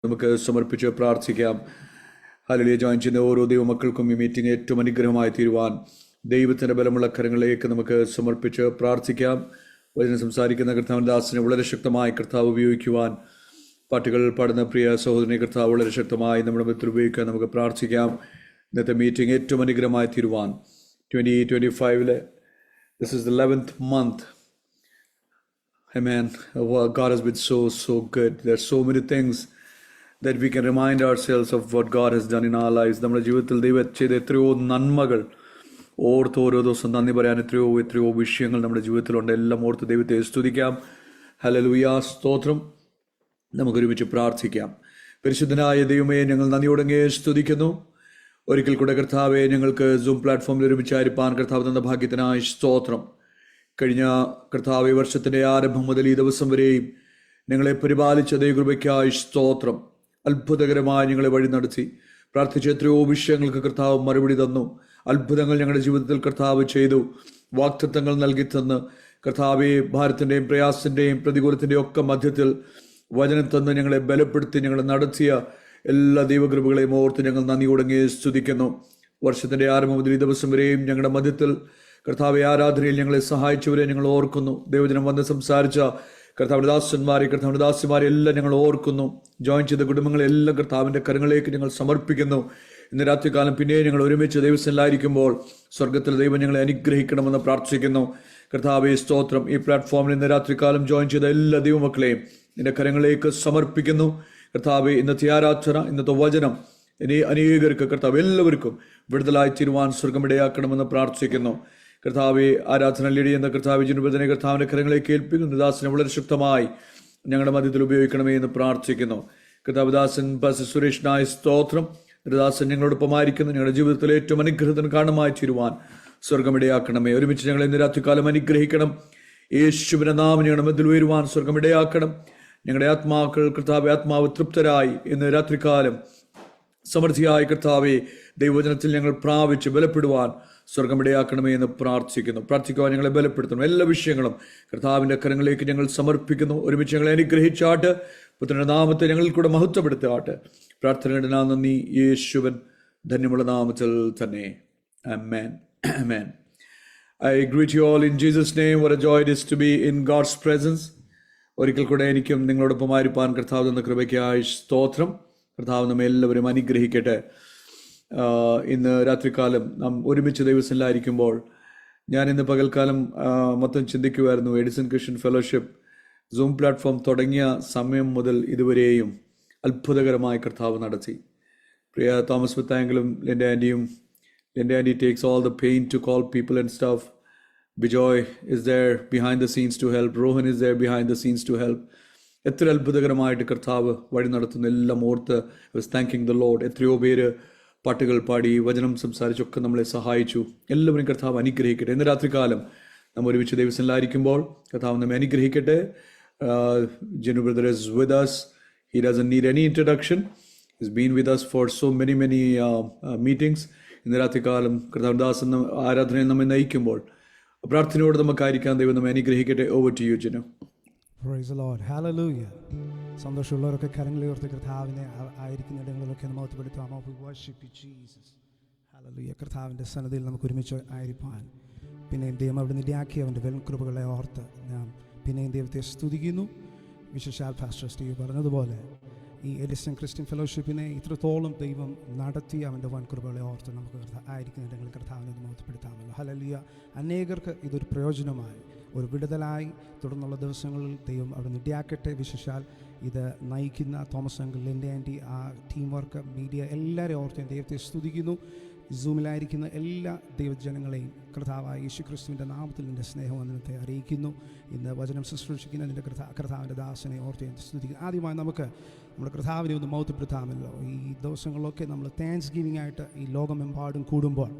നമുക്ക് സമർപ്പിച്ച് പ്രാർത്ഥിക്കാം. ഹല്ലേലൂയ. ജോയിൻ ചെയ്യുന്ന ഓരോ ദൈവമക്കൾക്കും ഈ മീറ്റിംഗ് ഏറ്റവും അനുഗ്രഹമായി തീരുവാൻ ദൈവത്തിൻ്റെ ബലമുള്ള കരങ്ങളിലേക്ക് നമുക്ക് സമർപ്പിച്ച് പ്രാർത്ഥിക്കാം. വചനം സംസാരിക്കുന്ന കർത്താവിൻ്റെ ദാസനെ വളരെ ശക്തമായി കർത്താവ് ഉപയോഗിക്കുവാൻ, പാട്ടുകൾ പാടുന്ന പ്രിയ സഹോദരനെ കർത്താവ് വളരെ ശക്തമായി നമ്മുടെ മധ്യത്തിൽ ഉപയോഗിക്കാൻ നമുക്ക് പ്രാർത്ഥിക്കാം. ഇന്നത്തെ മീറ്റിംഗ് ഏറ്റവും അനുഗ്രഹമായി തീരുവാൻ 2025 this is the 11th month. Amen. God has been so good. There are so many things that we can remind ourselves of what God has done in our lives. നമ്മുടെ ജീവിതത്തിൽ ദൈവം ചെയ്ത എത്രയോ നന്മകൾ ഓർത്ത് ഓരോ ദിവസം നന്ദി പറയാൻ എത്രയോ വിഷയങ്ങൾ നമ്മുടെ ജീവിതത്തിലുണ്ട്. എല്ലാം ഓർത്ത് ദൈവത്തെ സ്തുതിക്കാം. ഹല്ലേലൂയ, സ്തോത്രം. നമുക്കൊരുമിച്ച് പ്രാർത്ഥിക്കാം. പരിശുദ്ധനായ ദൈവമേ, ഞങ്ങൾ നന്ദിയോടെ സ്തുതിക്കുന്നു. ഒരിക്കൽ കൂടെ കർത്താവെ, ഞങ്ങൾക്ക് സൂം പ്ലാറ്റ്ഫോമിൽ ഒരുമിച്ചായിരിക്കാൻ കർത്താവ് തന്ന ഭാഗ്യത്തിനായി സ്തോത്രം. കഴിഞ്ഞ കർത്താവ് വർഷത്തിൻ്റെ ആരംഭം മുതൽ ഈ ദിവസം വരെയും ഞങ്ങളെ പരിപാലിച്ച ദൈവകൃപയ്ക്കായി സ്തോത്രം. അത്ഭുതകരമായി ഞങ്ങളെ വഴി നടത്തി. പ്രാർത്ഥിച്ച എത്രയോ വിഷയങ്ങൾക്ക് കർത്താവ് മറുപടി തന്നു. അത്ഭുതങ്ങൾ ഞങ്ങളുടെ ജീവിതത്തിൽ കർത്താവ് ചെയ്തു. വാഗ്ദത്തങ്ങൾ നൽകി തന്ന് കർത്താവെ, ഭാരത്തിൻ്റെയും പ്രയാസത്തിൻ്റെയും പ്രതികൂലത്തിൻ്റെയും ഒക്കെ മധ്യത്തിൽ വചനം തന്ന് ഞങ്ങളെ ബലപ്പെടുത്തി ഞങ്ങളെ നടത്തിയ എല്ലാ ദൈവകൃപകളെയും ഓർത്ത് ഞങ്ങൾ നന്ദിയോടെ സ്തുതിക്കുന്നു. വർഷത്തിൻ്റെ ആരംഭം മുതൽ ഈ ദിവസം വരെയും ഞങ്ങളുടെ മധ്യത്തിൽ കർത്താവെ ആരാധനയിൽ ഞങ്ങളെ സഹായിച്ചവരെ ഞങ്ങൾ ഓർക്കുന്നു. ദൈവജനം വന്ന് സംസാരിച്ച കർത്താവിൻ്റെ ദാസന്മാരെ, കർത്താവിൻ്റെ ദാസിമാരെ എല്ലാം ഞങ്ങൾ ഓർക്കുന്നു. ജോയിൻ ചെയ്ത കുടുംബങ്ങളെല്ലാം കർത്താവിൻ്റെ കരങ്ങളിലേക്ക് ഞങ്ങൾ സമർപ്പിക്കുന്നു. ഇന്ന് രാത്രികാലം പിന്നെ ഞങ്ങൾ ഒരുമിച്ച് ദൈവസ്ഥലായിരിക്കുമ്പോൾ സ്വർഗത്തിൽ ദൈവം ഞങ്ങളെ അനുഗ്രഹിക്കണമെന്ന് പ്രാർത്ഥിക്കുന്നു. കർത്താവെ സ്തോത്രം. ഈ പ്ലാറ്റ്ഫോമിൽ ഇന്ന് രാത്രികാലം ജോയിൻ ചെയ്ത എല്ലാ ദൈവമക്കളെയും നിന്റെ കരങ്ങളിലേക്ക് സമർപ്പിക്കുന്നു. കർത്താവെ, ഇന്നത്തെ ആരാധന, ഇന്നത്തെ വചനം ഇനി അനേകർക്ക് കർത്താവ് എല്ലാവർക്കും വിടുതലായി തീരുവാൻ സ്വർഗമിടയാക്കണമെന്ന് പ്രാർത്ഥിക്കുന്നു. കർത്താവെ, ആരാധന ലീഡിയെന്ന കർത്താവ് ജനുബദനെ കർത്താവിൻ്റെ കരങ്ങളിലേക്ക് ഏൽപ്പിക്കുന്നു. ദാസനെ വളരെ ശക്തമായി ഞങ്ങളുടെ മധ്യത്തിൽ ഉപയോഗിക്കണമേ എന്ന് പ്രാർത്ഥിക്കുന്നു. കർത്താവ് ദാസൻ പാസ്റ്റർ സുരേഷിനായ സ്തോത്രം. ദാസൻ ഞങ്ങളോടൊപ്പമായിരിക്കുന്നു. ഞങ്ങളുടെ ജീവിതത്തിൽ ഏറ്റവും അനുഗ്രഹത്തിന് കാരണമായി തീരുവാൻ സ്വർഗമിടയാക്കണമേ. ഒരുമിച്ച് ഞങ്ങൾ ഇന്ന് രാത്രികാലം അനുഗ്രഹിക്കണം. യേശുവിന്റെ നാമം ഞങ്ങളുടെ മധ്യത്തിൽ ഉയരുവാൻ സ്വർഗമിടയാക്കണം. ഞങ്ങളുടെ ആത്മാക്കൾ കർത്താവെ ആത്മാവ് തൃപ്തരായി ഇന്ന് രാത്രികാലം സമൃദ്ധിയായി കർത്താവെ ദൈവവചനത്തിൽ ഞങ്ങൾ പ്രാപിച്ച് ബലപ്പെടുവാൻ സ്വർഗമിടയാക്കണമേ എന്ന് പ്രാർത്ഥിക്കുവാൻ ഞങ്ങളെ ബലപ്പെടുത്തണം. എല്ലാ വിഷയങ്ങളും കർത്താവിൻ്റെ കരങ്ങളിലേക്ക് ഞങ്ങൾ സമർപ്പിക്കുന്നു. ഒരുമിച്ച് ഞങ്ങളെ അനുഗ്രഹിച്ചാട്ട് പുത്രന്റെ നാമത്തെ ഞങ്ങളിൽ കൂടെ മഹത്വപ്പെടുത്താട്ട് പ്രാർത്ഥനയുടെ നന്ദി യേശുവൻ ധന്യമുള്ള നാമത്തിൽ തന്നെ. ആമേൻ. ആമേൻ. I greet you all in Jesus' name. What a joy it is to be in God's presence. ഒരിക്കൽ കൂടെ എനിക്കും നിങ്ങളോടൊപ്പമായിരിക്കാൻ കർത്താവ് തന്ന കൃപയ്ക്കായി സ്തോത്രം. കർത്താവ് നമ്മെ എല്ലാവരും അനുഗ്രഹിക്കട്ടെ. ഇന്ന് രാത്രികാലം നാം ഒരുമിച്ച് ദൈവസ്ഥലായിരിക്കുമ്പോൾ ഞാൻ ഇന്ന് പകൽക്കാലം മൊത്തം ചിന്തിക്കുമായിരുന്നു. Edison Christian fellowship zoom platform തുടങ്ങിയ സമയം മുതൽ ഇതുവരെയും അത്ഭുതകരമായി കർത്താവ് നടത്തി. പ്രിയ തോമസ് മിത്തായെങ്കിലും Linda aunty takes all the pain to call people and stuff. Bijoy is there behind the scenes to help. Rohan is there behind the scenes to help. എത്ര അത്ഭുതകരമായിട്ട് കർത്താവ് വഴി നടത്തുന്ന എല്ലാം ഓർത്ത് I was thanking the Lord. എത്രയോ പേര് പാട്ടുകൾ പാടി വചനം സംസാരിച്ചൊക്കെ നമ്മളെ സഹായിച്ചു. എല്ലാവരും കർത്താവ് അനുഗ്രഹിക്കട്ടെ. ഇന്ന് രാത്രികാലം നമ്മൾ ഒരുമിച്ച് ദൈവസ്ഥലായിരിക്കുമ്പോൾ കർത്താവ് നമ്മെ അനുഗ്രഹിക്കട്ടെ. Jenu brother is with us. He doesn't need any introduction. He's been with us for so many meetings. ഇന്ന് രാത്രികാലം കർത്താവ് ദാസൻ ആരാധനയിൽ നമ്മെ നയിക്കുമ്പോൾ പ്രാർത്ഥനയോട് നമുക്കായിരിക്കാൻ ദൈവം നമ്മെ അനുഗ്രഹിക്കട്ടെ. Over to you, Jenu. Praise the Lord. Hallelujah. സന്തോഷമുള്ളവരൊക്കെ കരങ്ങളെ ഉയർത്തി കർത്താവിനെ ആയിരിക്കുന്ന ഇടങ്ങളിലൊക്കെ മഹത്വപ്പെടുത്താം. We worship you, Jesus. Hallelujah. കർത്താവിൻ്റെ സന്നിധിയിൽ നമുക്ക് ഒരുമിച്ച് ആയിരിക്കാൻ പിന്നെയും ദൈവം അവിടെ നിലയാക്കി അവൻ്റെ വെൽകൃപകളെ ഓർത്ത് നാം പിന്നെയും ദൈവത്തെ സ്തുതിക്കുന്നു. വിശേഷാൽ പാസ്റ്റർ സ്റ്റീവ് പറഞ്ഞതുപോലെ ഈ എഡിസൺ ക്രിസ്ത്യൻ ഫെലോഷിപ്പിനെ ഇത്രത്തോളം ദൈവം നടത്തി അവൻ്റെ വൻകൃപകളെ ഓർത്ത് നമുക്ക് ആയിരിക്കുന്ന ഇടങ്ങളിൽ കർത്താവിനെ മഹത്വപ്പെടുത്താമല്ലോ. ഹല്ലേലൂയ. അനേകർക്ക് ഇതൊരു പ്രയോജനമായി, ഒരു വിടുതലായി തുടർന്നുള്ള ദിവസങ്ങളിൽ ദൈവം അവിടെ നിടയാക്കട്ടെ. വിശേഷാൽ ഇത് നയിക്കുന്ന തോമസ് അങ്കിൾ, ലിൻഡ ആൻറ്റി, ആ ടീം വർക്ക്, മീഡിയ എല്ലാവരെയും ഓർത്ത് ദൈവത്തെ സ്തുതിക്കുന്നു. സൂമിലായിരിക്കുന്ന എല്ലാ ദൈവജനങ്ങളെയും കർത്താവായ യേശുക്രിസ്തുവിൻ്റെ നാമത്തിൽ നിൻ്റെ സ്നേഹവന്ദനത്തെ അറിയിക്കുന്നു. ഇന്ന് വചനം ശുശ്രൂഷിക്കുന്ന നിൻ്റെ കർത്താവിൻ്റെ ദാസനെ ഓർത്ത് സ്തുതിക്കുന്നു. ആദ്യമായി നമുക്ക് നമ്മുടെ കർത്താവിനെ ഒന്ന് മഹത്വപ്പെടുത്താമല്ലോ. ഈ ദിവസങ്ങളിലൊക്കെ നമ്മൾ താങ്ക്സ് ഗിവിംഗ് ആയിട്ട് ഈ ലോകമെമ്പാടും കൂടുമ്പോൾ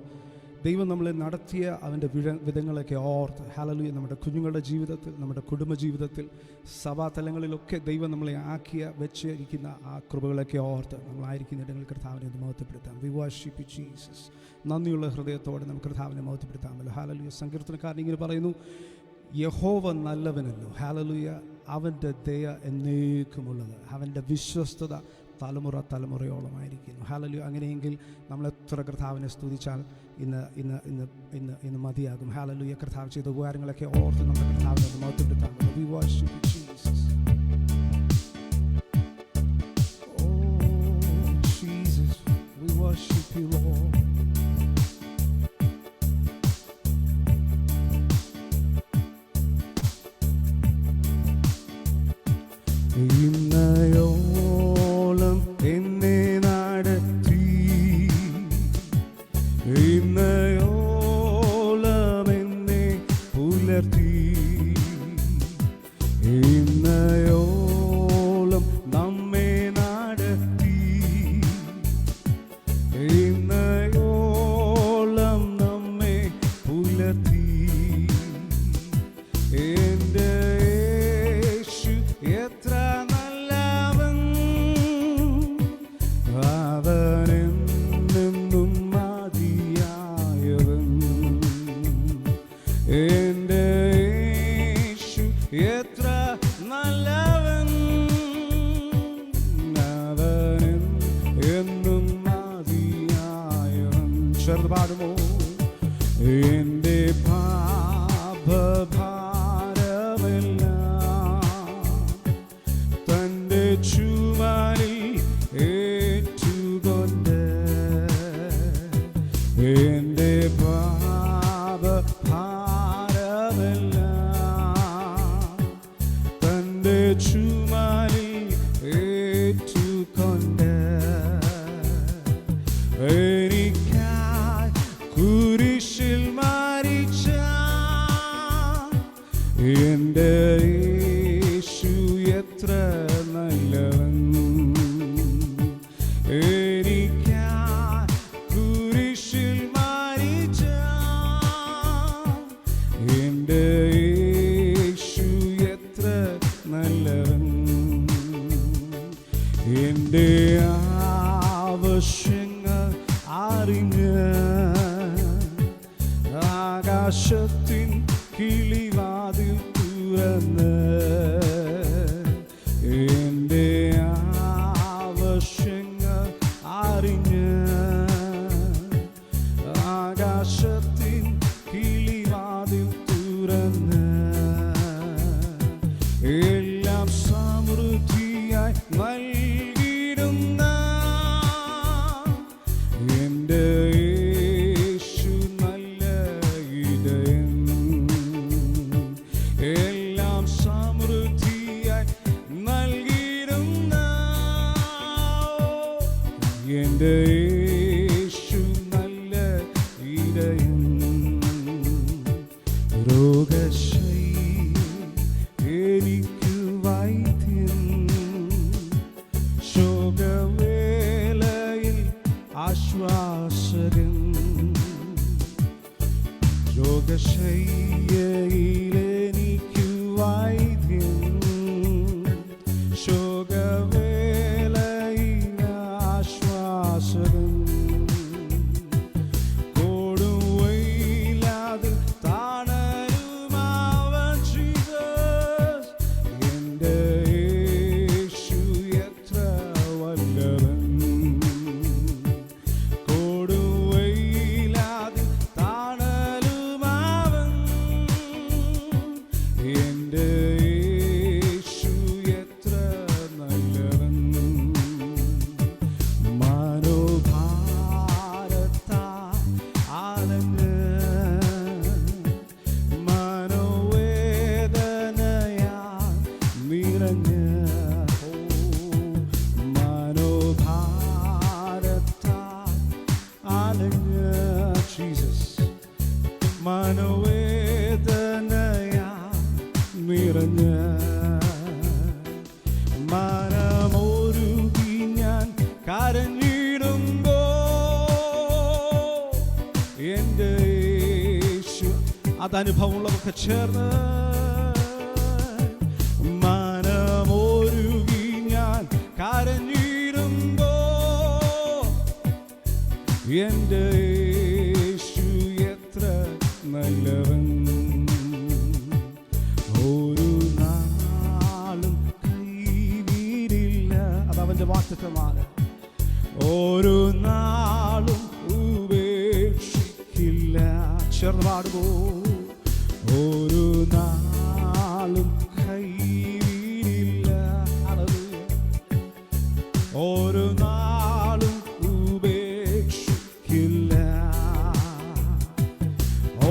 ദൈവം നമ്മളെ നടത്തിയ അവൻ്റെ വിധങ്ങളൊക്കെ ഓർത്ത് ഹല്ലേലൂയ നമ്മുടെ കുഞ്ഞുങ്ങളുടെ ജീവിതത്തിൽ, നമ്മുടെ കുടുംബജീവിതത്തിൽ, സഭാതലങ്ങളിലൊക്കെ ദൈവം നമ്മളെ വെച്ചിരിക്കുന്ന ആ കൃപകളൊക്കെ ഓർത്ത് നമ്മളായിരിക്കുന്ന ഇടങ്ങളിൽ കർത്താവിനെ ഒന്ന് മഹത്വപ്പെടുത്താം. We worship you Jesus. നന്ദിയുള്ള ഹൃദയത്തോടെ നമുക്ക് കർത്താവിനെ മഹത്വപ്പെടുത്താമല്ലോ. ഹല്ലേലൂയ. സങ്കീർത്തനക്കാരൻ ഇങ്ങനെ പറയുന്നു, യഹോവ നല്ലവനല്ലോ, ഹല്ലേലൂയ, അവൻ്റെ ദയ എന്നേക്കുമുള്ളത്, അവൻ്റെ വിശ്വസ്തത തലമുറ തലമുറയോളമായിരിക്കുന്നു. ഹല്ലേലൂയ. അങ്ങനെയെങ്കിൽ നമ്മൾ എത്ര കർത്താവിനെ സ്തുതിച്ചാൽ ഇന്ന് മതിയാകും. ഹല്ലേലൂയ. കർത്താവ് ചെയ്ത ഉപകാരങ്ങളൊക്കെ ഓർത്ത് നമ്മുടെ കർത്താവിനെ മഹത്വപ്പെടുത്താം. We worship you, Jesus. Oh Jesus, we worship you, Lord. ഇന്നയോളം എന്നെ നടത്തി, ഇന്നയോളം എന്നെ പുലർത്തി, ഇന്നയോളം നമ്മെ നടത്തി, ഇന്നയോളം നമ്മെ പുലർത്തി. എൻ്റെ യേശു എത്ര നല്ലവൻ, അവനെന്നും മതിയായവൻ. എൻ്റെ യേശു എത്ര നല്ലവൻ, അവനെന്നും മതിയായവൻ. ചേർന്ന് പാടുമോ? എൻ്റെ തന്റെ ചുമലിൽ ഏറ്റുകൊണ്ട്, എൻ്റെ പാപഭാരമെല്ലാം തന്റെ ചുമലിൽ ഏറ്റുകൊണ്ട്, എനിക്കായി കുരിശിൽ മരിച്ച എൻ്റെ യേശു എത്ര നല്ലവൻ. എനിക്കായി കുരിശിൽ മരിച്ച എൻ്റെ യേശു എത്ര നല്ലവൻ. എൻ്റെ ആവശ്യങ്ങൾ അറിഞ്ഞ് ആകാശത്തിൻ കിളിവാതിൽ തുറന്ന്, എൻ്റെ ആവശ്യങ്ങൾ അറിഞ്ഞ് ആകാശത്തിൻ കിളിവാതിൽ തുറന്ന്, എല്ലാം സമൃദ്ധിയായി നൽകിയിടുന്ന എൻ്റെ യേശു നല്ല ഇടയൻ. എല്ലാം സമൃദ്ധിയായി നൽകിയിടുന്ന എൻ്റെ യേശു നല്ല ഇടയൻ. രോഗശയ്യയിൽ എനിക്ക് വൈദ്യൻ, ശോകവേളയിൽ ആശ്വാസകൻ. രോഗശയ്യയിൽ എനിക്ക് വൈദ്യൻ, ശോകവേളയിൽ ആശ്വാസകൻ. കൊടുവെയിലാതിൽ താണരുമാവൻ ജീസസ്, എൻ്റെ യേശു എത്ര വല്ലവൻ. കൊടുവെയിലാതിൽ താണരുമാവൻ എൻ്റെ യേശു എത്ര നല്ലവൻ. മനോഭാരത്താൽ ആലഞ്ഞ്, മനോവേദനയാൽ നിറഞ്ഞ്, മനോഭാരത്താൽ ആലഞ്ഞ് ജീസസ്, മനോവേദനയാൽ നിറഞ്ഞ്, മനമൊരുകി ഞാൻ കരഞ്ഞിടുമ്പോ എൻ്റെ യേശു. അതനുഭവമുള്ളവർക്ക് ചേർന്ന്, മനമൊരുകി ഞാൻ കരഞ്ഞിടുമ്പോ എൻ്റെ യേശു എത്ര നല്ലവൻ. ഒരു നാളും കൈവിടില്ല, അതവൻ്റെ വാക്ക് ശക്തമാണ്. ഒരു നാളും ഉപേക്ഷിക്കില്ല. ചേർന്ന് പാടുമോ? ഒരു നാളും കൈവിടില്ല. ഒരു നാളും ഉപേക്ഷിക്കില്ല.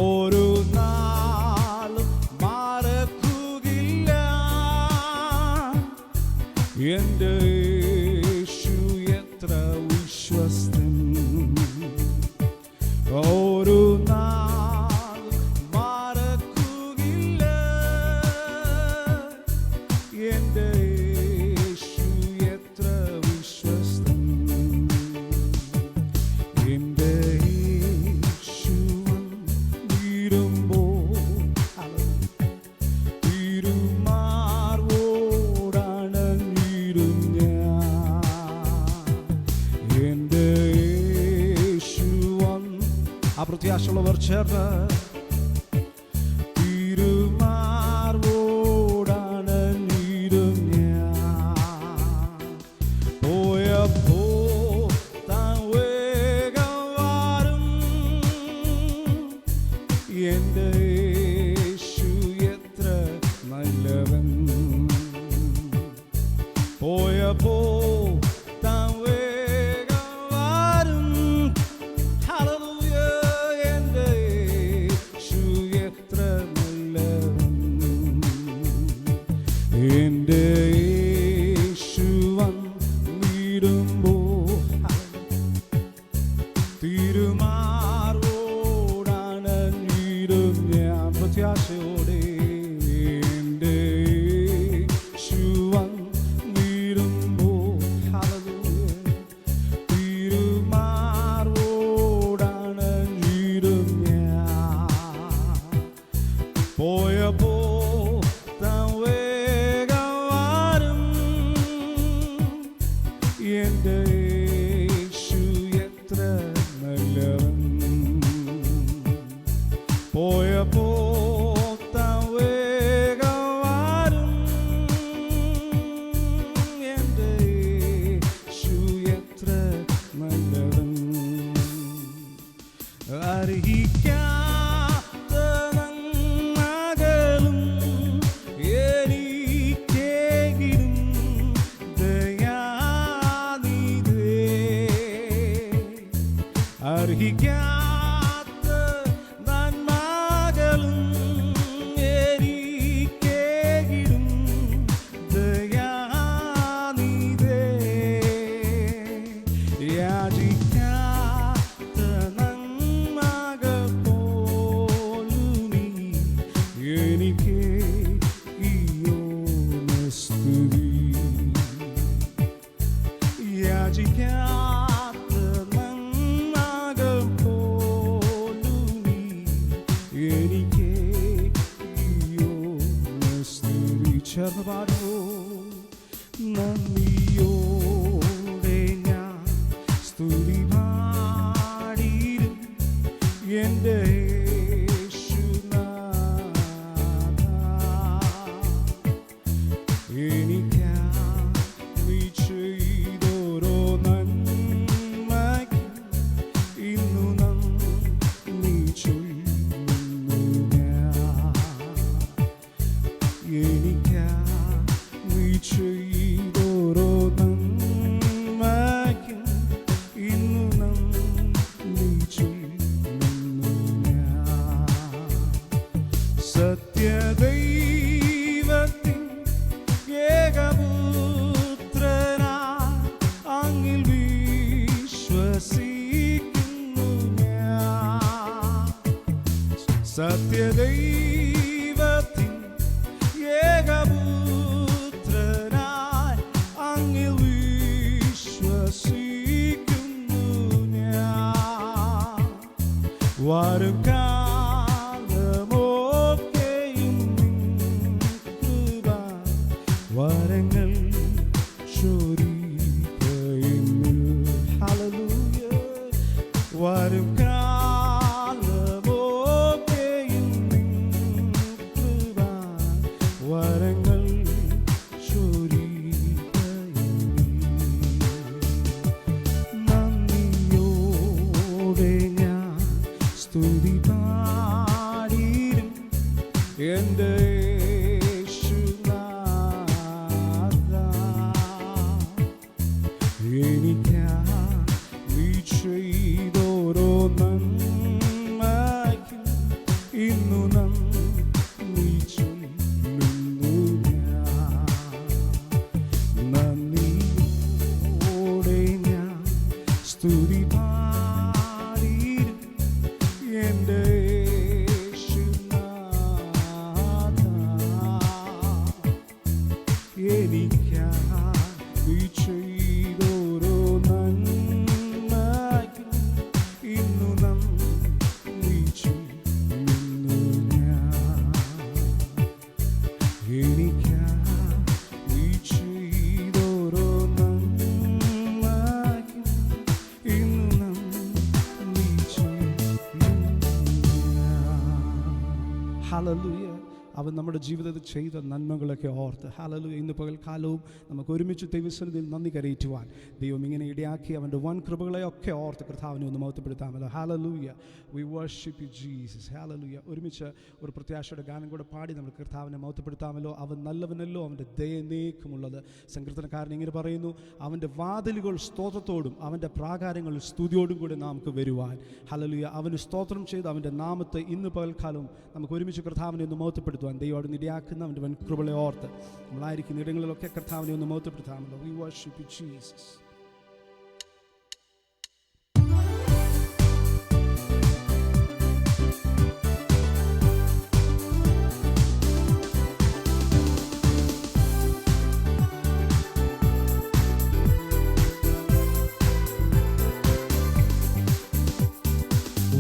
ഒരു നാളും മറക്കുകയില്ല. എൻ്റെ യേശു എത്ര വിശ്വസ്തൻ. ഒരു നാളും മറക്കുകയില്ല. എൻ്റെ യേശു എത്ര വിശ്വസ്തൻ. എൻ്റെ യേശു വന്നിടുമ്പോൾ തിരുമാർവോടണഞ്ഞിടും ഞാൻ. എൻ്റെ യേശു വന്ന് ആ പ്രത്യാശയുള്ളവർ ചേർന്ന് തിരുമാർവോടണഞ്ഞിടും ഞാൻ. പോയപ്പോൾ താൻ വേഗം വരും. എൻ്റെ യേശു എത്ര നല്ലവൻ. പോയപ്പോൾ താൻ വേഗം വരും. ഹല്ലേലൂയ. എൻ്റെ യേശു എത്ര നല്ലവൻ. എൻ്റെ യേശു വന്നിടുമ്പോൾ തിരുമാർവോടണഞ്ഞിടും ഞാൻ. പ്രത്യാശയോടെ എൻ്റെ യേശു വന്നിടുമ്പോൾ തിരുമാർവോടണഞ്ഞിടും ഞാൻ. പോയപ്പോൾ താൻ വേഗം വരും. എൻ്റെ യേശു എത്ര നല്ലവൻ. പോയപ്പോൾ താൻ വേഗം വരും. എൻ്റെ യേശു എത്ര നല്ലവൻ. അർഹിക്കാത്ത നന്മകളും എനിക്കേകിടും ദയാനിധേ. അർഹിക്കാത്ത നന്മകളും എനിക്കേകിടും ദയാനിധേ. യാചിക്കാത്ത നന്മകൾ പോലും നീ എനിക്ക് സ്തുതി. യാചിക്കാത്ത നന്മകൾ പോലും നീ എനിക്ക് സ്തുതി. ചേർന്ന് പാടുമോ? നന്ദിയോടെ ഞാൻ സ്തുതി പാടിയിടും എൻ്റെ യേശുനാഥാ. എനിക്കായി നീ ചെയ്തോരോ നന്മയ്ക്കും ഇന്നു നന്ദി ചൊല്ലുന്നു ഞാൻ. എനിക്കായി നീ ചെയ്തോരോ നന്മയ്ക്കും ഇന്നു നന്ദി ചൊല്ലുന്നു ഞാൻ. സത്യദൈവത്തിൻ ഏകപുത്രനായി അങ്ങിൽ വിശ്വസിക്കുന്നു ഞാൻ. സത്യദൈവത്തിൻ ഏകപുത്രനായി അങ്ങിൽ വിശ്വസിക്കുന്നു ഞാൻ. വരും കാലമൊക്കെയും നിൻ കൃപ വരങ്ങൾ ചൊരിയുന്നു. ഹല്ലേലൂയ. വരും കാലമൊക്കെയും നിൻ കൃപ വരങ്ങൾ ചൊരിയുന്നു. എനിക്കാ നീ ചെയ്തോരോ നന്മയ്ക്കും ഇന്നു നന്ദി ചൊല്ലുന്നു ഞാൻ. നന്ദിയോടെ ഞാൻ സ്തുതി പാടിയിടും എൻ്റെ യേശുനാഥ. എനിക്കാ നീ ചെയ്തോരോ നന്മയ്ക്കും ഇന്നു നന്ദി ചൊല്ലുന്നു ഞാൻ. എനിക്കാ നീ ചെയ്തോരോ നന്മയ്ക്കും ഇന്നു നന്ദി ചൊല്ലുന്നു ഞാൻ. ഹല്ലേലൂയ. അവൻ നമ്മുടെ ജീവിതത്തിൽ ചെയ്ത നന്മകളൊക്കെ ഓർത്ത് ഹല്ലേലൂയ ഇന്ന് പകൽക്കാലവും നമുക്ക് ഒരുമിച്ച് ദൈവസന്നിധിയിൽ നന്ദി കരയറ്റുവാൻ ദൈവം ഇങ്ങനെ ഇടയാക്കി അവൻ്റെ വൻ കൃപകളെയൊക്കെ ഓർത്ത് കർത്താവിനെ ഒന്ന് മഹത്വപ്പെടുത്താമല്ലോ. Hallelujah. We worship you Jesus. Hallelujah. ഒരുമിച്ച് ഒരു പ്രത്യാശയുടെ ഗാനം കൂടെ പാടി നമ്മൾ കർത്താവിനെ മഹത്വപ്പെടുത്താമല്ലോ. അവൻ നല്ലവനല്ലോ, അവൻ്റെ ദയ എന്നേക്കുമുള്ളത്. സങ്കീർത്തനക്കാരൻ ഇങ്ങനെ പറയുന്നു, അവൻ്റെ വാതിലുകൾ സ്തോത്രത്തോടും അവൻ്റെ പ്രാകാരങ്ങൾ സ്തുതിയോടും കൂടെ നമുക്ക് വരുവാൻ. ഹല്ലേലൂയ. അവന് സ്തോത്രം ചെയ്ത് അവൻ്റെ നാമത്തെ ഇന്ന് പകൽക്കാലവും നമുക്ക് ഒരുമിച്ച് കർത്താവിനെ ഒന്ന് മഹത്വപ്പെടുത്തുവാൻ ദൈവോട് നിടയാക്കുന്ന അവൻ്റെ വൻ കൃപകളെ ഓർത്ത് നമ്മളായിരിക്കുന്ന ഇടങ്ങളിലൊക്കെ കർത്താവിനെ ഒന്ന് മഹത്വപ്പെടുത്താമല്ലോ. We worship you Jesus.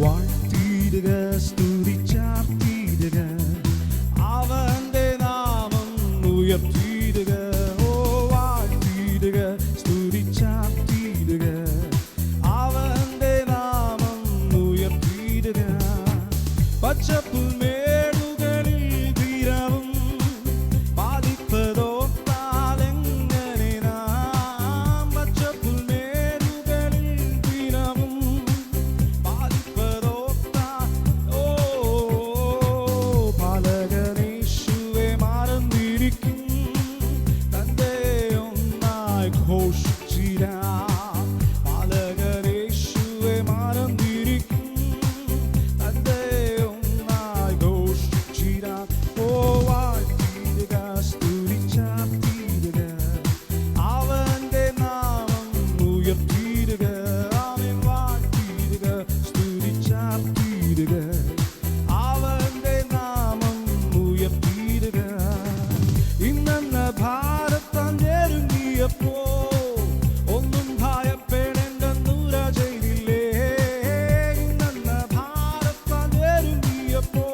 വാഴ്ത്തിയിടുക, സ്തുതിച്ചാർത്തിയിടുക, അവൻ്റെ നാമം ഉയർത്തിയിടുക. ഓ വാഴ്ത്തിയിടുക, സ്തുതിച്ചാർത്തിയിടുക, അവൻ്റെ നാമം ഉയർത്തിയിടുക. പച്ചപ്പുൽമേടുകളിൽ ധീരവും പാലിപ്പതോർത്താലെങ്ങനെ നാം. പച്ചപ്പുൽമേടുകളിൽ ധീരവും പാലിപ്പതോർത്താ. ഓ പാലകനേശുവെ മറന്നിരിക്കും തൻ്റെ ഒന്നായി ഘോഷിച്ചിരാം. പാലകനേശുവെ മറന്നിരിക്കും തൻ്റെ ഒന്നായി ഘോഷിച്ചിരാം. ഓ വാഴ്ത്തിയിടുക, സ്തുതിച്ചാർത്തിയിടുക, അവൻ്റെ നാമം ഉയർത്തിയിടുക. അവൻ വാഴ്ത്തിയിടുക, സ്തുതിച്ചാർത്തിയിടുക, അവൻ്റെ നാമം ഉയർത്തിയിടുക. ഇന്നെന്ന ഭാരത്താൻ ഞെരുങ്ങിയപ്പോ ഒന്നും ഭയപ്പെടേണ്ടെന്നുര ചെയ്തില്ലേ. ഇന്നെന്ന ഭാരത്താൻ ഞെരുങ്ങിയപ്പോ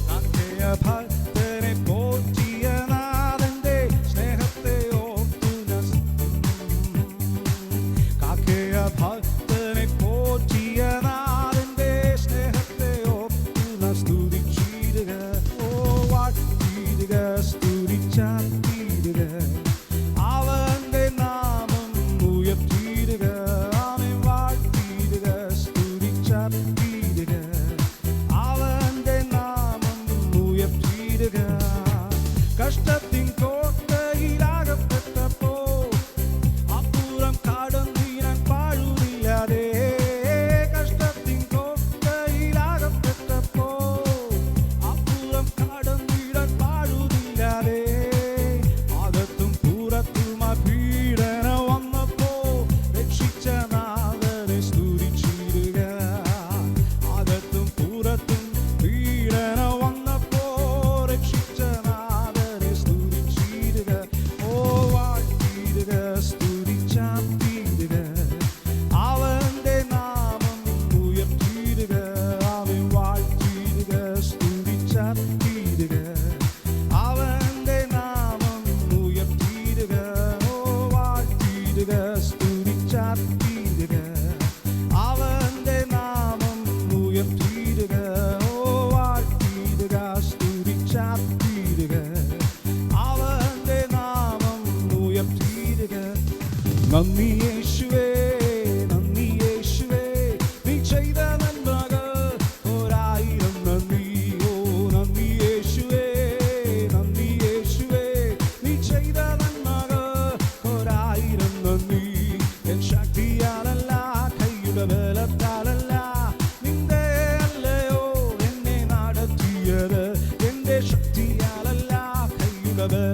കാക്കയ ഭക്തനെ പോറ്റിയ നാഥന്റെ സ്നേഹത്തെ ഓർത്തു ഞാൻ. കാക്കയ ഭക്തനെ പോറ്റിയ നാഥന്റെ സ്നേഹത്തെ ഓർത്തു ഞാൻ സ്തുതിച്ചിടുക. ഓ വാഴ്ത്തിയിടുക, സ്തുതിച്ചാർത്തിയിടുക, അവൻ്റെ നാമം ഉയർത്തിയിടുക. അവൻ വാഴ്ത്തിയിടുക, സ്തുതിച്ചാർത്തിയിടുക, അവൻ്റെ നാമം ഉയർത്തിയിടുക. കഷ്ടത്തിൻ കോട്ടയിലാകപ്പെട്ടപ്പോ അപ്പുറം കടന്നിടാൻ പാഴുമില്ലാതെ. കഷ്ടത്തിൻ കോട്ടയിലാകപ്പെട്ടപ്പോ അപ്പുറം കടന്നിടാൻ പാഴുമില്ലാതെ. അകത്തും പുറത്തുമായി പീഡന വന്നപ്പോ രക്ഷിച്ച നാഥനെ സ്തുതിച്ചിടുക. അകത്തും പുറത്തും പീഡന വന്നപ്പോ രക്ഷിച്ച നാഥനെ സ്തുതിച്ചിടുക. ഓ വാഴ്ത്തിയിടുക, സ്തുതിച്ചാർത്തിയിടുക, അവൻ്റെ നാമം ഉയർത്തിയിടുക. അവൻ വാഴ്ത്തിയിടുക, സ്തുതിച്ചാർത്തിയിടുക, അവൻ്റെ നാമം ഉയർത്തിയിടുക. ഓ വാഴ്ത്തിയിടുക, സ്തുതിച്ചാർത്തിയിടുക, അവൻ്റെ നാമം ഉയർത്തിയിടുക. ഓ വാഴ്ത്തിയിടുക, സ്തുതിച്ചാർത്തിയിടുക, അവൻ്റെ നാമം ഉയർത്തിയിടുക. നന്ദി യേശുവേ, നന്ദി യേശുവേ, നീ ചെയ്ത നന്മകൾ ഒരായിരം നന്ദി. ഓ നന്ദി യേശുവേ, നന്ദി യേശുവേ,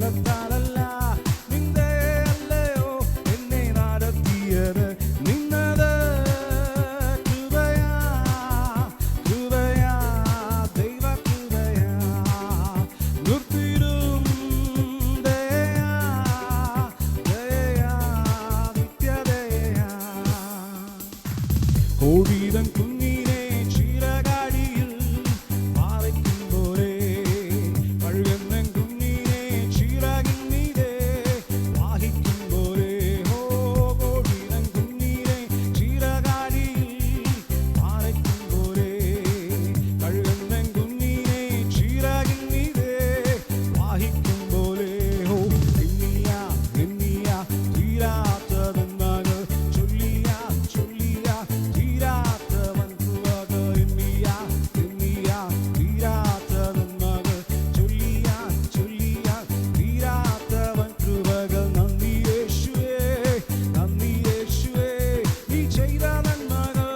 ബലത്താലല്ല നിന്റെ അല്ലയോ എന്നെ നടത്തിയത് നിന്നത് കൃപയാ കൃപയാ ദൈവ കൃപയാ നിർത്തിടും ദയയാ ദയയാ നിത്യദയയാ കോടിതൻ കുഞ്ഞിനെ ചിറകാടിയിൽ പാറയ്ക്കുമ്പോഴേ കഴുകന്നൻ കുഞ്ഞിനെ ചിറകിൻ മീതെ വാഹിക്കുമ്പോഴേ കോടിതൻ കുഞ്ഞിനെ ചിറകാടിയിൽ പാറയ്ക്കുമ്പോഴേ കഴുകന്നൻ കുഞ്ഞിനെ ചിറകിൻ മീതെ വാഹിക്കുമ്പോഴേ എണ്ണിയ തീരാത്തതെന്നാണ് ചൊല്ലിയ തീരാത്തവൻ കൃപകൾ എണ്ണിയ തീരാത്തതെന്നാണ് ചൊല്ലിയ തീരാത്തവൻ കൃപകൾ നന്ദി യേശുവേ നീ ചെയ്ത നന്മകൾ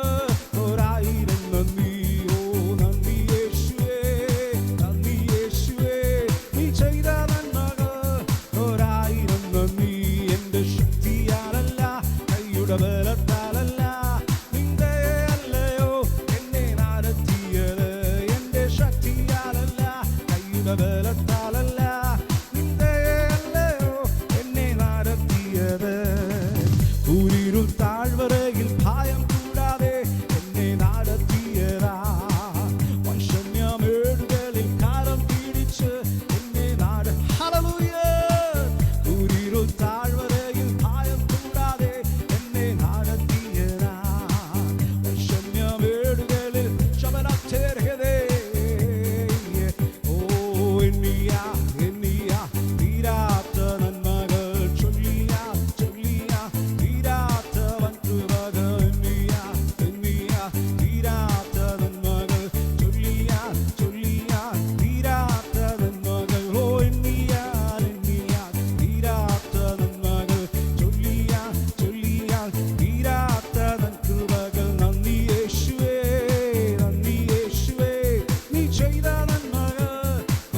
ഒരായിരം നന്ദി ഓ നന്ദി യേശുവേ നീ ചെയ്ത നന്മകൾ ഒരായിരം നന്ദി എൻ്റെ ശക്തിയാലല്ല കൈയുടെ ബലത്താലല്ല നിന്റെ അല്ലയോ എന്നെ നടത്തിയത് എൻ്റെ ശക്തിയാലല്ല കൈയുടെ ബലത്താലല്ല നിന്റെ അല്ലയോ എന്നെ നടത്തിയത് കൂരിരുൾ താഴ്വരയിൽ ഭയം കൂടാതെ എന്നെ നടത്തിയതാ വൈഷമ്യമേടുകളിൽ കാലം പിടിച്ച് എന്നെ ഹല്ലേലൂയ കൂരിരുൾ താഴ്വരയിൽ ഭയം കൂടാതെ എന്നെ നടത്തിയതാ വൈഷമ്യമേടുകളിൽ ശബനത്തേർഹതേ ഓ എണ്ണിയ തീരാത്ത നന്മകൾ ചൊല്ലിയ തീരാത്തവൻ കൃപകൾ എണ്ണിയ തീരാത്ത നന്മകൾ ചൊല്ലിയ തീരാത്ത നന്മകൾ ഓ എണ്ണിയ തീരാത്ത നന്മകൾ ചൊല്ലിയ തീരാത്തവൻ കൃപകൾ നന്ദി യേശുവേ നീ ചെയ്ത നന്മകൾ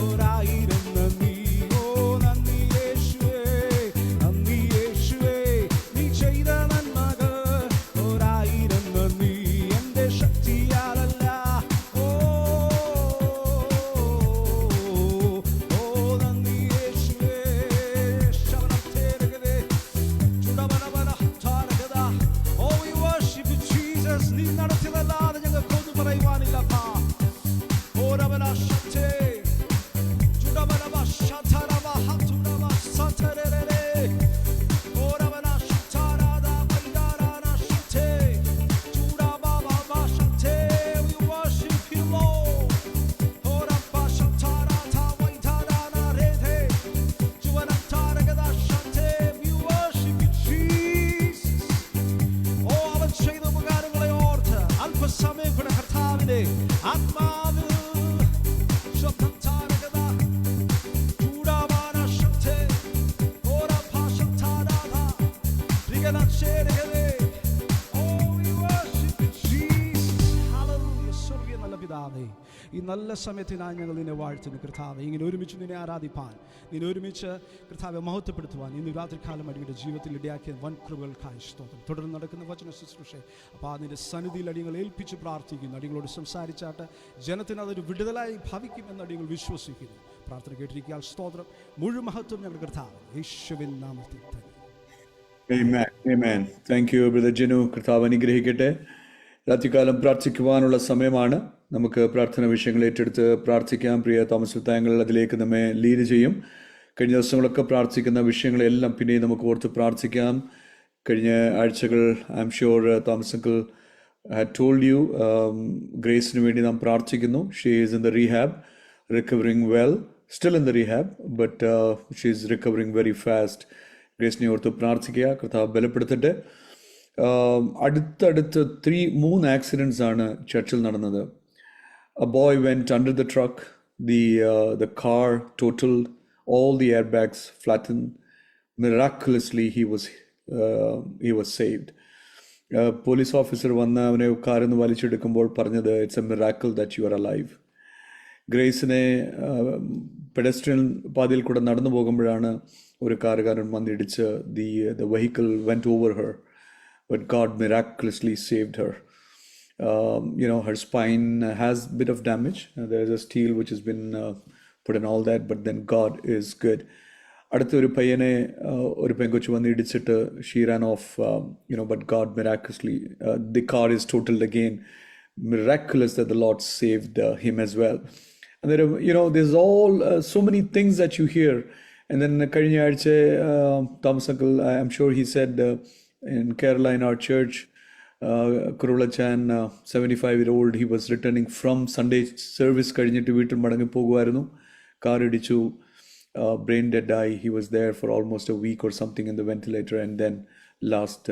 ഒരായിരം നന്ദി ഓ നന്ദി യേശുവേ നീ ചെയ്ത നന്മകൾ ഒരായിരം നന്ദി എൻ്റെ ശക്തിയാലല്ല ഓ നന്ദി യേശുവേ ശബനത്തേർഹതേ ചുടബനബനഹത്താരകത ഓ we worship you Jesus നീ നടത്തിയതല്ലാതെ ഞങ്ങൾക്കൊന്നും പറയുവാനില്ലപ്പാ ഓരവന ശക്തേ ചുടബനബ ശതരബ ഹതുരബ സതരരേ ഓരവന ശക്തരാദ ബൈദാരാന ശക്തേ ചുടബബ ശക്തേ we worship you Lord ഓരപ്പ ശക്തരാദ ബൈദാരാന രേധേ ചുവനത്താരകത ശക്തേ we worship you Jesus ഓ അവൻ ചെയ്ത ഉപകാരങ്ങളെ ഓർത്ത് അല്പസമയം കൂടെ കർത്താവിനെ ആത്മാവിൽ ശബ്ദത്താരകത ചൂടാവാന ശക്തേ ഓരപ്പ ശക്തരാദ പ്രിയനക്ഷേരകതേ ഓ we worship you Jesus hallelujah സ്വർഗ്ഗീയ നല്ല പിതാവേ ഈ നല്ല സമയത്തിനായി ഞങ്ങൾ നിന്നെ വാഴ്ത്തുന്നു കർത്താവേ ഇങ്ങനെ ഒരുമിച്ച് നിന്നെ ആരാധിപ്പാൻ നിന്നെ ഒരുമിച്ച് കർത്താവെ മഹത്വപ്പെടുത്തുവാൻ ഇന്ന് രാത്രികാലം അടിയുടെ ജീവിതത്തിൽ ഇടയാക്കിയ വൻ കൃപകൾക്കായി സ്തോത്രം തുടർന്ന് നടക്കുന്ന വചന ശുശ്രൂഷ അപ്പോൾ അതിൻ്റെ സന്നിധിയിൽ അടിയങ്ങൾ ഏൽപ്പിച്ച് പ്രാർത്ഥിക്കുന്നു അടിയങ്ങളോട് സംസാരിച്ചാട്ട് ജനത്തിന് അതൊരു വിടുതലായി ഭവിക്കുമെന്ന് അടിയങ്ങൾ വിശ്വസിക്കുന്നു പ്രാർത്ഥന കേട്ടിരിക്കാൻ സ്തോത്രം മുഴുവൻ മഹത്വം ഞങ്ങളുടെ കർത്താവ് യേശുവിൻ നാമത്തിൽ തന്നെ Amen. Thank you, Brother Jinu. കർത്താവ് അനുഗ്രഹിക്കട്ടെ. രാത്രികാലം പ്രാർത്ഥിക്കുവാനുള്ള സമയമാണ്. നമുക്ക് പ്രാർത്ഥന വിഷയങ്ങൾ ഏറ്റെടുത്ത് പ്രാർത്ഥിക്കാം. പ്രിയ തോമസ് താങ്കൾ അതിലേക്ക് നമ്മെ ലീഡ് ചെയ്യും. കഴിഞ്ഞ ദിവസങ്ങളൊക്കെ പ്രാർത്ഥിക്കുന്ന വിഷയങ്ങളെല്ലാം പിന്നെയും നമുക്ക് ഓർത്ത് പ്രാർത്ഥിക്കാം. കഴിഞ്ഞ ആഴ്ചകൾ I am sure Thomas uncle had told you ഗ്രേസിന് വേണ്ടി നാം പ്രാർത്ഥിക്കുന്നു. She is in the rehab, recovering well, still in the rehab, but she is recovering very fast. ഗ്രേസിനെ ഓർത്ത് പ്രാർത്ഥിക്കുക. കർത്താവ് ബലപ്പെടുത്തട്ടെ. അടുത്തടുത്ത് 3 ആക്സിഡൻറ്റ്സ് ആണ് ചർച്ചിൽ നടന്നത്. A boy went under the truck, the car totaled, all the airbags flattened. Miraculously he was saved. Police officer വന്ന് അവനെ കാറിൽ നിന്ന് വലിച്ചെടുക്കുമ്പോൾ പറഞ്ഞത് it's a miracle that you are alive. ഗ്രേസിനെ പെഡസ്ട്രിയൻ പാതയിൽ കൂടെ നടന്നു പോകുമ്പോഴാണ് ഒരു കാറുകാരൻ വന്നിടിച്ച് the vehicle went over her, but God miraculously saved her. Her spine has a bit of damage. There's a steel which has been put in all that, but then God is good. അടുത്ത ഒരു പയ്യനെ ഒരു പെങ്കൊച്ചു വന്ന് ഇടിച്ചിട്ട് she ran off, but God miraculously, the car is totaled again. Miraculous that the Lord saved him as well. And there are, there's all so many things that you hear. And then കഴിഞ്ഞ ആഴ്ച Thomas Uncle, I'm sure he said in Kerala in our church, Kurulachan, 75-year-old, he was returning from Sunday service കഴിഞ്ഞിട്ട് വീട്ടിൽ മടങ്ങി പോകുമായിരുന്നു. Car ഇടിച്ചു, brain dead die. He was there for almost a week or something in the ventilator, and then last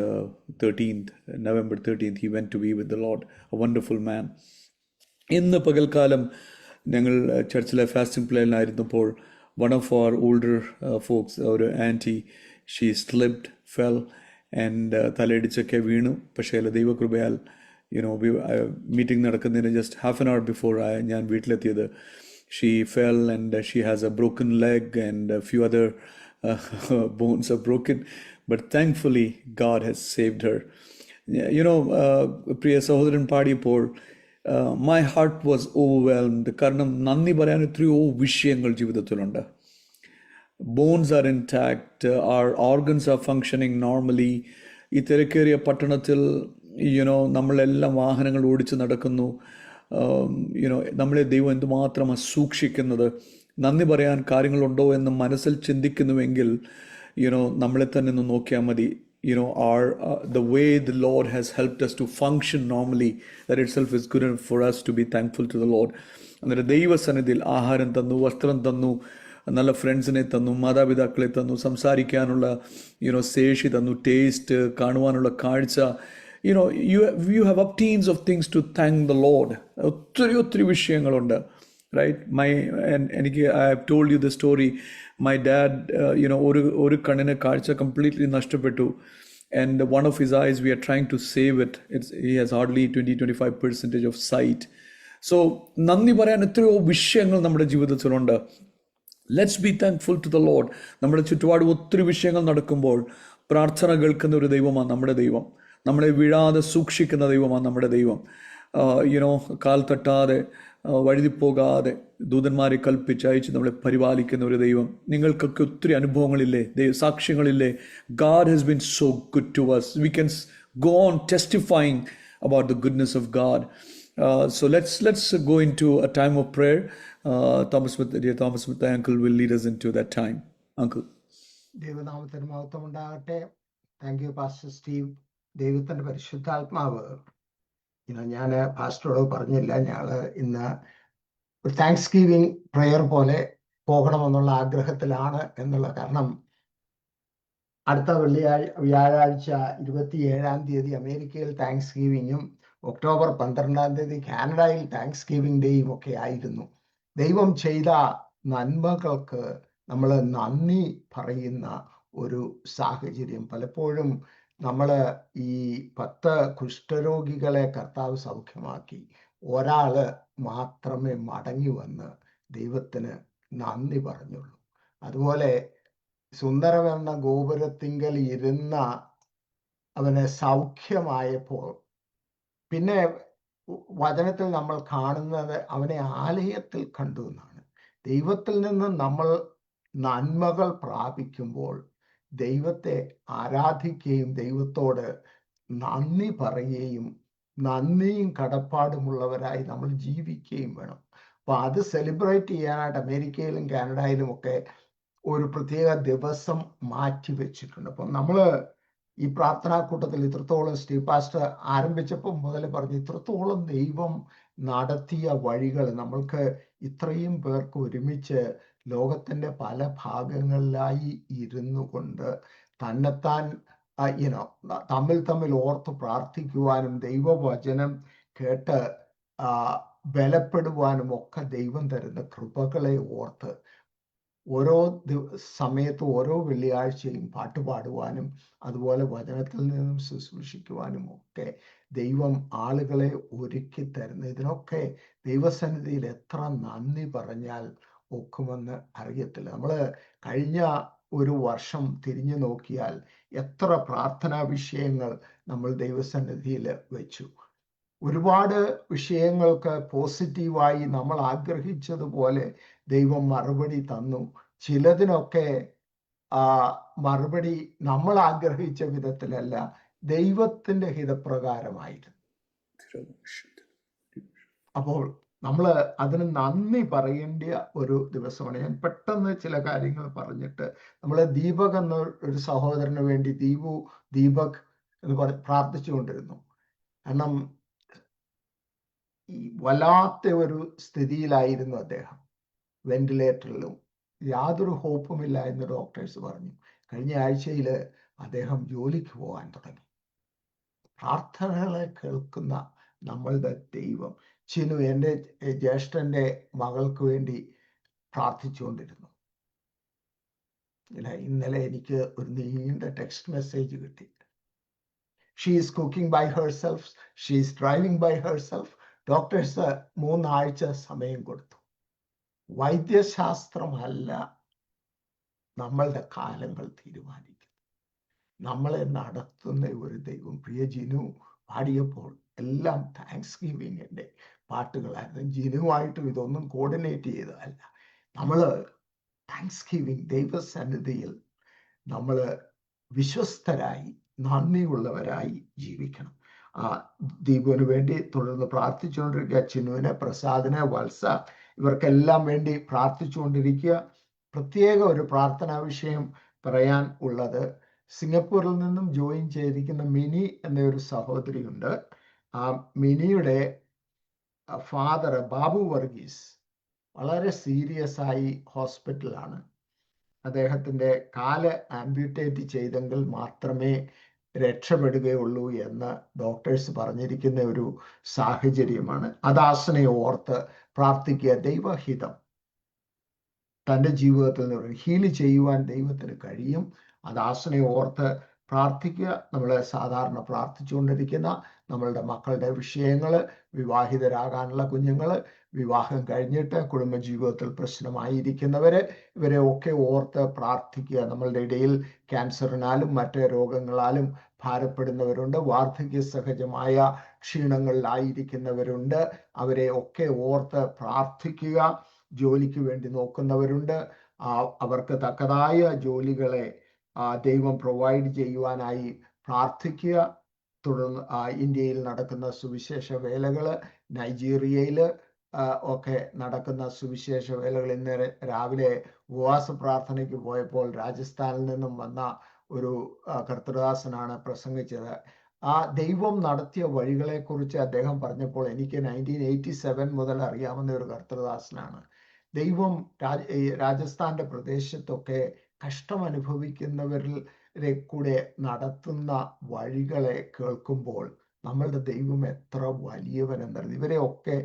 November 13th, he went to be with the Lord. A wonderful man. ഇന്ന് പകൽക്കാലം ഞങ്ങൾ ചർച്ചിലെ fasting പ്ലേയിലായിരുന്നപ്പോൾ one of our older folks, ഒരു aunty, she slipped, fell, and തലയിടിച്ചൊക്കെ വീണു. പക്ഷേ ദൈവകൃപയാൽ മീറ്റിംഗ് നടക്കുന്നതിന് just half an hour before ഞാൻ വീട്ടിലെത്തിയത്, she fell and she has a broken leg and a few other bones are broken, but thankfully God has saved her. പ്രിയ സഹോദരൻ പാടിയപ്പോൾ my heart was overwhelmed. കാരണം നന്ദി പറയാൻ എത്രയോ വിഷയങ്ങൾ ജീവിതത്തിലുണ്ട്. Bones are intact, our organs are functioning normally. ഈ തിരക്കേറിയ പട്ടണത്തിൽ നമ്മളെല്ലാം വാഹനങ്ങൾ ഓടിച്ച് നടക്കുന്നു. നമ്മളെ ദൈവം എന്തുമാത്രമാണ് സൂക്ഷിക്കുന്നത്. നന്ദി പറയാൻ കാര്യങ്ങളുണ്ടോ എന്ന് മനസ്സിൽ ചിന്തിക്കുന്നുവെങ്കിൽ നമ്മളെ തന്നെ ഒന്ന് നോക്കിയാൽ മതി. The way the Lord has helped us to function normally, that itself is good enough for us to be thankful to the Lord. അന്നേരം ദൈവസന്നിധിയിൽ ആഹാരം തന്നു, വസ്ത്രം തന്നു, നല്ല ഫ്രണ്ട്സിനെ തന്നു, മാതാപിതാക്കളെ തന്നു, സംസാരിക്കാനുള്ള ശേഷി തന്നു, ടേസ്റ്റ്, കാണുവാനുള്ള കാഴ്ച. You have upteens of things to thank the Lord. ഒത്തിരി വിഷയങ്ങളുണ്ട്, right? I have told you the story. My dad, ഒരു കണ്ണിന് കാഴ്ച completely നഷ്ടപ്പെട്ടു, and one of his eyes, we are trying to save it. He has hardly 20-25% of sight. So നന്ദി പറയാൻ എത്രയോ വിഷയങ്ങൾ നമ്മുടെ ജീവിതത്തിലുണ്ട്. Let's be thankful to the Lord. നമ്മുടെ ചുറ്റുപാട് ഒത്തിരി വിഷയങ്ങൾ നടക്കുമ്പോൾ പ്രാർത്ഥന കേൾക്കുന്ന ഒരു ദൈവമാണ് നമ്മുടെ ദൈവം. നമ്മളെ വീഴാതെ സൂക്ഷിക്കുന്ന ദൈവമാണ് നമ്മുടെ ദൈവം. കാൽ തട്ടാതെ വഴുതിപ്പോകാതെ ദൂതന്മാരെ കൽപ്പിച്ചയച്ച് നമ്മളെ പരിപാലിക്കുന്ന ഒരു ദൈവം. നിങ്ങൾക്കൊക്കെ ഒത്തിരി അനുഭവങ്ങളില്ലേ, സാക്ഷ്യങ്ങളില്ലേ? God has been so good to us. We can go on testifying about the goodness of God. So let's go into a time of prayer. Dear Thomas Smith, Uncle will lead us into that time. Uncle. ദൈവനാമത്തിന് മഹത്വം ഉണ്ടാകട്ടെ. Thank you pastor Steve. ദൈവത്തിന്റെ പരിശുദ്ധാത്മാവ്, ഞാൻ പാസ്റ്ററോട് പറഞ്ഞില്ല, ഞങ്ങള് ഇന്ന് ഒരു താങ്ക്സ് ഗിവിംഗ് പ്രെയർ പോലെ പോകണമെന്നുള്ള ആഗ്രഹത്തിലാണ് എന്നുള്ള കാരണം അടുത്ത വ്യാഴാഴ്ച 27-ാം തീയതി അമേരിക്കയിൽ താങ്ക്സ് ഗിവിങ്ങും ഒക്ടോബർ 12-ാം തീയതി കാനഡയിൽ താങ്ക്സ് ഗിവിംഗ് ഡേയും ഒക്കെ ആയിരുന്നു. ദൈവം ചെയ്ത നന്മകൾക്ക് നമ്മൾ നന്ദി പറയുന്ന ഒരു സാഹചര്യം. പലപ്പോഴും നമ്മൾ ഈ 10 കുഷ്ഠരോഗികളെ കർത്താവ് സൗഖ്യമാക്കി, ഒരാള് മാത്രമേ മടങ്ങി വന്ന് ദൈവത്തിന് നന്ദി പറഞ്ഞുള്ളൂ. അതുപോലെ സുന്ദരമെന്ന ഗോപുരത്തിങ്കൽ ഇരുന്ന അവന് സൗഖ്യമായപ്പോൾ പിന്നെ വചനത്തിൽ നമ്മൾ കാണുന്നത് അവനെ ആലയത്തിൽ കണ്ടു എന്നാണ്. ദൈവത്തിൽ നിന്ന് നമ്മൾ നന്മകൾ പ്രാപിക്കുമ്പോൾ ദൈവത്തെ ആരാധിക്കുകയും ദൈവത്തോട് നന്ദി പറയുകയും നന്ദിയും കടപ്പാടുമുള്ളവരായി നമ്മൾ ജീവിക്കുകയും വേണം. അപ്പൊ അത് സെലിബ്രേറ്റ് ചെയ്യാനായിട്ട് അമേരിക്കയിലും കാനഡയിലും ഒക്കെ ഒരു പ്രത്യേക ദിവസം മാറ്റി വെച്ചിട്ടുണ്ട്. അപ്പം നമ്മള് ഈ പ്രാർത്ഥനാ കൂട്ടത്തിൽ ഇത്രത്തോളം സ്റ്റീവ് പാസ്റ്റർ ആരംഭിച്ചപ്പോൾ മുതൽ പറഞ്ഞു, ഇത്രത്തോളം ദൈവം നടത്തിയ വഴികൾ, നമ്മൾക്ക് ഇത്രയും പേർക്ക് ഒരുമിച്ച് ലോകത്തിന്റെ പല ഭാഗങ്ങളിലായി ഇരുന്നു കൊണ്ട് തന്നെത്താൻ തമ്മിൽ ഓർത്ത് പ്രാർത്ഥിക്കുവാനും ദൈവവചനം കേട്ട് ബലപ്പെടുവാനും ഒക്കെ ദൈവം തരുന്ന കൃപകളെ ഓർത്ത് ഓരോ സമയത്തും ഓരോ വെള്ളിയാഴ്ചയും പാട്ടുപാടുവാനും അതുപോലെ വചനത്തിൽ നിന്നും ശുശ്രൂഷിക്കുവാനും ഒക്കെ ദൈവം ആളുകളെ ഒരുക്കി തരുന്നു. ഇതിനൊക്കെ ദൈവസന്നിധിയിൽ എത്ര നന്ദി പറഞ്ഞാൽ ഒക്കുമെന്ന് അറിയത്തില്ല. നമ്മൾ കഴിഞ്ഞ ഒരു വർഷം തിരിഞ്ഞു നോക്കിയാൽ എത്ര പ്രാർത്ഥനാ വിഷയങ്ങൾ നമ്മൾ ദൈവസന്നിധിയിൽ വെച്ചു. ഒരുപാട് വിഷയങ്ങൾക്ക് പോസിറ്റീവായി നമ്മൾ ആഗ്രഹിച്ചതുപോലെ ദൈവം മറുപടി തന്നു. ചിലതിനൊക്കെ മറുപടി നമ്മൾ ആഗ്രഹിച്ച വിധത്തിലല്ല, ദൈവത്തിന്റെ ഹിതപ്രകാരമായിരുന്നു. അപ്പോൾ നമ്മൾ അതിന് നന്ദി പറയേണ്ട ഒരു ദിവസമാണ്. ഞാൻ പെട്ടെന്ന് ചില കാര്യങ്ങൾ പറഞ്ഞിട്ട്, നമ്മൾ ദീപക് എന്ന ഒരു സഹോദരന് വേണ്ടി ദീപക് എന്ന് പ്രാർത്ഥിച്ചുകൊണ്ടിരുന്നു. കാരണം ഈ വല്ലാത്ത ഒരു സ്ഥിതിയിലായിരുന്നു അദ്ദേഹം. വെന്റിലേറ്ററിലും യാതൊരു ഹോപ്പുമില്ല എന്ന് ഡോക്ടേഴ്സ് പറഞ്ഞു. കഴിഞ്ഞ ആഴ്ചയിൽ അദ്ദേഹം ജോലിക്ക് പോകാൻ തുടങ്ങി. പ്രാർത്ഥനകളെ കേൾക്കുന്ന നമ്മളുടെ ദൈവം. ചിനു എൻ്റെ ജ്യേഷ്ഠൻ്റെ മകൾക്ക് വേണ്ടി പ്രാർത്ഥിച്ചുകൊണ്ടിരുന്നു. ഇന്നലെ എനിക്ക് ഒരു നീണ്ട ടെക്സ്റ്റ് മെസ്സേജ് കിട്ടി. She is cooking by herself, she is driving by herself. Doctors 3 ആഴ്ച സമയം കൊടുത്തു. വൈദ്യശാസ്ത്രമല്ല നമ്മളുടെ കാലങ്ങൾ തീരുമാനിക്കുന്നത്, നമ്മളെ നടത്തുന്ന ഒരു ദൈവം. പ്രിയ ജിനു പാടിയപ്പോൾ എല്ലാം താങ്ക്സ് ഗിവിങ്ങിൻ്റെ പാട്ടുകളായിരുന്നു. ജിനുവായിട്ടും ഇതൊന്നും കോർഡിനേറ്റ് ചെയ്തതല്ല. നമ്മൾ താങ്ക്സ് ഗിവിങ് ദൈവസന്നിധിയിൽ നമ്മൾ വിശ്വസ്തരായി നന്ദിയുള്ളവരായി ജീവിക്കണം. ദീപുവിന് വേണ്ടി തുടർന്ന് പ്രാർത്ഥിച്ചുകൊണ്ടിരിക്കുക. ചിന്നുവിനെ, പ്രസാദിനെ, വത്സ, ഇവർക്കെല്ലാം വേണ്ടി പ്രാർത്ഥിച്ചുകൊണ്ടിരിക്കുക. പ്രത്യേക ഒരു പ്രാർത്ഥനാ വിഷയം പറയാൻ ഉള്ളത്, സിംഗപ്പൂരിൽ നിന്നും ജോയിൻ ചെയ്തിരിക്കുന്ന മിനി എന്നൊരു സഹോദരിയുണ്ട്. ആ മിനിയുടെ ഫാദർ ബാബു വർഗീസ് വളരെ സീരിയസ് ആയി ഹോസ്പിറ്റലാണ്. അദ്ദേഹത്തിൻ്റെ കാല് ആംബ്യൂട്ടേറ്റ് ചെയ്തെങ്കിൽ മാത്രമേ രക്ഷപ്പെടുകയുള്ളൂ എന്ന് ഡോക്ടേഴ്സ് പറഞ്ഞിരിക്കുന്ന ഒരു സാഹചര്യമാണ്. അദാസനെ ഓർത്ത് പ്രാർത്ഥിക്കുക. ദൈവഹിതം തൻ്റെ ജീവിതത്തിൽ നിന്ന് ഹീൽ ചെയ്യുവാൻ ദൈവത്തിന് കഴിയും. അദാസനെ ഓർത്ത് പ്രാർത്ഥിക്കുക. നമ്മൾ സാധാരണ പ്രാർത്ഥിച്ചുകൊണ്ടിരിക്കുന്ന നമ്മളുടെ മക്കളുടെ വിഷയങ്ങൾ, വിവാഹിതരാകാനുള്ള കുഞ്ഞുങ്ങൾ, വിവാഹം കഴിഞ്ഞിട്ട് കുടുംബജീവിതത്തിൽ പ്രശ്നമായിരിക്കുന്നവർ, ഇവരെ ഒക്കെ ഓർത്ത് പ്രാർത്ഥിക്കുക. നമ്മളുടെ ഇടയിൽ ക്യാൻസറിനാലും മറ്റ് രോഗങ്ങളാലും ഭാരപ്പെടുന്നവരുണ്ട്, വാർദ്ധക്യ സഹജമായ ക്ഷീണങ്ങളിലായിരിക്കുന്നവരുണ്ട്. അവരെ ഒക്കെ ഓർത്ത് പ്രാർത്ഥിക്കുക. ജോലിക്ക് വേണ്ടി നോക്കുന്നവരുണ്ട്, അവർക്ക് തക്കതായ ജോലികളെ ദൈവം പ്രൊവൈഡ് ചെയ്യുവാനായി പ്രാർത്ഥിക്കുക. തുടർന്ന് ഇന്ത്യയിൽ നടക്കുന്ന സുവിശേഷ വേലകൾ, നൈജീരിയയിൽ ഒക്കെ നടക്കുന്ന സുവിശേഷ വേലകൾ. ഇന്ന് രാവിലെ ഉപവാസ പ്രാർത്ഥനയ്ക്ക് പോയപ്പോൾ രാജസ്ഥാനിൽ നിന്നും വന്ന ഒരു കർത്തൃദാസനാണ് പ്രസംഗിച്ചത്. ദൈവം നടത്തിയ വഴികളെക്കുറിച്ച് അദ്ദേഹം പറഞ്ഞപ്പോൾ എനിക്ക് 1987 മുതൽ അറിയാവുന്ന ഒരു കർത്തൃദാസനാണ്. ദൈവം രാജസ്ഥാന്റെ പ്രദേശത്തൊക്കെ കഷ്ടം അനുഭവിക്കുന്നവരിലെ കൂടെ നടത്തുന്ന വഴികളെ കേൾക്കുമ്പോൾ നമ്മളുടെ ദൈവം എത്ര വലിയവനെന്നറിയുന്നു. ഇവരെയൊക്കെ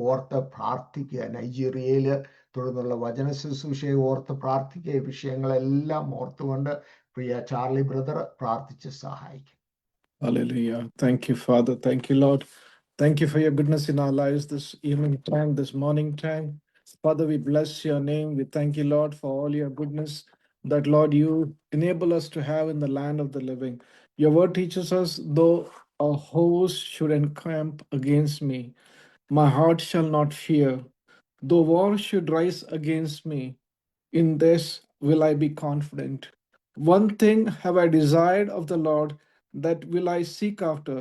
ഓർത്ത് പ്രാർത്ഥിക്കുക. നൈജീരിയയിൽ തുടർന്നുള്ള വചന ശുശ്രൂഷയെ ഓർത്ത് പ്രാർത്ഥിക്കുക. ഈ വിഷയങ്ങളെല്ലാം ഓർത്തുകൊണ്ട് പ്രിയ ചാർലി ബ്രദർ പ്രാർത്ഥിച്ച് സഹായിക്കും. Hallelujah. Thank you, Father. Thank you, Lord. Thank you for your goodness in our lives this evening time, this morning time. Father, we bless your name. We thank you, Lord, for all your goodness that, Lord, you enable us to have in the land of the living. Your word teaches us, though a host should encamp against me, my heart shall not fear. Though war should rise against me, in this will I be confident. One thing have I desired of the Lord, that will I seek after,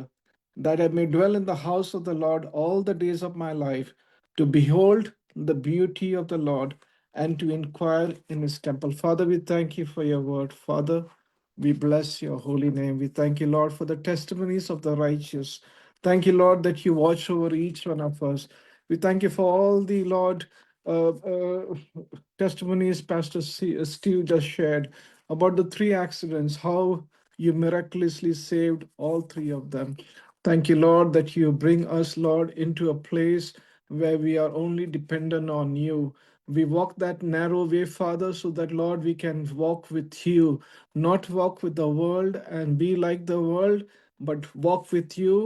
that I may dwell in the house of the Lord all the days of my life, to behold the beauty of the Lord and to inquire in his temple. Father, we thank you for your word. Father, we bless your holy name. We thank you, Lord, for the testimonies of the righteous. Thank you, Lord, that you watch over each one of us. We thank you for all the, Lord, testimonies Pastor Steve just shared about the 3 accidents, how you miraculously saved all 3 of them. Thank you, Lord, that you bring us, Lord, into a place where we are only dependent on you. We walk that narrow way, Father, so that, Lord, we can walk with you, not walk with the world and be like the world, but walk with you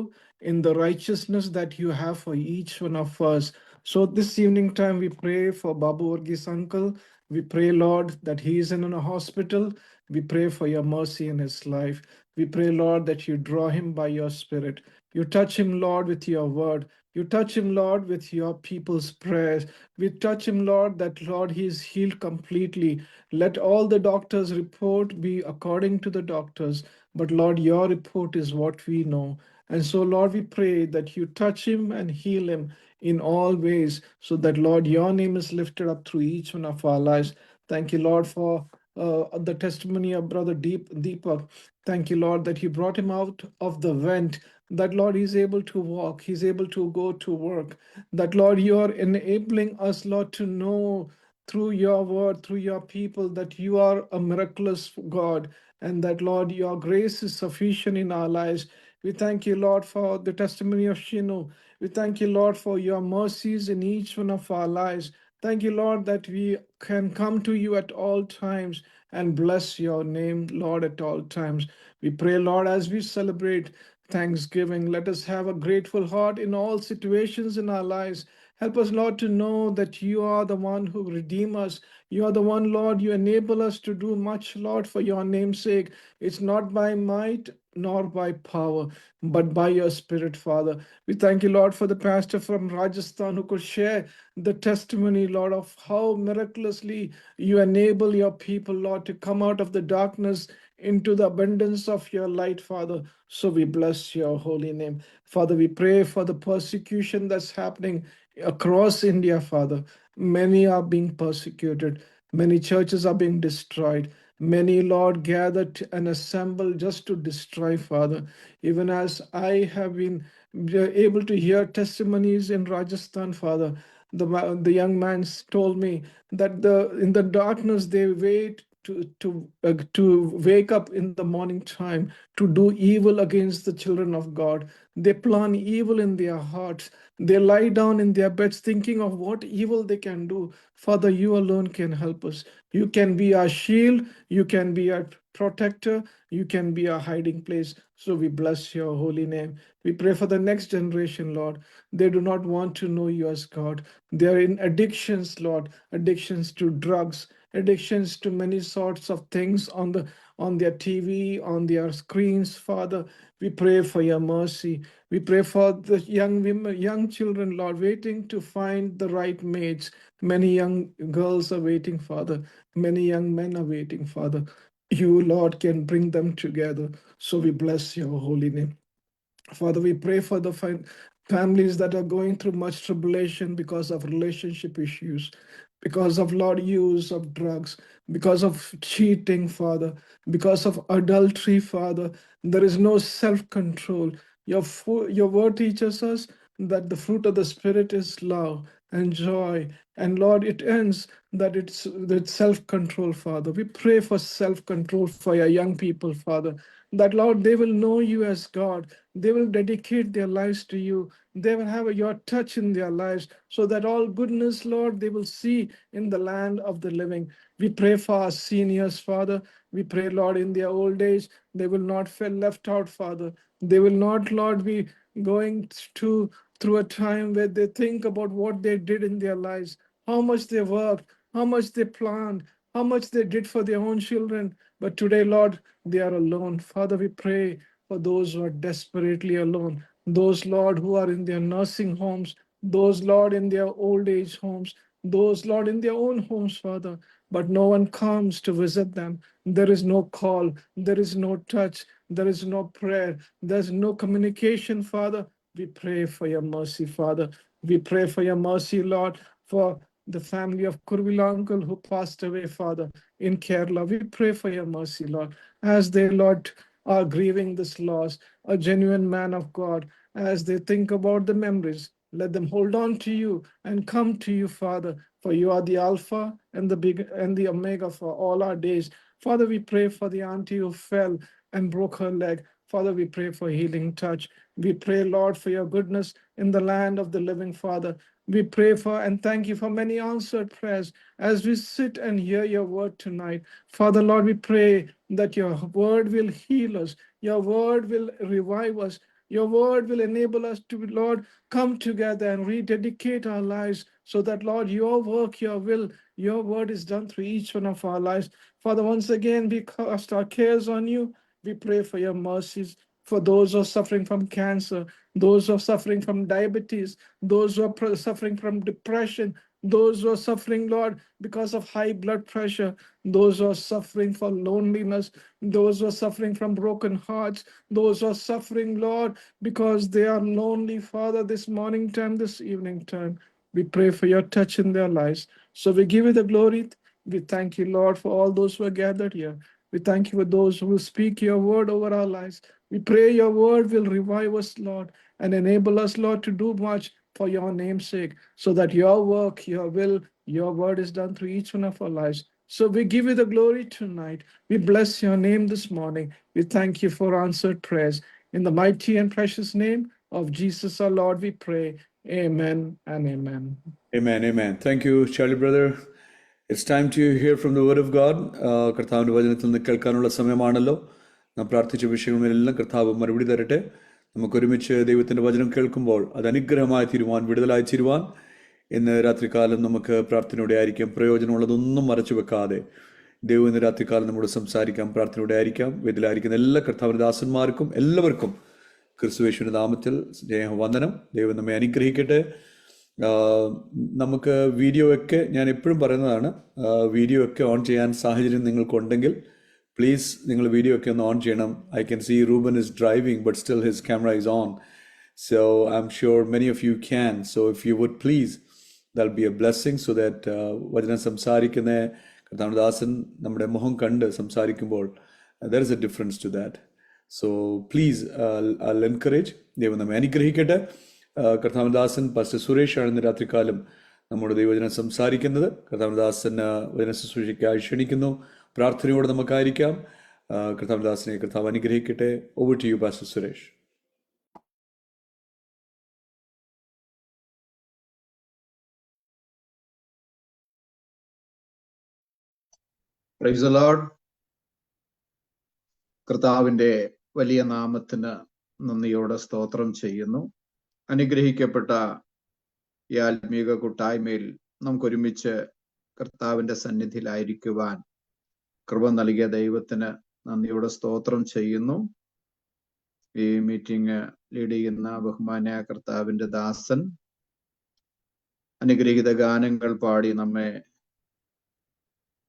in the righteousness that you have for each one of us, So this evening time, we pray for Babu Varghese uncle. We pray, Lord, that he is in a hospital. We pray for your mercy in his life. We pray, Lord, that you draw him by your spirit. You touch him, Lord, with your word. You touch him, Lord, with your people's prayers. We touch him, Lord, that, Lord, he is healed completely. Let all the doctors' report be according to the doctors. But, Lord, your report is what we know. And so, Lord, we pray that you touch him and heal him in all ways, so that, Lord, your name is lifted up through each one of our lives. Thank you, Lord, for the testimony of Brother Deepak. Thank you, Lord, that you brought him out of the vent, that, Lord, he's able to walk, he's able to go to work, that, Lord, you are enabling us, Lord, to know through your word, through your people, that you are a miraculous God, and that, Lord, your grace is sufficient in our lives. We thank you, Lord, for the testimony of Shino. We thank you, Lord, for your mercies in each one of our lives. Thank you, Lord, that we can come to you at all times and bless your name, Lord, at all times. We pray, Lord, as we celebrate Thanksgiving, let us have a grateful heart in all situations in our lives. Help us, Lord, to know that you are the one who redeem us. You are the one, Lord, you enable us to do much, Lord, for your name's sake. It's not by might nor by power, but by your Spirit, Father. We thank you, Lord, for the pastor from Rajasthan who could share the testimony, Lord, of how miraculously you enable your people, Lord, to come out of the darkness into the abundance of your light, Father. So we bless your holy name. Father, we pray for the persecution that's happening across India, Father. Many are being persecuted. Many churches are being destroyed. Many, Lord, gathered and assembled just to destroy, Father. Even as I have been able to hear testimonies in Rajasthan, Father, the young man told me that in the darkness they wait to wake up in the morning time to do evil against the children of God. They plan evil in their hearts. They lie down in their beds thinking of what evil they can do. Father, you alone can help us. You can be our shield. You can be our protector. You can be our hiding place. So we bless your holy name. We pray for the next generation, Lord. They do not want to know you as God. They are in addictions, Lord, addictions to drugs, addictions to many sorts of things on their TV, on their screens, Father. We pray for your mercy. We pray for the young women, young children, Lord, waiting to find the right mates. Many young girls are waiting, Father. Many young men are waiting, Father. You, Lord, can bring them together. So we bless your holy name. Father, we pray for the families that are going through much tribulation because of relationship issues, because of, Lord, use of drugs, because of cheating, Father, because of adultery, Father. There is no self-control. Your word teaches us that the fruit of the Spirit is love and joy. And Lord, it ends that it's self-control, Father. We pray for self-control for your young people, Father, that, Lord, they will know you as God. They will dedicate their lives to you. They will have your touch in their lives, so that all goodness, Lord, they will see in the land of the living. We pray for our seniors, Father. We pray, Lord, in their old age, they will not feel left out, Father. They will not, Lord, be going through a time where they think about what they did in their lives, how much they worked, how much they planned, how much they did for their own children. But today, Lord, they are alone. Father, we pray for those who are desperately alone, those, Lord, who are in their nursing homes, those, Lord, in their old age homes, those, Lord, in their own homes, Father, but no one comes to visit them. There is no call, there is no touch, there is no prayer, there's no communication, Father. We pray for your mercy, Father. We pray for your mercy, Lord, for the family of Kurvila uncle who passed away, Father, in Kerala. We pray for your mercy, Lord, as they, Lord, are grieving this loss, a genuine man of God, as they think about the memories. Let them hold on to you and come to you, Father, for you are the Alpha and the Omega for all our days. Father, we pray for the auntie who fell and broke her leg. Father, we pray for healing touch. We pray, Lord, for your goodness in the land of the living, Father. We pray for and thank you for many answered prayers as we sit and hear your word tonight. Father, Lord, we pray that your word will heal us, your word will revive us. Your word will enable us to, Lord, come together and rededicate our lives so that, Lord, your work, your will, your word is done through each one of our lives. Father, once again, we cast our cares on you. We pray for your mercies for those who are suffering from cancer, those who are suffering from diabetes, those who are suffering from depression, those who are suffering, Lord, because of high blood pressure, those who are suffering from loneliness, those who are suffering from broken hearts, those who are suffering, Lord, because they are lonely, Father, this morning time, this evening time. We pray for your touch in their lives. So we give you the glory. We thank you, Lord, for all those who are gathered here. We thank you for those who will speak your word over our lives. We pray your word will revive us, Lord, and enable us, Lord, to do much for your name's sake, so that your work, your will, your word is done through each one of our lives. So we give you the glory tonight. We bless your name this morning. We thank you for answered prayers. In the mighty and precious name of Jesus our Lord, we pray. Amen and amen. Amen, amen. Thank you, Charlie brother. It's time to hear from the word of God. കർത്താവിൻ്റെ വചനത്തിൽ നിന്ന് കേൾക്കാനുള്ള സമയമാണല്ലോ. നാം പ്രാർത്ഥിച്ച വിഷയങ്ങളിലെല്ലാം കർത്താവ് മറുപടി തരട്ടെ. നമുക്കൊരുമിച്ച് ദൈവത്തിൻ്റെ വചനം കേൾക്കുമ്പോൾ അത് അനുഗ്രഹമായി തീരുവാൻ, വിടുതലായി തീരുവാൻ ഇന്ന് രാത്രികാലം നമുക്ക് പ്രാർത്ഥനയോടെ ആയിരിക്കാം. പ്രയോജനമുള്ളതൊന്നും മറച്ചു വെക്കാതെ ദൈവം ഇന്ന് രാത്രികാലം നമ്മോട് സംസാരിക്കാം, പ്രാർത്ഥനയോടെ ആയിരിക്കാം. വേദിയിലായിരിക്കുന്ന എല്ലാ കർത്താവിൻ്റെ ദാസന്മാർക്കും എല്ലാവർക്കും ക്രിസ്തുയേശുവിൻ്റെ നാമത്തിൽ സ്നേഹവന്ദനം. ദൈവം നമ്മെ അനുഗ്രഹിക്കട്ടെ. നമുക്ക് വീഡിയോ ഒക്കെ ഞാൻ എപ്പോഴും പറയുന്നതാണ്, വീഡിയോ ഒക്കെ ഓൺ ചെയ്യാൻ സാഹചര്യം നിങ്ങൾക്കുണ്ടെങ്കിൽ പ്ലീസ് നിങ്ങൾ വീഡിയോ ഒക്കെ ഒന്ന് ഓൺ ചെയ്യണം. I can see Reuben is driving but still his camera is on. So I am sure many of you can. So if you would please that'll be a blessing so that വചനം സംസാരിക്കുന്ന കർത്താവദാസൻ നമ്മുടെ മുഖം കണ്ട് സംസാരിക്കുമ്പോൾ there is a difference to that. So please I encourage. ദൈവം നമ്മെ അനുഗ്രഹിക്കട്ടെ. കർത്താവദാസൻ പാസ്റ്റർ സുരേഷ് ആണ് ഇന്ന് രാത്രികാലം നമ്മുടെ ദൈവവചനം സംസാരിക്കുന്നത്. കർത്താവദാസൻ വചന ശുശ്രൂഷയ്ക്കായി ക്ഷണിക്കുന്നു. പ്രാർത്ഥനയോടെ നമുക്കായിരിക്കാം. കർത്താവദാസനെ കർത്താവ് അനുഗ്രഹിക്കട്ടെ. Over to you pastor Suresh. Praise the lord. കർത്താവിന്റെ വലിയ നാമത്തിന് നന്ദിയോടെ സ്തോത്രം ചെയ്യുന്നു. അനുഗ്രഹിക്കപ്പെട്ട ഈ ആത്മീക കൂട്ടായ്മയിൽ നമുക്കൊരുമിച്ച് കർത്താവിന്റെ സന്നിധിയിലായിരിക്കുവാൻ കൃപ നൽകിയ ദൈവത്തിന് നന്ദിയോടെ സ്തോത്രം ചെയ്യുന്നു. ഈ മീറ്റിംഗ് ലീഡ് ചെയ്യുന്ന ബഹുമാന്യ കർത്താവിന്റെ ദാസൻ അനുഗ്രഹീത ഗാനങ്ങൾ പാടി നമ്മെ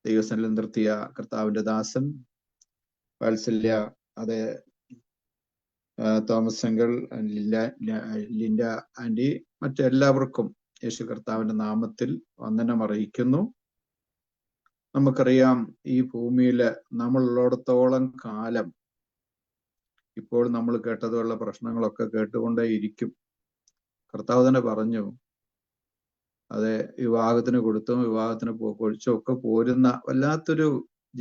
ദൈവസന്നിധിയിൽ നിർത്തിയ കർത്താവിന്റെ ദാസൻ വാത്സല്യ, അതെ, തോമസ് അങ്കിൾ, ലിൻഡ ആന്റി, മറ്റെല്ലാവർക്കും യേശു കർത്താവിന്റെ നാമത്തിൽ വന്ദനം അറിയിക്കുന്നു. നമുക്കറിയാം, ഈ ഭൂമിയില് നമ്മളുള്ളിടത്തോളം കാലം ഇപ്പോൾ നമ്മൾ കേട്ടതുള്ള പ്രശ്നങ്ങളൊക്കെ കേട്ടുകൊണ്ടേയിരിക്കും. കർത്താവ് തന്നെ പറഞ്ഞു, അതെ, വിവാഹത്തിന് കൊടുത്തും വിവാഹത്തിന് കൊഴിച്ചും ഒക്കെ പോരുന്ന വല്ലാത്തൊരു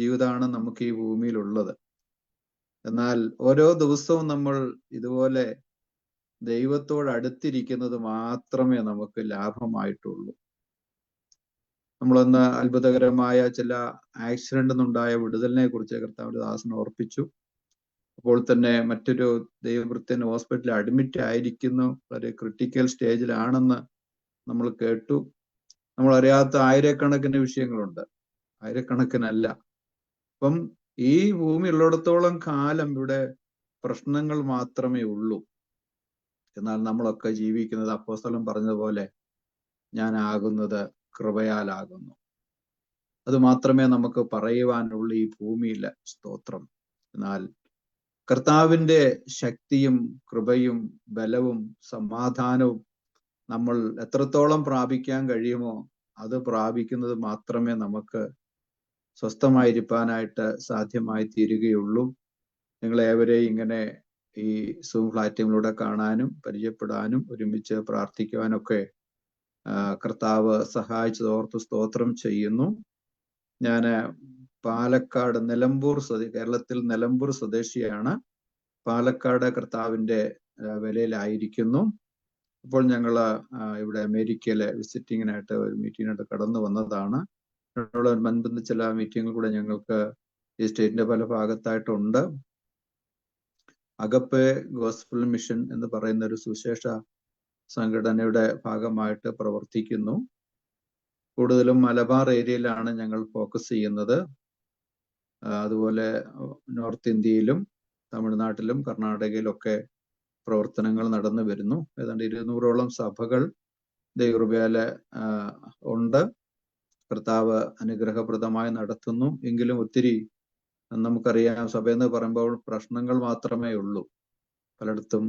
ജീവിതമാണ് നമുക്ക് ഈ ഭൂമിയിലുള്ളത്. എന്നാൽ ഓരോ ദിവസവും നമ്മൾ ഇതുപോലെ ദൈവത്തോട് അടുത്തിരിക്കുന്നത് മാത്രമേ നമുക്ക് ലാഭമായിട്ടുള്ളൂ. നമ്മളൊന്ന് അത്ഭുതകരമായ ചില ആക്സിഡന്റ് നിന്നുണ്ടായ വിടുതലിനെ കുറിച്ച് കർത്താവിന്റെ ദാസൻ ഓർപ്പിച്ചു. അപ്പോൾ തന്നെ മറ്റൊരു ദൈവവൃത്യൻ ഹോസ്പിറ്റലിൽ അഡ്മിറ്റ് ആയിരിക്കുന്നു, വളരെ ക്രിട്ടിക്കൽ സ്റ്റേജിലാണെന്ന് നമ്മൾ കേട്ടു. നമ്മൾ അറിയാത്ത ആയിരക്കണക്കിന് വിഷയങ്ങളുണ്ട്, ആയിരക്കണക്കിനല്ല. അപ്പം ഈ ഭൂമി ഉള്ളിടത്തോളം കാലം ഇവിടെ പ്രശ്നങ്ങൾ മാത്രമേ ഉള്ളൂ. എന്നാൽ നമ്മളൊക്കെ ജീവിക്കുന്നത് അപ്പോസ്തലൻ പറഞ്ഞതുപോലെ, ഞാൻ ആകുന്നത് കൃപയാലാകുന്നു. അത് മാത്രമേ നമുക്ക് പറയുവാനുള്ള ഈ ഭൂമിയിലെ സ്തോത്രം. എന്നാൽ കർത്താവിന്റെ ശക്തിയും കൃപയും ബലവും സമാധാനവും നമ്മൾ എത്രത്തോളം പ്രാപിക്കാൻ കഴിയുമോ അത് പ്രാപിക്കുന്നത് മാത്രമേ നമുക്ക് സ്വസ്ഥമായിരിക്കാനായിട്ട് സാധ്യമായി തീരുകയുള്ളൂ. നിങ്ങളേവരെയും ഇങ്ങനെ ഈ സൂം പ്ലാറ്റ്ഫോമിലൂടെ കാണാനും പരിചയപ്പെടാനും ഒരുമിച്ച് പ്രാർത്ഥിക്കുവാനൊക്കെ കർത്താവ് സഹായിച്ചതോർത്ത് സ്തോത്രം ചെയ്യുന്നു. ഞാൻ പാലക്കാട് നിലമ്പൂർ കേരളത്തിൽ നിലമ്പൂർ സ്വദേശിയാണ്. പാലക്കാട് കർത്താവിന്റെ വിലയിലായിരിക്കുന്നു. ഇപ്പോൾ ഞങ്ങൾ ഇവിടെ അമേരിക്കയിലെ വിസിറ്റിങ്ങിനായിട്ട് ഒരു മീറ്റിങ്ങിനായിട്ട് കടന്നു വന്നതാണ്. മുൻപ് ചില മീറ്റിങ്ങുകൾ കൂടെ ഞങ്ങൾക്ക് ഈ സ്റ്റേറ്റിന്റെ പല ഭാഗത്തായിട്ടുണ്ട്. അഗപ്പെ ഗോസ്പൽ മിഷൻ എന്ന് പറയുന്ന ഒരു സുവിശേഷ സംഘടനയുടെ ഭാഗമായിട്ട് പ്രവർത്തിക്കുന്നു. കൂടുതലും മലബാർ ഏരിയയിലാണ് ഞങ്ങൾ ഫോക്കസ് ചെയ്യുന്നത്. അതുപോലെ നോർത്ത് ഇന്ത്യയിലും തമിഴ്നാട്ടിലും കർണാടകയിലൊക്കെ പ്രവർത്തനങ്ങൾ നടന്നു വരുന്നു. ഏതാണ്ട് 200ഓളം സഭകൾ ദൈവകൃപയാൽ ഉണ്ട്. കർത്താവ് അനുഗ്രഹപ്രദമായി നടത്തുന്നു. എങ്കിലും ഒത്തിരി നമുക്കറിയാം, സഭയെന്ന് പറയുമ്പോൾ പ്രശ്നങ്ങൾ മാത്രമേ ഉള്ളൂ. പലയിടത്തും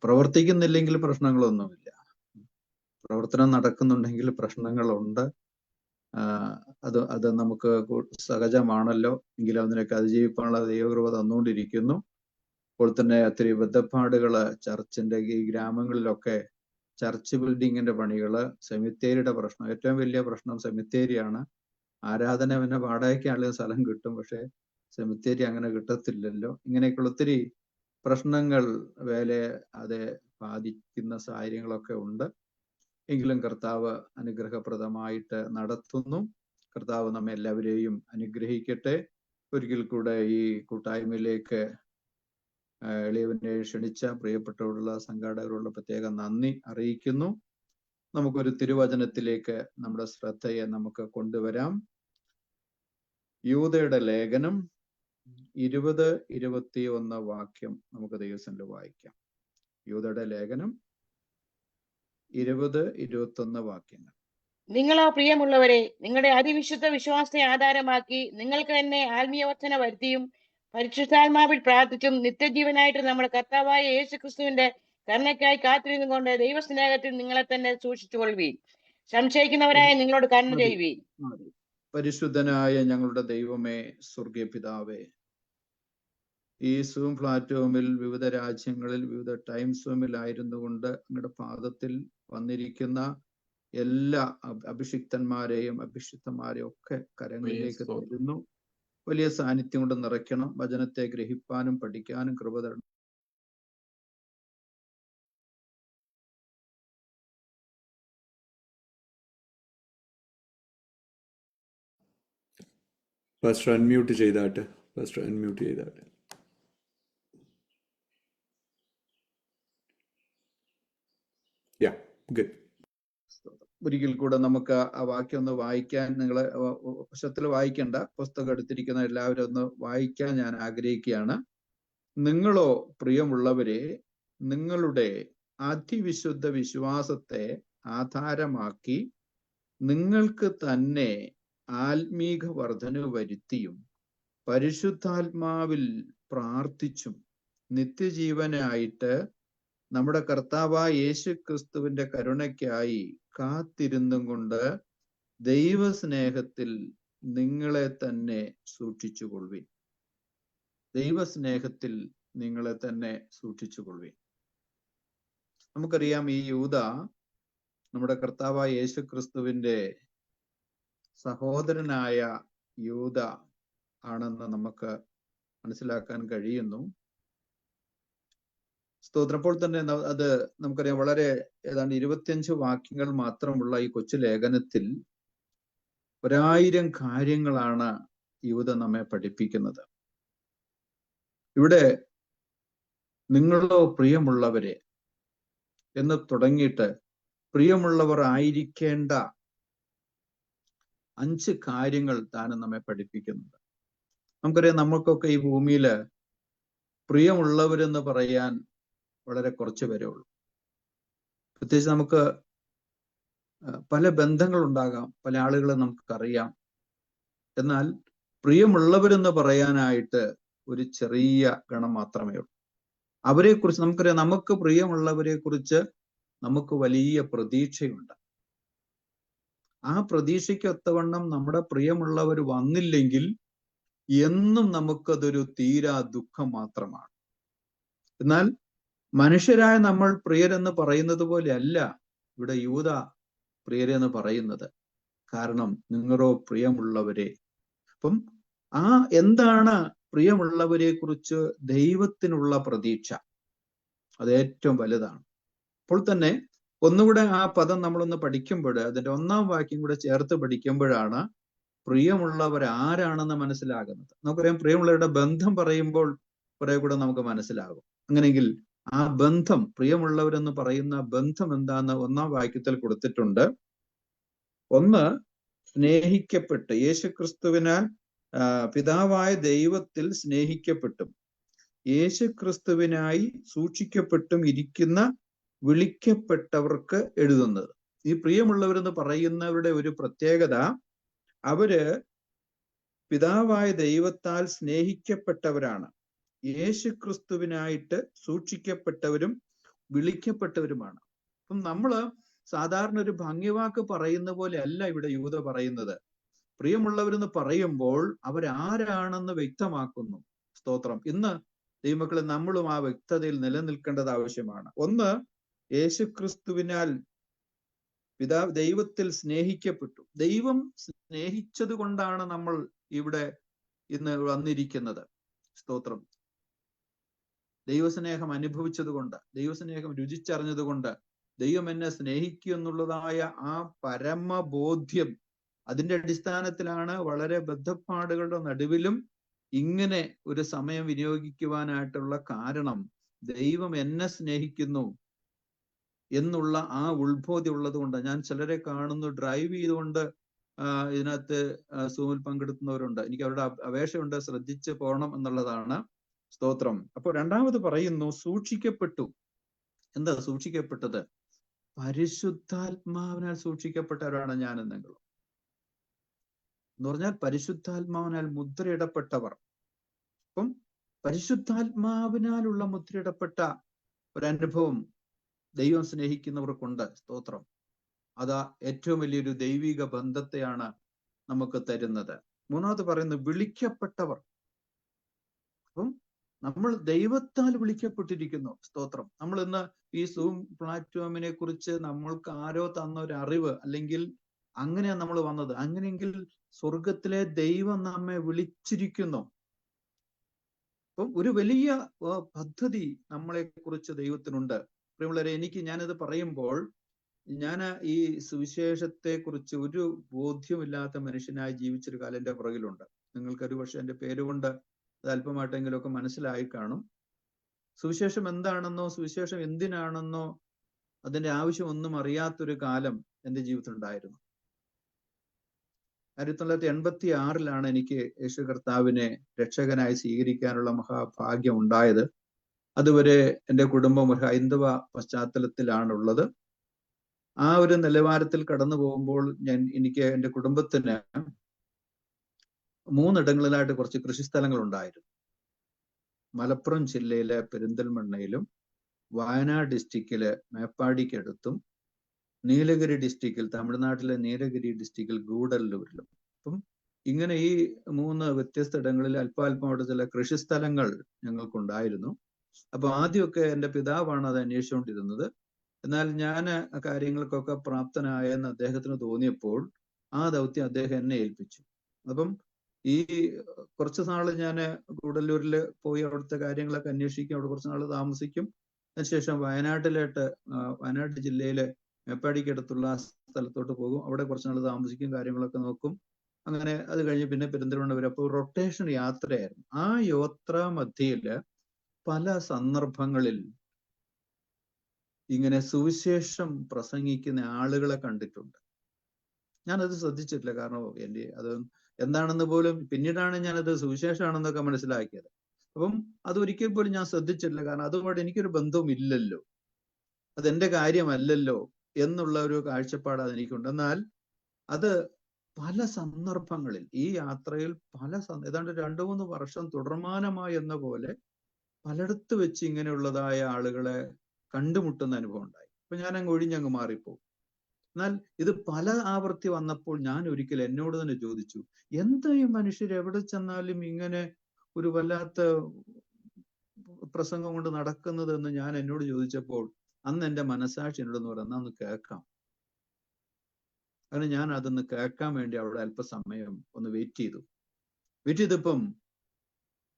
പ്രവർത്തിക്കുന്നില്ലെങ്കിൽ പ്രശ്നങ്ങളൊന്നുമില്ല, പ്രവർത്തനം നടക്കുന്നുണ്ടെങ്കിൽ പ്രശ്നങ്ങളുണ്ട്. അത് നമുക്ക് സഹജമാണല്ലോ. എങ്കിലും അതിനൊക്കെ അതിജീവിക്കാനുള്ള ദൈവകൃപ തന്നുകൊണ്ടിരിക്കുന്നു. അപ്പോൾ തന്നെ ഒത്തിരി ബദ്ധപ്പാടുകള് ചർച്ചിന്റെ ഈ ഗ്രാമങ്ങളിലൊക്കെ ചർച്ച് ബിൽഡിങ്ങിന്റെ പണികള്, സെമിത്തേരിയുടെ പ്രശ്നം, ഏറ്റവും വലിയ പ്രശ്നം സെമിത്തേരിയാണ്. ആരാധന പിന്നെ വാടകയ്ക്കാണെങ്കിലും സ്ഥലം കിട്ടും, പക്ഷെ സെമിത്തേരി അങ്ങനെ കിട്ടത്തില്ലല്ലോ. ഇങ്ങനെയൊക്കെയുള്ള ഒത്തിരി പ്രശ്നങ്ങൾ അതെ ബാധിക്കുന്ന സാഹചര്യങ്ങളൊക്കെ ഉണ്ട്. എങ്കിലും കർത്താവ് അനുഗ്രഹപ്രദമായിട്ട് നടത്തുന്നു. കർത്താവ് നമ്മെ എല്ലാവരെയും അനുഗ്രഹിക്കട്ടെ. ഒരിക്കൽ കൂടെ ഈ കൂട്ടായ്മയിലേക്ക് എളിയവനെ ക്ഷണിച്ച പ്രിയപ്പെട്ടവരുള്ള സംഘാടകരോടുള്ള പ്രത്യേക നന്ദി അറിയിക്കുന്നു. നമുക്കൊരു തിരുവചനത്തിലേക്ക് നമ്മുടെ ശ്രദ്ധയെ നമുക്ക് കൊണ്ടുവരാം. യൂദയുടെ ലേഖനം 20-21 വാക്യം നമുക്ക് ദൈവസന്നിധിയിൽ വായിക്കാം. യൂദയുടെ ലേഖനം 20-21 വാക്യങ്ങൾ. നിങ്ങളോ പ്രിയമുള്ളവരെ, നിങ്ങളുടെ അതിവിശുദ്ധ വിശ്വാസത്തെ ആധാരമാക്കി നിങ്ങൾക്ക് തന്നെ ആത്മീയവർദ്ധന വരുത്തിയും പരിശുദ്ധാത്മാവിൽ പ്രാർത്ഥിച്ചും നിത്യജീവനായിട്ട് നമ്മുടെ കർത്താവായ യേശുക്രിസ്തുവിന്റെ കരുണയ്ക്കായി കാത്തിരുന്നുകൊണ്ട് ദൈവസ്നേഹത്തിൽ നിങ്ങളെ തന്നെ സൂക്ഷിച്ചുകൊള്ളുവീൻ. സംശയിക്കുന്നവരായ നിങ്ങളോട് കരുണ ചെയ്യുവീൻ. പരിശുദ്ധനായ ഞങ്ങളുടെ ദൈവമേ, സ്വർഗീയ പിതാവേ, ഈ സൂം പ്ലാറ്റ്ഫോമിൽ വിവിധ രാജ്യങ്ങളിൽ വിവിധ ടൈം സോമിലായിരുന്നു കൊണ്ട് അങ്ങയുടെ പാദത്തിൽ വന്നിരിക്കുന്ന എല്ലാ അഭിഷിക്തന്മാരെയും അഭിഷിക്തന്മാരെയും ഒക്കെ കരങ്ങളിലേക്ക് തരുന്നു. വലിയ സാന്നിധ്യം കൊണ്ട് നിറയ്ക്കണം. വചനത്തെ ഗ്രഹിപ്പാനും പഠിക്കാനും കൃപ തരണം. Pastor unmute ചെയ്താട്ടെ. Pastor unmute ചെയ്താട്ടെ. Yeah, good. ഒരിക്കൽ കൂടെ നമുക്ക് ആ വാക്യം ഒന്ന് വായിക്കാൻ, നിങ്ങളെ പുസ്തകത്തിൽ വായിക്കേണ്ട, പുസ്തകം എടുത്തിരിക്കുന്ന എല്ലാവരും ഒന്ന് വായിക്കാൻ ഞാൻ ആഗ്രഹിക്കുകയാണ്. നിങ്ങളോ പ്രിയമുള്ളവരെ, നിങ്ങളുടെ അതിവിശുദ്ധ വിശ്വാസത്തെ ആധാരമാക്കി നിങ്ങൾക്ക് തന്നെ ആത്മീക വർധന വരുത്തിയും പരിശുദ്ധാത്മാവിൽ പ്രാർത്ഥിച്ചും നിത്യജീവനായിട്ട് നമ്മുടെ കർത്താവായ യേശു ക്രിസ്തുവിന്റെ കരുണയ്ക്കായി കാത്തിരുന്നും കൊണ്ട് ദൈവസ്നേഹത്തിൽ നിങ്ങളെ തന്നെ സൂക്ഷിച്ചുകൊള്ളുവിൻ. ദൈവസ്നേഹത്തിൽ നിങ്ങളെ തന്നെ സൂക്ഷിച്ചുകൊള്ളുവിൻ. നമുക്കറിയാം, ഈ യൂദ നമ്മുടെ കർത്താവായ യേശു ക്രിസ്തുവിന്റെ സഹോദരനായ യൂദ ആണെന്ന് നമുക്ക് മനസ്സിലാക്കാൻ കഴിയുന്നു. സ്തോത്രം. അപ്പോൾ തന്നെ അത് നമുക്കറിയാം, വളരെ ഏതാണ്ട് 25 വാക്യങ്ങൾ മാത്രമുള്ള ഈ കൊച്ചു ലേഖനത്തിൽ 1000 കാര്യങ്ങളാണ് യൂദ നമ്മെ പഠിപ്പിക്കുന്നത്. ഇവിടെ നിങ്ങളോ പ്രിയമുള്ളവരെ എന്ന് തുടങ്ങിയിട്ട് പ്രിയമുള്ളവർ ആയിരിക്കേണ്ട 5 കാര്യങ്ങൾ താനും നമ്മെ പഠിപ്പിക്കുന്നുണ്ട്. നമുക്കറിയാം, നമുക്കൊക്കെ ഈ ഭൂമിയില് പ്രിയമുള്ളവരെന്ന് പറയാൻ വളരെ കുറച്ച് പേരേ ഉള്ളൂ. പ്രത്യേകിച്ച് നമുക്ക് പല ബന്ധങ്ങൾ ഉണ്ടാകാം, പല ആളുകളെ നമുക്കറിയാം. എന്നാൽ പ്രിയമുള്ളവരെന്ന് പറയാനായിട്ട് ഒരു ചെറിയ ഗണം മാത്രമേ ഉള്ളൂ. അവരെ കുറിച്ച് നമുക്കറിയാം, നമുക്ക് പ്രിയമുള്ളവരെ കുറിച്ച് നമുക്ക് വലിയ പ്രതീക്ഷയുണ്ട്. ആ പ്രതീക്ഷയ്ക്കൊത്തവണ്ണം നമ്മുടെ പ്രിയമുള്ളവർ വന്നില്ലെങ്കിൽ എന്നും നമുക്കതൊരു തീരാ ദുഃഖം മാത്രമാണ്. എന്നാൽ മനുഷ്യരായ നമ്മൾ പ്രിയരെന്ന് പറയുന്നത് പോലെ അല്ല ഇവിടെ യൂദ പ്രിയരെന്ന് പറയുന്നത്. കാരണം നിങ്ങളോ പ്രിയമുള്ളവരെ. അപ്പം എന്താണ് പ്രിയമുള്ളവരെ കുറിച്ച് ദൈവത്തിനുള്ള പ്രതീക്ഷ? അത് ഏറ്റവും വലുതാണ്. അപ്പോൾ തന്നെ ഒന്നുകൂടെ ആ പദം നമ്മളൊന്ന് പഠിക്കുമ്പോൾ, അതിന്റെ 1-ാം വാക്യം കൂടെ ചേർത്ത് പഠിക്കുമ്പോഴാണ് പ്രിയമുള്ളവർ ആരാണെന്ന് മനസ്സിലാകുന്നത്. നമുക്കറിയാം, പ്രിയമുള്ളവരുടെ ബന്ധം പറയുമ്പോൾ കുറെ കൂടെ നമുക്ക് മനസ്സിലാകും. അങ്ങനെയെങ്കിൽ ആ ബന്ധം, പ്രിയമുള്ളവരെന്ന് പറയുന്ന ബന്ധം എന്താന്ന് ഒന്നാം വാക്യത്തിൽ കൊടുത്തിട്ടുണ്ട്. ഒന്ന്, സ്നേഹിക്കപ്പെട്ട് യേശുക്രിസ്തുവിനാൽ പിതാവായ ദൈവത്തിൽ സ്നേഹിക്കപ്പെട്ടും യേശുക്രിസ്തുവിനായി സൂക്ഷിക്കപ്പെട്ടും ഇരിക്കുന്ന വിളിക്കപ്പെട്ടവർക്ക് എഴുതുന്നത്. ഈ പ്രിയമുള്ളവരെന്ന് പറയുന്നവരുടെ ഒരു പ്രത്യേകത, അവര് പിതാവായ ദൈവത്താൽ സ്നേഹിക്കപ്പെട്ടവരാണ്, യേശുക്രിസ്തുവിനായിട്ട് സൂക്ഷിക്കപ്പെട്ടവരും വിളിക്കപ്പെട്ടവരുമാണ്. അപ്പം നമ്മള് സാധാരണ ഒരു ഭംഗിവാക്ക് പറയുന്ന പോലെ അല്ല ഇവിടെ യൂദ പറയുന്നത്. പ്രിയമുള്ളവരെന്ന് പറയുമ്പോൾ അവരാരാണെന്ന് വ്യക്തമാക്കുന്നു. സ്തോത്രം. ഇന്ന് ദൈവമക്കളെ നമ്മളും ആ വ്യക്തതയിൽ നിലനിൽക്കേണ്ടത് ആവശ്യമാണ്. ഒന്ന്, യേശുക്രിസ്തുവിനാൽ ദൈവത്തിൽ സ്നേഹിക്കപ്പെട്ടു. ദൈവം സ്നേഹിച്ചത് കൊണ്ടാണ് നമ്മൾ ഇവിടെ ഇന്ന് വന്നിരിക്കുന്നത്. സ്തോത്രം. ദൈവസ്നേഹം അനുഭവിച്ചത് കൊണ്ട്, ദൈവസ്നേഹം രുചിച്ചറിഞ്ഞത് കൊണ്ട്, ദൈവം എന്നെ സ്നേഹിക്കും എന്നുള്ളതായ ആ പരമബോധ്യം, അതിന്റെ അടിസ്ഥാനത്തിലാണ് വളരെ ബദ്ധപ്പാടുകളുടെ നടുവിലും ഇങ്ങനെ ഒരു സമയം വിനിയോഗിക്കുവാനായിട്ടുള്ള കാരണം. ദൈവം എന്നെ സ്നേഹിക്കുന്നു എന്നുള്ള ആ ഉത്ബോധ്യം ഉള്ളത് കൊണ്ട്. ഞാൻ ചിലരെ കാണുന്നു ഡ്രൈവ് ചെയ്തുകൊണ്ട് ഇതിനകത്ത് സൂമിൽ പങ്കെടുക്കുന്നവരുണ്ട്. എനിക്ക് അവരുടെ അപേക്ഷയുണ്ട്, ശ്രദ്ധിച്ച് പോകണം എന്നുള്ളതാണ്. സ്തോത്രം. അപ്പോൾ രണ്ടാമത് പറയുന്നു, സൂക്ഷിക്കപ്പെട്ടു. എന്താ സൂക്ഷിക്കപ്പെട്ടത്? പരിശുദ്ധാത്മാവിനാൽ സൂക്ഷിക്കപ്പെട്ടവരാണ് ഞാനും നിങ്ങളും. എന്ന് പറഞ്ഞാൽ പരിശുദ്ധാത്മാവിനാൽ മുദ്രയിടപ്പെട്ടവർ. അപ്പം പരിശുദ്ധാത്മാവിനാലുള്ള മുദ്രയിടപ്പെട്ട ഒരനുഭവം ദൈവം സ്നേഹിക്കുന്നവർക്കുണ്ട്. സ്തോത്രം. അതാ ഏറ്റവും വലിയൊരു ദൈവിക ബന്ധത്തെയാണ് നമുക്ക് തരുന്നത്. മൂന്നാമത് പറയുന്നത് വിളിക്കപ്പെട്ടവർ. അപ്പം നമ്മൾ ദൈവത്താൽ വിളിക്കപ്പെട്ടിരിക്കുന്നു. സ്തോത്രം. നമ്മൾ ഇന്ന് ഈ സൂം പ്ലാറ്റ്ഫോമിനെ കുറിച്ച് നമ്മൾക്ക് ആരോ തന്ന ഒരു അറിവ്, അല്ലെങ്കിൽ അങ്ങനെയാണ് നമ്മൾ വന്നത്. അങ്ങനെയെങ്കിൽ സ്വർഗത്തിലെ ദൈവം നമ്മെ വിളിച്ചിരിക്കുന്നു. അപ്പം ഒരു വലിയ പദ്ധതി നമ്മളെ കുറിച്ച് ദൈവത്തിനുണ്ട്. പ്രിയമുള്ളവരെ, ഞാനിത് പറയുമ്പോൾ ഞാൻ ഈ സുവിശേഷത്തെ കുറിച്ച് ഒരു ബോധ്യമില്ലാത്ത മനുഷ്യനായി ജീവിച്ചൊരു കാലം എൻ്റെ പുറകിലുണ്ട്. നിങ്ങൾക്കൊരു പക്ഷെ എൻ്റെ പേരുകൊണ്ട് അത് അല്പമായിട്ടെങ്കിലുമൊക്കെ മനസ്സിലായി കാണും. സുവിശേഷം എന്താണെന്നോ സുവിശേഷം എന്തിനാണെന്നോ അതിന്റെ ആവശ്യം ഒന്നും അറിയാത്തൊരു കാലം എൻ്റെ ജീവിതത്തിലുണ്ടായിരുന്നു. 1986 എനിക്ക് യേശു കർത്താവിനെ രക്ഷകനായി സ്വീകരിക്കാനുള്ള മഹാഭാഗ്യം ഉണ്ടായത്. അതുവരെ എൻ്റെ കുടുംബം ഒരു ഹൈന്ദവ പശ്ചാത്തലത്തിലാണുള്ളത്. ആ ഒരു നിലവാരത്തിൽ കടന്നു പോകുമ്പോൾ എനിക്ക് എൻ്റെ കുടുംബത്തിന് 3 ഇടങ്ങളിലായിട്ട് കുറച്ച് കൃഷിസ്ഥലങ്ങൾ ഉണ്ടായിരുന്നു. മലപ്പുറം ജില്ലയിലെ പെരിന്തൽമണ്ണയിലും, വയനാട് ഡിസ്ട്രിക്റ്റിലെ മേപ്പാടിക്കടുത്തും, നീലഗിരി ഡിസ്ട്രിക്റ്റിൽ, തമിഴ്നാട്ടിലെ നീലഗിരി ഡിസ്ട്രിക്റ്റിൽ ഗൂഡല്ലൂരിലും. അപ്പം ഇങ്ങനെ ഈ 3 വ്യത്യസ്ത ഇടങ്ങളിൽ അല്പാൽപമായിട്ട് ചില കൃഷിസ്ഥലങ്ങൾ ഞങ്ങൾക്കുണ്ടായിരുന്നു. അപ്പൊ ആദ്യമൊക്കെ എൻ്റെ പിതാവാണ് അത് അന്വേഷിച്ചുകൊണ്ടിരുന്നത്. എന്നാൽ ഞാൻ ആ കാര്യങ്ങൾക്കൊക്കെ പ്രാപ്തനായെന്ന് അദ്ദേഹത്തിന് തോന്നിയപ്പോൾ ആ ദൗത്യം അദ്ദേഹം എന്നെ ഏൽപ്പിച്ചു. അപ്പം ഈ കുറച്ച് നാള് ഞാൻ ഗൂഡല്ലൂരിൽ പോയി അവിടുത്തെ കാര്യങ്ങളൊക്കെ അന്വേഷിക്കും, അവിടെ കുറച്ച് നാൾ താമസിക്കും. അതിനുശേഷം വയനാട് ജില്ലയിലെ മേപ്പാടിക്കടുത്തുള്ള സ്ഥലത്തോട്ട് പോകും, അവിടെ കുറച്ച് നാൾ താമസിക്കും, കാര്യങ്ങളൊക്കെ നോക്കും. അങ്ങനെ അത് കഴിഞ്ഞ് പിന്നെ പെരിന്തൽമണ്ണ വരും. അപ്പോൾ റൊട്ടേഷൻ യാത്രയായിരുന്നു. ആ യാത്രാ മധ്യയില് പല സന്ദർഭങ്ങളിൽ ഇങ്ങനെ സുവിശേഷം പ്രസംഗിക്കുന്ന ആളുകളെ കണ്ടിട്ടുണ്ട്. ഞാനത് ശ്രദ്ധിച്ചിട്ടില്ല, കാരണം അത് എന്താണെന്ന് പോലും പിന്നീടാണ് ഞാനത് സുവിശേഷമാണെന്നൊക്കെ മനസ്സിലാക്കിയത്. അപ്പം അതൊരിക്കൽ പോലും ഞാൻ ശ്രദ്ധിച്ചിട്ടില്ല, കാരണം അതുമായിട്ട് എനിക്കൊരു ബന്ധവും ഇല്ലല്ലോ, അതെന്റെ കാര്യമല്ലല്ലോ എന്നുള്ള ഒരു കാഴ്ചപ്പാട് അതെനിക്കുണ്ട്. എന്നാൽ അത് പല സന്ദർഭങ്ങളിൽ ഈ യാത്രയിൽ ഏതാണ്ട് 2-3 വർഷം തുടർമാനമായി എന്ന പോലെ പലയിടത്ത് വെച്ച് ഇങ്ങനെയുള്ളതായ ആളുകളെ കണ്ടുമുട്ടുന്ന അനുഭവം ഉണ്ടായി. അപ്പൊ ഞാൻ ഒഴിഞ്ഞങ്ങ് മാറിപ്പോകും. എന്നാൽ ഇത് പല ആവർത്തി വന്നപ്പോൾ ഞാൻ ഒരിക്കൽ എന്നോട് തന്നെ ചോദിച്ചു, എന്താ ഈ മനുഷ്യർ എവിടെ ചെന്നാലും ഇങ്ങനെ ഒരു വല്ലാത്ത പ്രസംഗം കൊണ്ട് നടക്കുന്നത് എന്ന് ഞാൻ എന്നോട് ചോദിച്ചപ്പോൾ അന്ന് എൻ്റെ മനസാക്ഷി എന്നോടെന്ന് പറയുന്നത് ഒന്ന് കേൾക്കാം. അങ്ങനെ ഞാൻ അതൊന്ന് കേൾക്കാൻ വേണ്ടി അവിടെ അല്പസമയം ഒന്ന് വെയിറ്റ് ചെയ്തപ്പം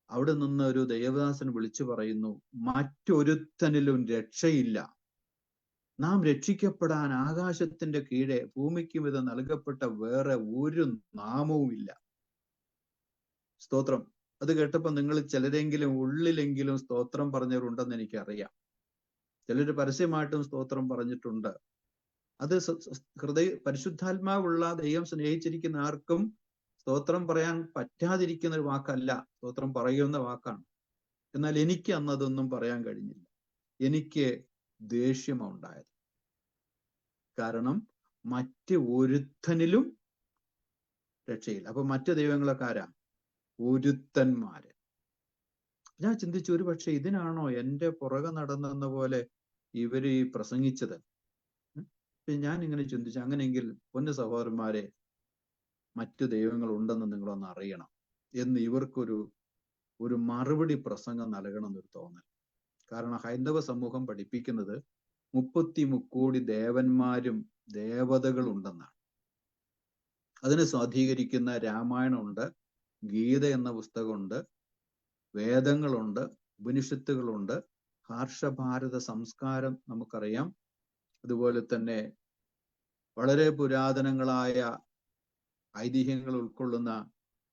അവിടെ നിന്ന് ഒരു ദൈവദാസൻ വിളിച്ചു പറയുന്നു, മറ്റൊരുത്തനിലും രക്ഷയില്ല, നാം രക്ഷിക്കപ്പെടാൻ ആകാശത്തിന്റെ കീഴെ ഭൂമിക്കും ഇത് നൽകപ്പെട്ട വേറെ ഒരു നാമവുമില്ല. സ്തോത്രം. അത് കേട്ടപ്പോൾ നിങ്ങൾ ചിലരെങ്കിലും ഉള്ളിലെങ്കിലും സ്തോത്രം പറഞ്ഞവരുണ്ടെന്ന് എനിക്കറിയാം. ചിലര് പരസ്യമായിട്ടും സ്തോത്രം പറഞ്ഞിട്ടുണ്ട്. അത് പരിശുദ്ധാത്മാവുള്ള ദൈവം സ്നേഹിച്ചിരിക്കുന്ന ആർക്കും സ്തോത്രം പറയാൻ പറ്റാതിരിക്കുന്ന ഒരു വാക്കല്ല, സ്തോത്രം പറയുന്ന വാക്കാണ്. എന്നാൽ എനിക്ക് അന്ന് അതൊന്നും പറയാൻ കഴിഞ്ഞില്ല. എനിക്ക് ദേഷ്യമാണ് ഉണ്ടായത്. കാരണം മറ്റ് ഒരുത്തനിലും രക്ഷയില്ല. അപ്പൊ മറ്റു ദൈവങ്ങളൊക്കെ ആരാ? ഒരുത്തന്മാര്. ഞാൻ ചിന്തിച്ചു, ഒരു പക്ഷെ ഇതിനാണോ എന്റെ പുറകെ നടന്നെന്ന പോലെ ഇവര് ഈ പ്രസംഗിച്ചത്? ഞാൻ ഇങ്ങനെ ചിന്തിച്ചു, അങ്ങനെയെങ്കിൽ പൊന്നു സഹോദരന്മാരെ, മറ്റു ദൈവങ്ങൾ ഉണ്ടെന്ന് നിങ്ങളൊന്ന് അറിയണം എന്ന് ഒരു മറുപടി പ്രസംഗം നൽകണമെന്നൊരു തോന്നൽ. കാരണം ഹൈന്ദവ സമൂഹം പഠിപ്പിക്കുന്നത് 33 കോടി ദേവന്മാരും ദേവതകളും ഉണ്ടെന്നാണ്. അതിനെ സ്വാധീകരിക്കുന്ന രാമായണമുണ്ട്, ഗീത എന്ന പുസ്തകമുണ്ട്, വേദങ്ങളുണ്ട്, ഉപനിഷത്തുകളുണ്ട്, ഹർഷഭാരത സംസ്കാരം നമുക്കറിയാം. അതുപോലെ തന്നെ വളരെ പുരാതനങ്ങളായ ഐതിഹ്യങ്ങൾ ഉൾക്കൊള്ളുന്ന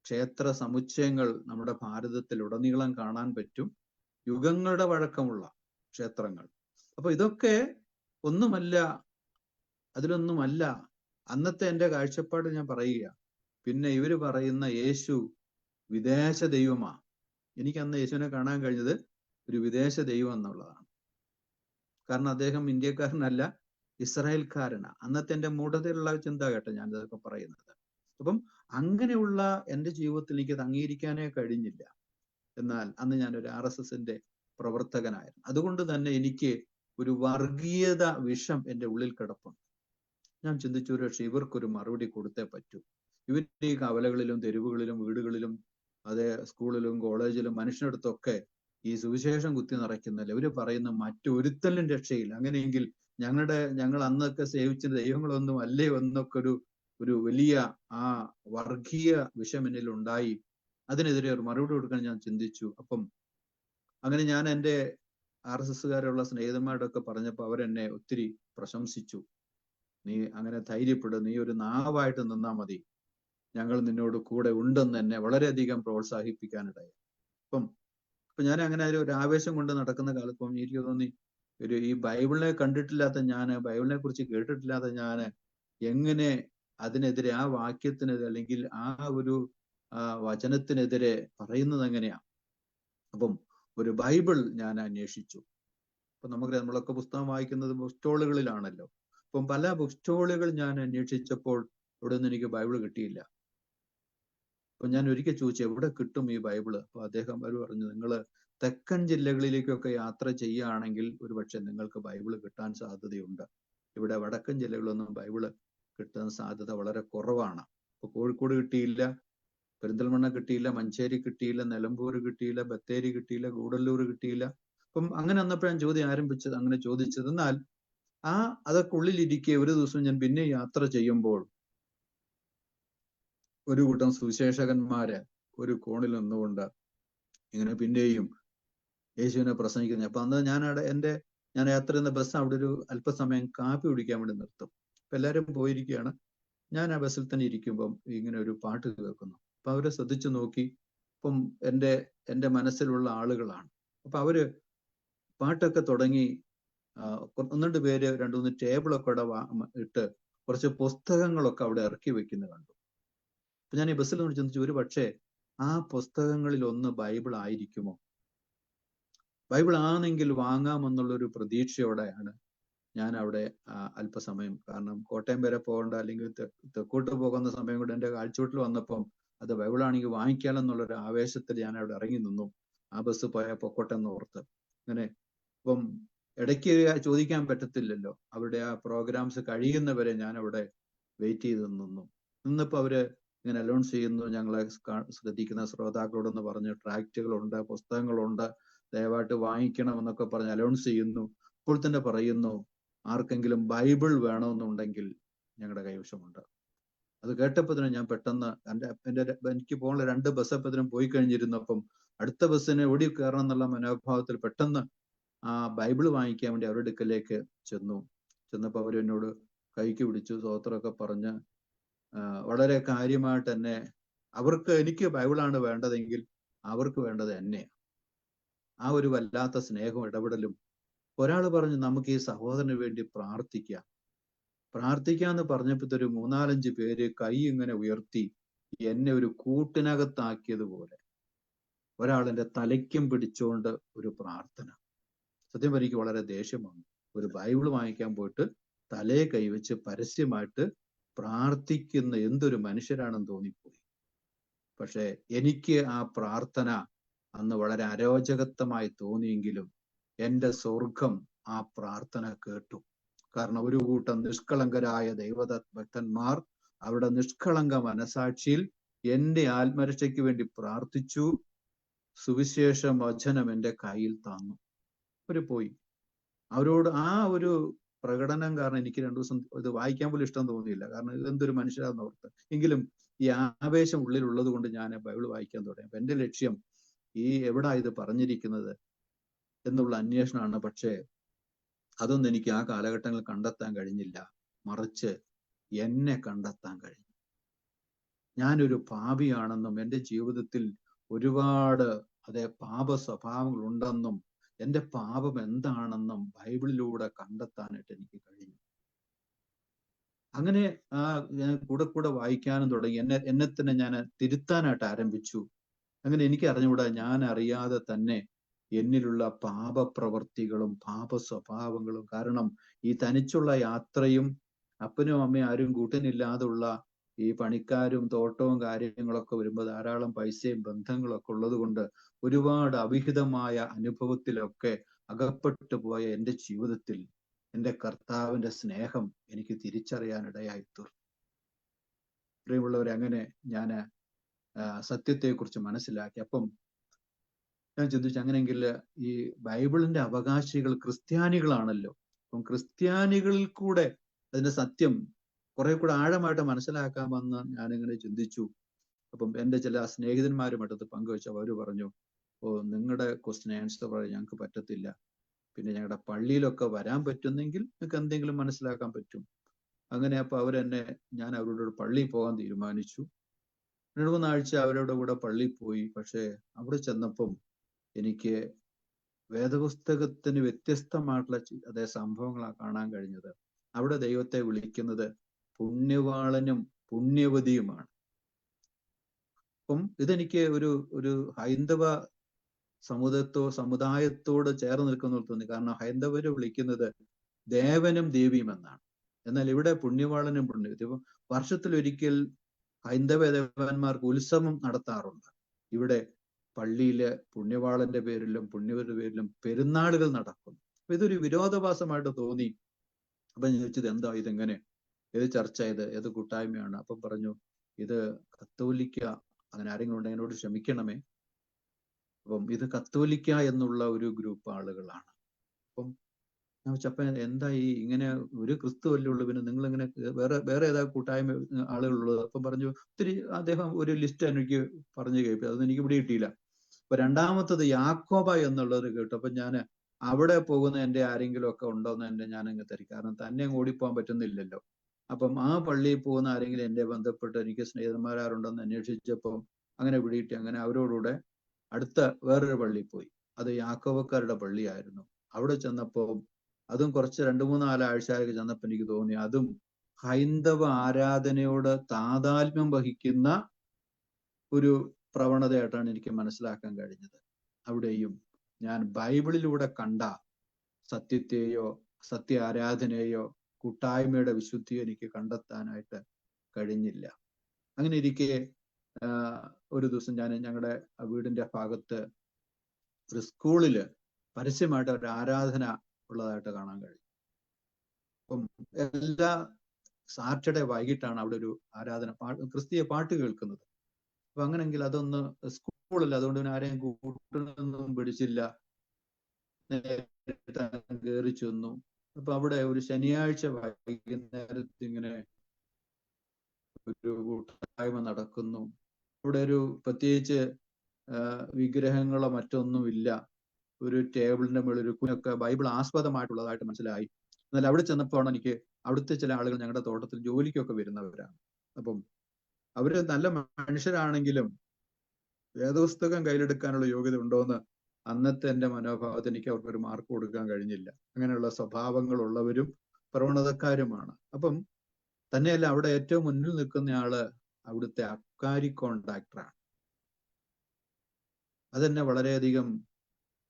ക്ഷേത്ര സമുച്ചയങ്ങൾ നമ്മുടെ ഭാരതത്തിൽ ഉടനീളം കാണാൻ പറ്റും. യുഗങ്ങളുടെ വഴക്കമുള്ള ക്ഷേത്രങ്ങൾ. അപ്പൊ ഇതൊക്കെ അതിലൊന്നുമല്ല അന്നത്തെ എൻ്റെ കാഴ്ചപ്പാട് ഞാൻ പറയുക. പിന്നെ ഇവര് പറയുന്ന യേശു വിദേശ ദൈവമാ. എനിക്ക് അന്ന് യേശുവിനെ കാണാൻ കഴിഞ്ഞത് ഒരു വിദേശ ദൈവം എന്നുള്ളതാണ്. കാരണം അദ്ദേഹം ഇന്ത്യക്കാരനല്ല, ഇസ്രായേൽക്കാരനാ. അന്നത്തെ എൻ്റെ മൂഢതയിലുള്ള ചിന്ത കേട്ടോ ഞാൻ ഇതൊക്കെ പറയുന്നത്. അപ്പം അങ്ങനെയുള്ള എൻ്റെ ജീവിതത്തിൽ എനിക്കത് അംഗീകരിക്കാനേ കഴിഞ്ഞില്ല. എന്നാൽ അന്ന് ഞാനൊരു RSSന്റെ പ്രവർത്തകനായിരുന്നു. അതുകൊണ്ട് തന്നെ എനിക്ക് ഒരു വർഗീയത വിഷം എൻ്റെ ഉള്ളിൽ കിടപ്പുണ്ട്. ഞാൻ ചിന്തിച്ചു, പക്ഷേ ഇവർക്കൊരു മറുപടി കൊടുത്തേ പറ്റൂ. ഇവർ ഈ കവലകളിലും തെരുവുകളിലും വീടുകളിലും അതേ സ്കൂളിലും കോളേജിലും മനുഷ്യനടുത്തൊക്കെ ഈ സുവിശേഷം കുത്തി നിറയ്ക്കുന്നില്ല. ഇവര് പറയുന്ന മറ്റൊരുത്തലും രക്ഷയില്ല. അങ്ങനെയെങ്കിൽ ഞങ്ങൾ അന്നൊക്കെ സേവിച്ച ദൈവങ്ങളൊന്നും അല്ലേ എന്നൊക്കെ ഒരു വലിയ ആ വർഗീയ വിഷം എന്നിൽ ഉണ്ടായി. അതിനെതിരെ ഒരു മറുപടി കൊടുക്കാൻ ഞാൻ ചിന്തിച്ചു. അപ്പം അങ്ങനെ ഞാൻ എൻ്റെ RSSകാരുള്ള സ്നേഹിതന്മാരോടൊക്കെ പറഞ്ഞപ്പോൾ അവരെന്നെ ഒത്തിരി പ്രശംസിച്ചു. നീ അങ്ങനെ ധൈര്യപ്പെടും, നീ ഒരു നാവായിട്ട് നിന്നാ മതി, ഞങ്ങൾ നിന്നോട് കൂടെ ഉണ്ടെന്ന് എന്നെ വളരെയധികം പ്രോത്സാഹിപ്പിക്കാനിടയായി. അപ്പം ഞാൻ അങ്ങനെ ഒരു ആവേശം കൊണ്ട് നടക്കുന്ന കാലത്തും എനിക്ക് തോന്നി, ഈ ബൈബിളിനെ കണ്ടിട്ടില്ലാത്ത ഞാന്, ബൈബിളിനെ കുറിച്ച് കേട്ടിട്ടില്ലാത്ത ഞാന് എങ്ങനെ അതിനെതിരെ, ആ വാക്യത്തിനെതിരെ അല്ലെങ്കിൽ ആ ഒരു വചനത്തിനെതിരെ പറയുന്നത് എങ്ങനെയാ? അപ്പം ഒരു ബൈബിൾ ഞാൻ അന്വേഷിച്ചു. അപ്പൊ നമ്മളൊക്കെ പുസ്തകം വായിക്കുന്നത് ബുക്ക് സ്റ്റോളുകളിലാണല്ലോ. അപ്പം പല ബുക്ക് സ്റ്റോളുകൾ ഞാൻ അന്വേഷിച്ചപ്പോൾ ഇവിടെ ഒന്നും എനിക്ക് ബൈബിൾ കിട്ടിയില്ല. അപ്പൊ ഞാൻ ഒരിക്കൽ ചോദിച്ചു, എവിടെ കിട്ടും ഈ ബൈബിള്? അപ്പൊ അവർ പറഞ്ഞു, നിങ്ങൾ തെക്കൻ ജില്ലകളിലേക്കൊക്കെ യാത്ര ചെയ്യുകയാണെങ്കിൽ ഒരുപക്ഷെ നിങ്ങൾക്ക് ബൈബിള് കിട്ടാൻ സാധ്യതയുണ്ട്. ഇവിടെ വടക്കൻ ജില്ലകളൊന്നും ബൈബിള് കിട്ടാൻ സാധ്യത വളരെ കുറവാണ്. ഇപ്പൊ കോഴിക്കോട് കിട്ടിയില്ല, പെരിന്തൽമണ്ണ കിട്ടിയില്ല, മഞ്ചേരി കിട്ടിയില്ല, നിലമ്പൂർ കിട്ടിയില്ല, ബത്തേരി കിട്ടിയില്ല, ഗൂഡല്ലൂർ കിട്ടിയില്ല. അപ്പം അങ്ങനെ വന്നപ്പോഴാണ് അങ്ങനെ ചോദിച്ചത്. എന്നാൽ അതൊക്കെ ഉള്ളിലിരിക്കെ ഒരു ദിവസം ഞാൻ പിന്നെ യാത്ര ചെയ്യുമ്പോൾ ഒരു കൂട്ടം സുവിശേഷകന്മാര് ഒരു കോണിൽ നിന്നുകൊണ്ട് ഇങ്ങനെ പിന്നെയും യേശുവിനെ പ്രസംഗിക്കുന്നത്. അപ്പൊ അന്ന് ഞാൻ യാത്ര ചെയ്യുന്ന ബസ് അവിടെ ഒരു അല്പസമയം കാപ്പി കുടിക്കാൻ വേണ്ടി നിർത്തും. അപ്പൊ എല്ലാവരും പോയിരിക്കുകയാണ്. ഞാൻ ആ ബസ്സിൽ തന്നെ ഇരിക്കുമ്പം ഇങ്ങനെ ഒരു പാട്ട് കേൾക്കുന്നു. അപ്പൊ അവരെ ശ്രദ്ധിച്ചു നോക്കി. അപ്പം എൻ്റെ മനസ്സിലുള്ള ആളുകളാണ്. അപ്പൊ അവര് പാട്ടൊക്കെ തുടങ്ങി. 1-2 പേര് 2-3 ടേബിളൊക്കെ അവിടെ ഇട്ട് കുറച്ച് പുസ്തകങ്ങളൊക്കെ അവിടെ ഇറക്കി വെക്കുന്നത് കണ്ടു. അപ്പൊ ഞാൻ ഈ ബസ്സിൽ നിന്ന് ചിന്തിച്ചു, ഒരു പക്ഷേ ആ പുസ്തകങ്ങളിൽ ഒന്ന് ബൈബിൾ ആയിരിക്കുമോ? ബൈബിൾ ആണെങ്കിൽ വാങ്ങാമെന്നുള്ളൊരു പ്രതീക്ഷയോടെയാണ് ഞാൻ അവിടെ അല്പസമയം, കാരണം കോട്ടയം വരെ പോകേണ്ട അല്ലെങ്കിൽ തെക്കോട്ട് പോകുന്ന സമയം കൂടെ എൻ്റെ കാഴ്ചവട്ടിൽ വന്നപ്പം അത് ബൈബിളാണെങ്കിൽ വാങ്ങിക്കാലെന്നുള്ളൊരു ആവേശത്തിൽ ഞാൻ അവിടെ ഇറങ്ങി നിന്നു. ആ ബസ് പോയാൽ പൊക്കോട്ടെ എന്ന് ഓർത്ത്. അങ്ങനെ അപ്പം ഇടയ്ക്ക് ചോദിക്കാൻ പറ്റത്തില്ലല്ലോ. അവിടെ ആ പ്രോഗ്രാംസ് കഴിയുന്നവരെ ഞാൻ അവിടെ വെയിറ്റ് ചെയ്ത് നിന്നപ്പോൾ അവര് ഇങ്ങനെ അനൗൺസ് ചെയ്യുന്നു, ഞങ്ങളെ ശ്രദ്ധിക്കുന്ന ശ്രോതാക്കളോടൊന്ന് പറഞ്ഞ് ട്രാക്റ്റുകളുണ്ട്, പുസ്തകങ്ങളുണ്ട്, ദയവായിട്ട് വാങ്ങിക്കണമെന്നൊക്കെ പറഞ്ഞ് അനൗൺസ് ചെയ്യുന്നു. ഇപ്പോൾ തന്നെ പറയുന്നു, ആർക്കെങ്കിലും ബൈബിൾ വേണമെന്നുണ്ടെങ്കിൽ ഞങ്ങളുടെ കൈവശമുണ്ട്. അത് കേട്ടപ്പോൾ തന്നെ ഞാൻ പെട്ടെന്ന് എനിക്ക് പോകാനുള്ള 2 ബസ് അപ്പത്തിനും പോയി കഴിഞ്ഞിരുന്നു. അപ്പം അടുത്ത ബസ്സിന് ഓടി കയറണം എന്നുള്ള മനോഭാവത്തിൽ പെട്ടെന്ന് ആ ബൈബിൾ വാങ്ങിക്കാൻ വേണ്ടി അവരുടെ അടുക്കലേക്ക് ചെന്നപ്പോൾ അവർ എന്നോട് കൈക്ക് പിടിച്ചു, സ്തോത്രമൊക്കെ പറഞ്ഞ് വളരെ കാര്യമായിട്ട് തന്നെ എനിക്ക് ബൈബിളാണ് വേണ്ടതെങ്കിൽ അവർക്ക് വേണ്ടത് എന്നെയാണ്. ആ ഒരു വല്ലാത്ത സ്നേഹവും ഇടപെടലും. ഒരാൾ പറഞ്ഞു നമുക്ക് ഈ സഹോദരന് വേണ്ടി പ്രാർത്ഥിക്കാം. പ്രാർത്ഥിക്കാന്ന് പറഞ്ഞപ്പോഴത്തെ ഒരു 3-4 പേര് കൈ ഇങ്ങനെ ഉയർത്തി എന്നെ ഒരു കൂട്ടിനകത്താക്കിയതുപോലെ ഒരാൾ എൻ്റെ തലയ്ക്കും പിടിച്ചുകൊണ്ട് ഒരു പ്രാർത്ഥന. സത്യം എനിക്ക് വളരെ ദേഷ്യം വന്നു. ഒരു ബൈബിൾ വാങ്ങിക്കാൻ പോയിട്ട് തലയെ കൈവച്ച് പരസ്യമായിട്ട് പ്രാർത്ഥിക്കുന്ന എന്തൊരു മനുഷ്യരാണെന്ന് തോന്നിപ്പോയി. പക്ഷെ എനിക്ക് ആ പ്രാർത്ഥന അന്ന് വളരെ അരോചകത്വമായി തോന്നിയെങ്കിലും എൻ്റെ സ്വർഗം ആ പ്രാർത്ഥന കേട്ടു. കാരണം ഒരു കൂട്ടം നിഷ്കളങ്കരായ ദൈവഭക്തന്മാർ അവരുടെ നിഷ്കളങ്ക മനസാക്ഷിയിൽ എൻ്റെ ആത്മരക്ഷയ്ക്ക് വേണ്ടി പ്രാർത്ഥിച്ചു. സുവിശേഷ വചനം എൻ്റെ കയ്യിൽ തന്നു. അവര് പോയി. അവരോട് ആ ഒരു പ്രകടനം കാരണം എനിക്ക് 2 ദിവസം ഇത് വായിക്കാൻ പോലും ഇഷ്ടം തോന്നിയില്ല. കാരണം ഇതെന്തൊരു മനുഷ്യരാന്ന് ഓർത്ത്. എങ്കിലും ഈ ആവേശം ഉള്ളിലുള്ളത് കൊണ്ട് ഞാൻ ബൈബിൾ വായിക്കാൻ തുടങ്ങി. അപ്പൊ എൻ്റെ ലക്ഷ്യം ഈ എവിടാ ഇത് പറഞ്ഞിരിക്കുന്നത് എന്നുള്ള അന്വേഷണമാണ്. പക്ഷേ അതൊന്നും എനിക്ക് ആ കാലഘട്ടങ്ങളിൽ കണ്ടെത്താൻ കഴിഞ്ഞില്ല. മറിച്ച് എന്നെ കണ്ടെത്താൻ കഴിഞ്ഞു. ഞാനൊരു പാപിയാണെന്നും എൻ്റെ ജീവിതത്തിൽ ഒരുപാട് പാപ സ്വഭാവങ്ങൾ ഉണ്ടെന്നും എൻ്റെ പാപം എന്താണെന്നും ബൈബിളിലൂടെ കണ്ടെത്താനായിട്ട് എനിക്ക് കഴിഞ്ഞു. അങ്ങനെ ഞാൻ കൂടെ വായിക്കാനും തുടങ്ങി. എന്നെ തന്നെ ഞാൻ തിരുത്താനായിട്ട് ആരംഭിച്ചു. അങ്ങനെ എനിക്ക് അറിഞ്ഞുകൂടാ, ഞാൻ അറിയാതെ തന്നെ എന്നിലുള്ള പാപപ്രവർത്തികളും പാപ സ്വഭാവങ്ങളും, കാരണം ഈ തനിച്ചുള്ള യാത്രയും അപ്പനും അമ്മയും ആരും കൂട്ടിനില്ലാതുള്ള ഈ പണിക്കാരും തോട്ടവും കാര്യങ്ങളൊക്കെ വരുമ്പോൾ ധാരാളം പൈസയും ബന്ധങ്ങളൊക്കെ ഉള്ളത് കൊണ്ട് ഒരുപാട് അവിഹിതമായ അനുഭവത്തിലൊക്കെ അകപ്പെട്ടു പോയ എൻ്റെ ജീവിതത്തിൽ എൻ്റെ കർത്താവിൻ്റെ സ്നേഹം എനിക്ക് തിരിച്ചറിയാനിടയായി തീർന്നു. പ്രിയമുള്ളവരെ, അങ്ങനെ ഞാൻ സത്യത്തെക്കുറിച്ച് മനസ്സിലാക്കി. അപ്പം ഞാൻ ചിന്തിച്ചു, അങ്ങനെയെങ്കിൽ ഈ ബൈബിളിന്റെ അവകാശികൾ ക്രിസ്ത്യാനികളാണല്ലോ. അപ്പം ക്രിസ്ത്യാനികളിൽ കൂടെ അതിന്റെ സത്യം കുറെ കൂടെ ആഴമായിട്ട് മനസ്സിലാക്കാമെന്ന് ഞാനിങ്ങനെ ചിന്തിച്ചു. അപ്പം എൻ്റെ ചില സ്നേഹിതന്മാരുമായിട്ടത് പങ്കുവെച്ചു. അവർ പറഞ്ഞു, നിങ്ങളുടെ ക്വസ്റ്റ്യൻ ആൻസർ പറയാൻ ഞങ്ങൾക്ക് പറ്റത്തില്ല, പിന്നെ ഞങ്ങളുടെ പള്ളിയിലൊക്കെ വരാൻ പറ്റുന്നെങ്കിൽ നിങ്ങൾക്ക് എന്തെങ്കിലും മനസ്സിലാക്കാൻ പറ്റും. അങ്ങനെ അപ്പൊ ഞാൻ അവരോട് പള്ളിയിൽ പോകാൻ തീരുമാനിച്ചു. 2-3 ആഴ്ച അവരുടെ കൂടെ പള്ളിയിൽ പോയി. പക്ഷെ അവിടെ ചെന്നപ്പം എനിക്ക് വേദപുസ്തകത്തിന് വ്യത്യസ്തമായിട്ടുള്ള സംഭവങ്ങളാണ് കാണാൻ കഴിഞ്ഞത്. അവിടെ ദൈവത്തെ വിളിക്കുന്നത് പുണ്യവാളനും പുണ്യവതിയുമാണ്. അപ്പം ഇതെനിക്ക് ഒരു ഹൈന്ദവ സമുദായത്തോട് ചേർന്ന് നിൽക്കുന്ന തോന്നി. കാരണം ഹൈന്ദവര് വിളിക്കുന്നത് ദേവനും ദേവിയും എന്നാണ്. എന്നാൽ ഇവിടെ പുണ്യവാളനും പുണ്യവതിയും. വർഷത്തിലൊരിക്കൽ ഹൈന്ദവ ദേവന്മാർക്ക് ഉത്സവം നടത്താറുണ്ട്. ഇവിടെ പള്ളിയില് പുണ്യവാളന്റെ പേരിലും പുണ്യവരുടെ പേരിലും പെരുന്നാളുകൾ നടക്കുന്നു. അപ്പൊ ഇതൊരു വിരോധാഭാസമായിട്ട് തോന്നി. അപ്പൊ ഞാൻ ചോദിച്ചത്, എന്താ ഇതെങ്ങനെ, ഏത് ചർച്ച, ഏത് കൂട്ടായ്മയാണ്? അപ്പം പറഞ്ഞു, ഇത് കത്തോലിക്ക, അങ്ങനെ ആരെങ്കിലും ഉണ്ടെങ്കിൽ എന്നോട് ക്ഷമിക്കണമേ. അപ്പം ഇത് കത്തോലിക്ക എന്നുള്ള ഒരു ഗ്രൂപ്പ് ആളുകളാണ്. അപ്പം ഞാൻ വെച്ചപ്പം എന്താ ഇങ്ങനെ ഒരു ക്രിസ്തു അല്ലേ ഉള്ളൂ, പിന്നെ നിങ്ങൾ ഇങ്ങനെ വേറെ ഏതാ കൂട്ടായ്മ ആളുകളുള്ളത്? അപ്പം പറഞ്ഞു, അദ്ദേഹം ഒരു ലിസ്റ്റ് എനിക്ക് പറഞ്ഞു കേൾപ്പി. അതൊന്നും എനിക്ക് ഇവിടെ കിട്ടിയില്ല. അപ്പൊ രണ്ടാമത്തത് യാക്കോബ എന്നുള്ളത് കേട്ടു. അപ്പൊ ഞാൻ അവിടെ പോകുന്ന എൻ്റെ ആരെങ്കിലും ഒക്കെ ഉണ്ടോന്ന് ഞാനങ്ങ് തരും. കാരണം തന്നെ ഓടിപ്പോകാൻ പറ്റുന്നില്ലല്ലോ. അപ്പം ആ പള്ളിയിൽ പോകുന്ന ആരെങ്കിലും എന്നെ ബന്ധപ്പെട്ട് എനിക്ക് സ്നേഹിതന്മാരുണ്ടെന്ന് അന്വേഷിച്ചപ്പോൾ അങ്ങനെ പിടിയിട്ട് അങ്ങനെ അവരോടുകൂടെ അടുത്ത വേറൊരു പള്ളിയിൽ പോയി. അത് യാക്കോബക്കാരുടെ പള്ളിയായിരുന്നു. അവിടെ ചെന്നപ്പോൾ അതും കുറച്ച് 2-3-4 ആഴ്ചയൊക്കെ ചെന്നപ്പോൾ എനിക്ക് തോന്നി അതും ഹൈന്ദവ ആരാധനയോട് താതാത്മ്യം വഹിക്കുന്ന ഒരു പ്രവണതയായിട്ടാണ് എനിക്ക് മനസ്സിലാക്കാൻ കഴിഞ്ഞത്. അവിടെയും ഞാൻ ബൈബിളിലൂടെ കണ്ട സത്യത്തെയോ സത്യ ആരാധനയെയോ കൂട്ടായ്മയുടെ വിശുദ്ധിയോ എനിക്ക് കണ്ടെത്താനായിട്ട് കഴിഞ്ഞില്ല. അങ്ങനെ ഇരിക്കെ ഒരു ദിവസം ഞാൻ ഞങ്ങളുടെ വീടിന്റെ ഭാഗത്ത് ഒരു സ്കൂളില് പരസ്യമായിട്ട് ഒരു ആരാധന ഉള്ളതായിട്ട് കാണാൻ കഴിയും. അപ്പം എല്ലാ സാറ്റർഡേ വൈകിട്ടാണ് അവിടെ ഒരു ആരാധന, ക്രിസ്തീയ പാട്ട് കേൾക്കുന്നത്. അപ്പൊ അങ്ങനെങ്കിൽ അതൊന്ന് സ്കൂളിൽ, അതുകൊണ്ട് പിന്നെ ആരെയും കൂട്ടൊന്നും പിടിച്ചില്ല, കയറി ചെന്നു. അപ്പൊ അവിടെ ഒരു ശനിയാഴ്ച വൈകുന്നേരത്ത് ഇങ്ങനെ ഒരു കൂട്ടായ്മ നടക്കുന്നു. അവിടെ ഒരു പ്രത്യേകിച്ച് വിഗ്രഹങ്ങളോ മറ്റൊന്നുമില്ല. ഒരു ടേബിളിന്റെ മുകളിൽ ഒരു കുഞ്ഞൊക്കെ ബൈബിൾ ആസ്പദമായിട്ടുള്ളതായിട്ട് മനസ്സിലായി. എന്നാൽ അവിടെ ചെന്നപ്പോഴാണ് എനിക്ക് അവിടുത്തെ ചില ആളുകൾ ഞങ്ങളുടെ തോട്ടത്തിൽ ജോലിക്കൊക്കെ വരുന്നവരാണ്. അപ്പം അവര് നല്ല മനുഷ്യരാണെങ്കിലും വേദപുസ്തകം കയ്യിലെടുക്കാനുള്ള യോഗ്യത ഉണ്ടോയെന്ന് അന്നത്തെ എൻ്റെ മനോഭാവത്തിന് എനിക്ക് അവർക്കൊരു മാർക്ക് കൊടുക്കാൻ കഴിഞ്ഞില്ല. അങ്ങനെയുള്ള സ്വഭാവങ്ങളുള്ളവരും പ്രവണതക്കാരുമാണ്. അപ്പം തന്നെയല്ല, അവിടെ ഏറ്റവും മുന്നിൽ നിൽക്കുന്നയാള് അവിടുത്തെ അബ്കാരി കോൺട്രാക്ടറാണ്. അതെന്നെ വളരെയധികം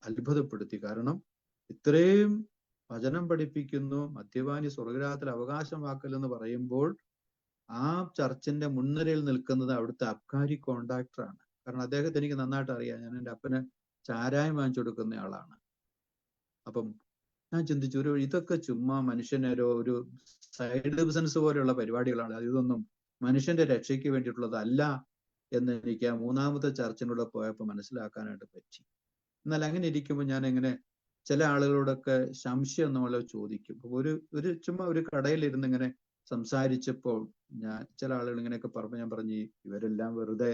അത്ഭുതപ്പെടുത്തി. കാരണം ഇത്രയും വചനം പഠിപ്പിക്കുന്നു, മദ്യപാനി സ്വർഗ്ഗരാജ്യത്തിൽ അവകാശമാക്കലെന്ന് പറയുമ്പോൾ ആ ചർച്ചിന്റെ മുൻനിരയിൽ നിൽക്കുന്നത് അവിടുത്തെ അബ്കാരി കോൺട്രാക്ടറാണ്. കാരണം അദ്ദേഹത്തെ എനിക്ക് നന്നായിട്ട് അറിയാം. ഞാൻ എൻ്റെ അപ്പന് ചാരായം വാങ്ങിച്ചു കൊടുക്കുന്ന ആളാണ്. അപ്പം ഞാൻ ചിന്തിച്ചു, ഇതൊക്കെ ചുമ്മാ മനുഷ്യനെ ഒരു സൈഡ് ബിസിനസ് പോലെയുള്ള പരിപാടികളാണ്. ഇതൊന്നും മനുഷ്യന്റെ രക്ഷയ്ക്ക് വേണ്ടിയിട്ടുള്ളതല്ല എന്ന് എനിക്ക് ആ മൂന്നാമത്തെ ചർച്ചിലൂടെ പോയപ്പോൾ മനസ്സിലാക്കാനായിട്ട് പറ്റി. എന്നാൽ അങ്ങനെ ഇരിക്കുമ്പോൾ ഞാൻ എങ്ങനെ ചില ആളുകളോടൊക്കെ സംശയം നമ്മളെ ചോദിക്കും. ഒരു ചുമ്മാ ഒരു കടയിലിരുന്ന് ഇങ്ങനെ സംസാരിച്ചപ്പോൾ ചില ആളുകൾ ഇങ്ങനെയൊക്കെ പറഞ്ഞു. ഞാൻ പറഞ്ഞു, ഇവരെല്ലാം വെറുതെ